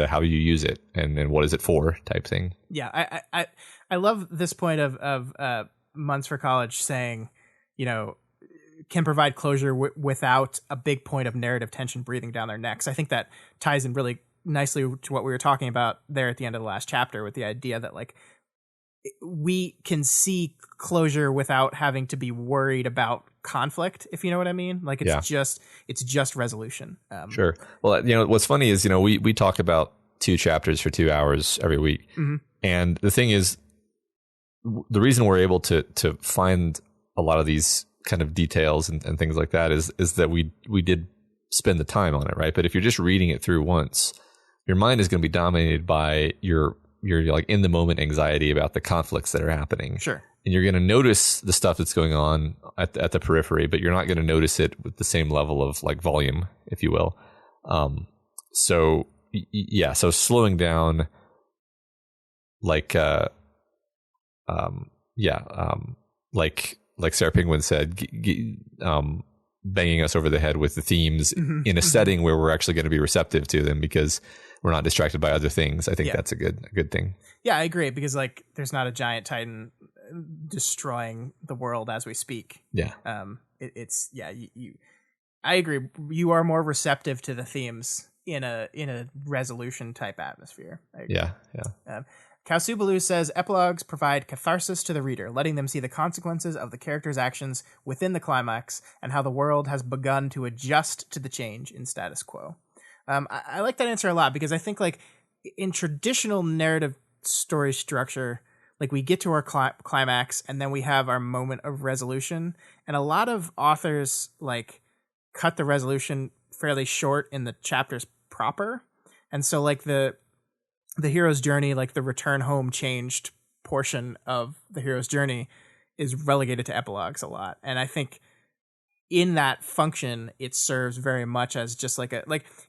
how you use it and what is it for type thing. Yeah, I love this point of Months for College saying, can provide closure without a big point of narrative tension breathing down their necks. I think that ties in really nicely to what we were talking about there at the end of the last chapter with the idea that we can see closure without having to be worried about conflict, if you know what I mean. It's just resolution. Sure. Well, what's funny is, we talk about 2 chapters for 2 hours every week. Mm-hmm. And the thing is, the reason we're able to find a lot of these kind of details and things like that is that we did spend the time on it, right? But if you're just reading it through once, your mind is going to be dominated by your like in the moment anxiety about the conflicts that are happening. Sure. And you're going to notice the stuff that's going on at the periphery, but you're not going to notice it with the same level of volume, if you will. So slowing down, like Sarah Penguin said, banging us over the head with the themes in a setting where we're actually going to be receptive to them because we're not distracted by other things. I think that's a good thing. Yeah, I agree, because there's not a giant titan destroying the world as we speak. Yeah. I agree. You are more receptive to the themes in a resolution type atmosphere. I agree. Yeah. Kausubalu says epilogues provide catharsis to the reader, letting them see the consequences of the character's actions within the climax and how the world has begun to adjust to the change in status quo. I like that answer a lot because I think like in traditional narrative story structure, like we get to our climax and then we have our moment of resolution, and a lot of authors like cut the resolution fairly short in the chapters proper, and so like the hero's journey, like the return home changed portion of the hero's journey, is relegated to epilogues a lot, and I think in that function it serves very much as just like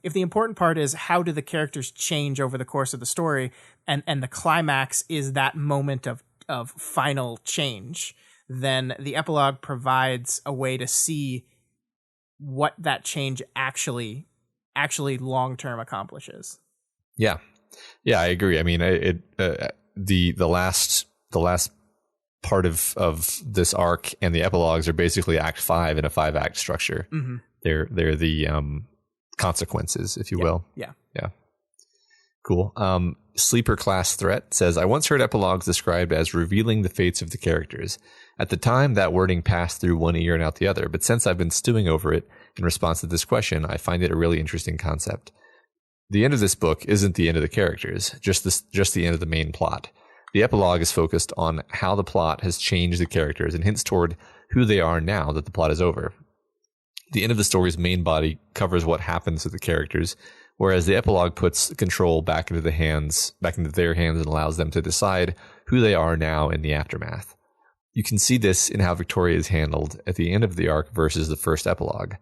if the important part is how do the characters change over the course of the story, and the climax is that moment of final change, then the epilogue provides a way to see what that change actually long-term accomplishes. Yeah, I agree. I mean, the last part of this arc and the epilogues are basically Act 5 in a 5-act structure. Mm-hmm. They're the consequences, if you will. Yeah. Cool. Sleeper Class Threat says, I once heard epilogues described as revealing the fates of the characters. At the time, that wording passed through one ear and out the other, but since I've been stewing over it in response to this question, I find it a really interesting concept. The end of this book isn't the end of the characters, just the end of the main plot. The epilogue is focused on how the plot has changed the characters and hints toward who they are now that the plot is over. The end of the story's main body covers what happens to the characters, whereas the epilogue puts control back into their hands and allows them to decide who they are now in the aftermath. You can see this in how Victoria is handled at the end of the arc versus the first epilogue.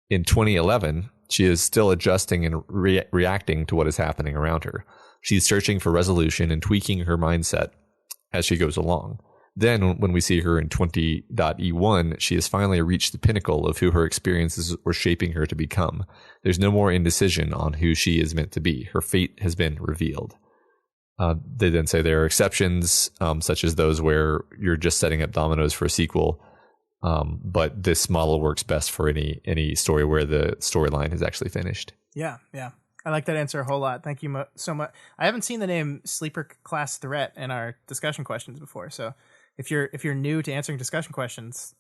In 2011, she is still adjusting and reacting to what is happening around her. She's searching for resolution and tweaking her mindset as she goes along. Then, when we see her in 20.E1, she has finally reached the pinnacle of who her experiences were shaping her to become. There's no more indecision on who she is meant to be. Her fate has been revealed. They then say there are exceptions, such as those where you're just setting up dominoes for a sequel. But this model works best for any story where the storyline is actually finished. Yeah. I like that answer a whole lot. Thank you so much. I haven't seen the name Sleeper Class Threat in our discussion questions before, so if you're new to answering discussion questions,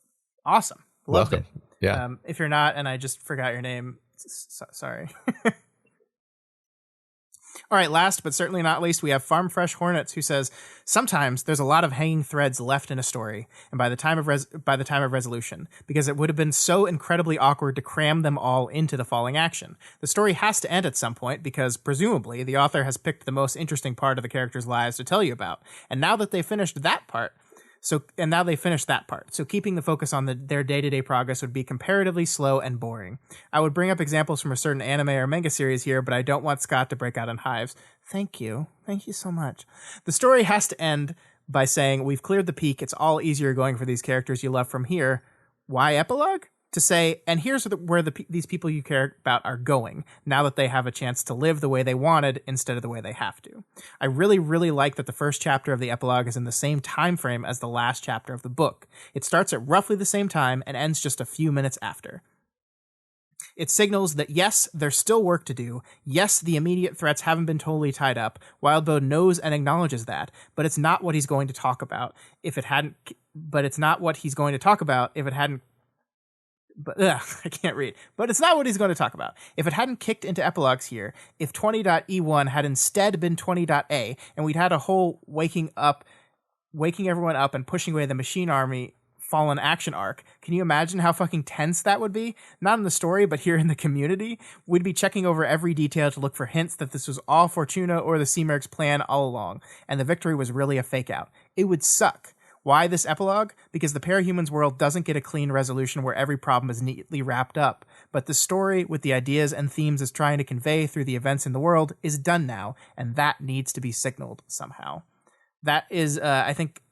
awesome. Loved Welcome. It. Yeah. If you're not, and I just forgot your name, sorry. All right, last but certainly not least, we have Farm Fresh Hornets, who says, sometimes there's a lot of hanging threads left in a story, and by the time of resolution, because it would have been so incredibly awkward to cram them all into the falling action. The story has to end at some point, because presumably the author has picked the most interesting part of the characters' lives to tell you about, and now that they've finished that part, so keeping the focus on their day-to-day progress would be comparatively slow and boring. I would bring up examples from a certain anime or manga series here, but I don't want Scott to break out in hives. Thank you so much. The story has to end by saying, we've cleared the peak, it's all easier going for these characters you love from here. Why epilogue? To say, and here's where these people you care about are going, now that they have a chance to live the way they wanted instead of the way they have to. I really, really like that the first chapter of the epilogue is in the same time frame as the last chapter of the book. It starts at roughly the same time and ends just a few minutes after. It signals that yes, there's still work to do. Yes, the immediate threats haven't been totally tied up. Wildbow knows and acknowledges that, but it's not what he's going to talk about if it hadn't I can't read. But it's not what he's going to talk about. If it hadn't kicked into epilogues here, if 20.E1 had instead been 20.A, and we'd had a whole waking everyone up and pushing away the machine army fallen action arc, can you imagine how fucking tense that would be? Not in the story, but here in the community. We'd be checking over every detail to look for hints that this was all Fortuna or the Sea Merc's plan all along, and the victory was really a fake out. It would suck. Why this epilogue? Because the Parahumans world doesn't get a clean resolution where every problem is neatly wrapped up, but the story, with the ideas and themes it's trying to convey through the events in the world, is done now, and that needs to be signaled somehow. That is, I think,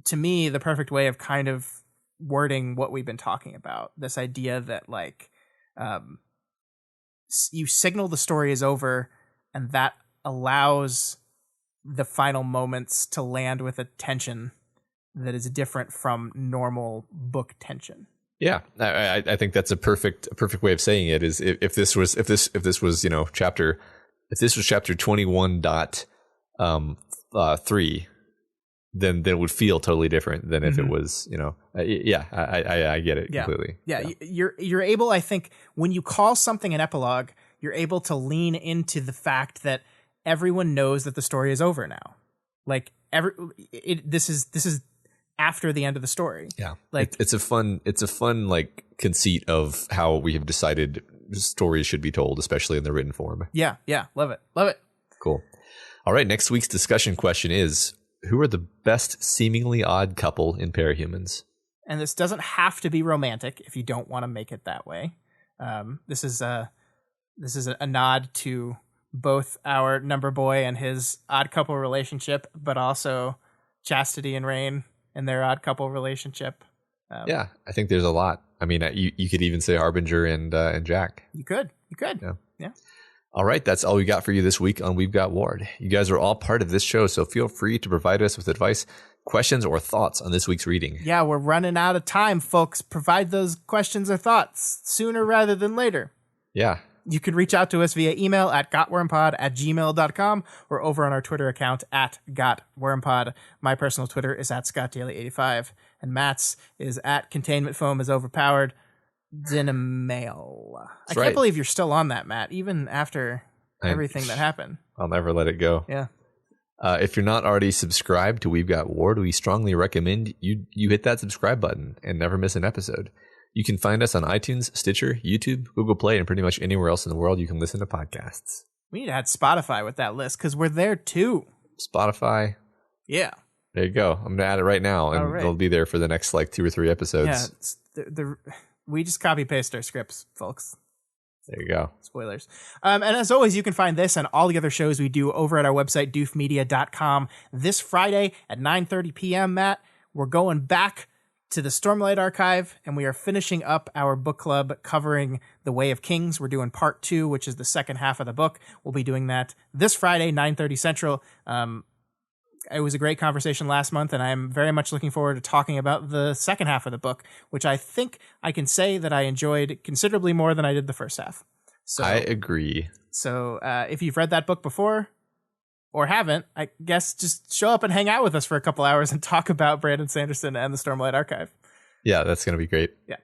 to me, the perfect way of kind of wording what we've been talking about. This idea that, like, you signal the story is over, and that allows the final moments to land with a tension that is different from normal book tension. Yeah, I think that's a perfect way of saying it. Is if this was chapter 21.3, then it would feel totally different than if it was, I get it completely. Yeah, you're able, I think, when you call something an epilogue, you're able to lean into the fact that everyone knows that the story is over now. Like this is after the end of the story. Yeah. Like it's a fun like conceit of how we have decided stories should be told, especially in the written form. Yeah. Love it. Cool. All right. Next week's discussion question is, who are the best seemingly odd couple in Parahumans? And this doesn't have to be romantic if you don't want to make it that way. This is a nod to both our number boy and his odd couple relationship, but also Chastity and Rain and their odd couple relationship. Yeah, I think there's a lot. I mean, you could even say Harbinger and Jack. You could. Yeah. All right, that's all we got for you this week on We've Got Ward. You guys are all part of this show, so feel free to provide us with advice, questions, or thoughts on this week's reading. Yeah, we're running out of time, folks. Provide those questions or thoughts sooner rather than later. Yeah. You can reach out to us via email at gotwormpod@gmail.com or over on our Twitter account at gotwormpod. My personal Twitter is at scottdaily85, and Matt's is at containmentfoam is overpowered. Dinamail. I can't believe you're still on that, Matt, even after everything that happened. I'll never let it go. Yeah. If you're not already subscribed to We've Got Ward, we strongly recommend you hit that subscribe button and never miss an episode. You can find us on iTunes, Stitcher, YouTube, Google Play, and pretty much anywhere else in the world you can listen to podcasts. We need to add Spotify with that list because we're there too. Spotify. Yeah. There you go. I'm going to add it right now, and they'll be there for the next 2 or 3 episodes. Yeah. We just copy paste our scripts, folks. There you go. Spoilers. And as always, you can find this and all the other shows we do over at our website, doofmedia.com. This Friday at 9:30 p.m., Matt, we're going back to the Stormlight Archive, and we are finishing up our book club covering The Way of Kings. We're doing part 2, which is the second half of the book. We'll be doing that this Friday, 9:30 Central. It was a great conversation last month, and I'm very much looking forward to talking about the second half of the book, which I think I can say that I enjoyed considerably more than I did the first half. So, I agree. So if you've read that book before or haven't, I guess just show up and hang out with us for a couple hours and talk about Brandon Sanderson and the Stormlight Archive. Yeah, that's going to be great. Yeah.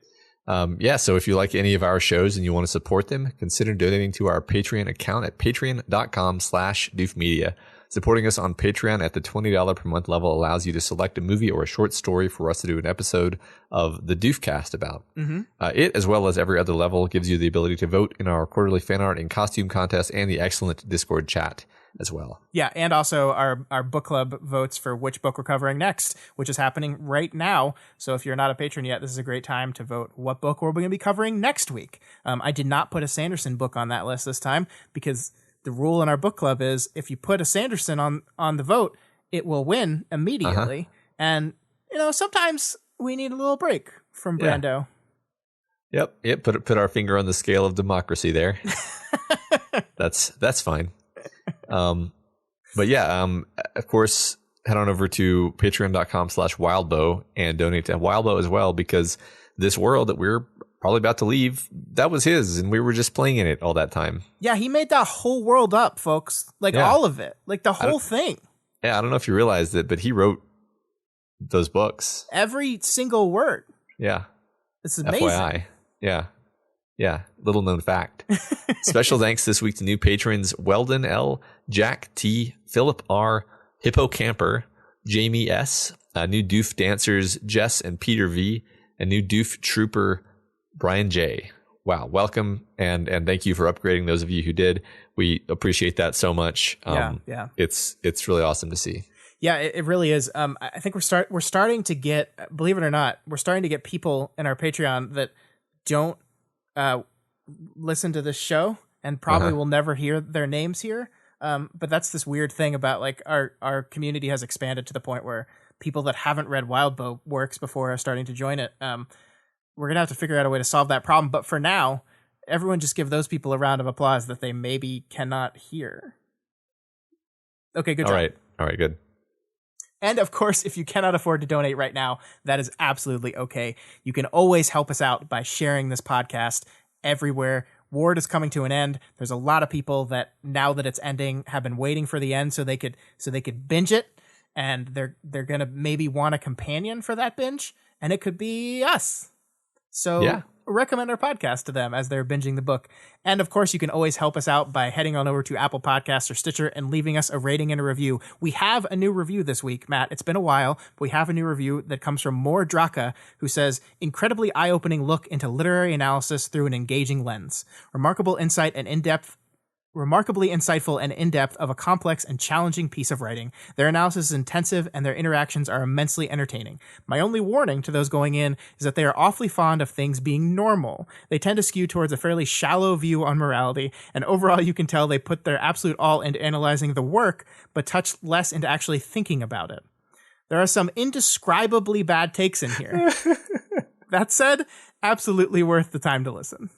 So if you like any of our shows and you want to support them, consider donating to our Patreon account at patreon.com/doofmedia. Supporting us on Patreon at the $20 per month level allows you to select a movie or a short story for us to do an episode of the Doofcast about. Mm-hmm. It, as well as every other level, gives you the ability to vote in our quarterly fan art and costume contest and the excellent Discord chat as well. Yeah, and also our book club votes for which book we're covering next, which is happening right now. So if you're not a patron yet, this is a great time to vote what book we're going to be covering next week. I did not put a Sanderson book on that list this time because the rule in our book club is if you put a Sanderson on the vote, it will win immediately. And, sometimes we need a little break from Brando. Yep. Put our finger on the scale of democracy there. That's fine. But yeah, of course, head on over to patreon.com/wildbow and donate to Wildbow as well, because this world that we're probably about to leave, that was his, and we were just playing in it all that time. Yeah, he made that whole world up, folks. All of it. The whole thing. Yeah, I don't know if you realized it, but he wrote those books. Every single word. Yeah. It's amazing. FYI. Yeah. Little known fact. Special thanks this week to new patrons Weldon L, Jack T, Philip R, Hippo Camper, Jamie S, new Doof dancers Jess and Peter V, and new Doof trooper Brian J. Wow, welcome and thank you for upgrading those of you who did. We appreciate that so much. Yeah. It's really awesome to see. Yeah, it really is. I think we're starting to get, believe it or not, we're starting to get people in our Patreon that don't listen to this show and probably will never hear their names here. But that's this weird thing about our community has expanded to the point where people that haven't read Wildbow works before are starting to join it. We're going to have to figure out a way to solve that problem. But for now, everyone just give those people a round of applause that they maybe cannot hear. Okay, good job. All right, good. And of course, if you cannot afford to donate right now, that is absolutely okay. You can always help us out by sharing this podcast everywhere. Ward is coming to an end. There's a lot of people that now that it's ending have been waiting for the end so they could binge it, and they're going to maybe want a companion for that binge, and it could be us. So recommend our podcast to them as they're binging the book. And of course, you can always help us out by heading on over to Apple Podcasts or Stitcher and leaving us a rating and a review. We have a new review this week, Matt. It's been a while, but we have a new review that comes from More Draka, who says, incredibly eye-opening look into literary analysis through an engaging lens. Remarkably insightful and in-depth of a complex and challenging piece of writing. Their analysis is intensive and their interactions are immensely entertaining. My only warning to those going in is that they are awfully fond of things being normal. They tend to skew towards a fairly shallow view on morality, and overall you can tell they put their absolute all into analyzing the work, but touch less into actually thinking about it. There are some indescribably bad takes in here. That said, absolutely worth the time to listen.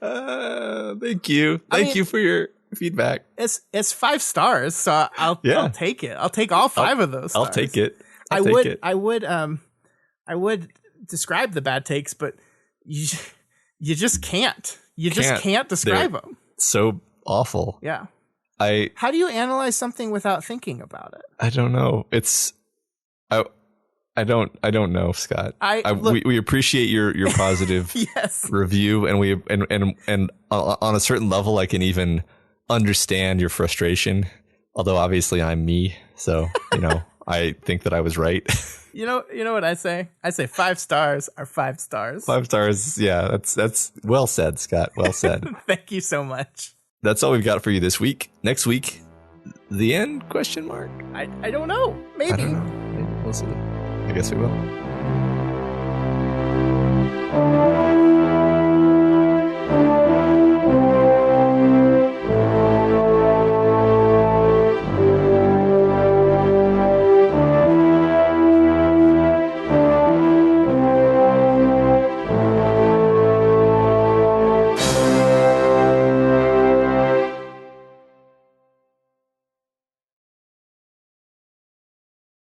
Thank you. Thank you for your feedback. It's 5 stars, so I'll take it. I'll take all 5 of those stars. I'll take it. I would describe the bad takes, but you just can't. You just can't describe them. So awful. Yeah. How do you analyze something without thinking about it? I don't know. I don't know, Scott. We appreciate your positive yes. review, and on a certain level, I can even understand your frustration. Although obviously I'm me, so I think that I was right. You know what I say? I say 5 stars are 5 stars. 5 stars, yeah. That's well said, Scott. Well said. Thank you so much. That's all we've got for you this week. Next week, the end? Question mark. I don't know. Maybe. I don't know. Maybe we'll see. I guess we will.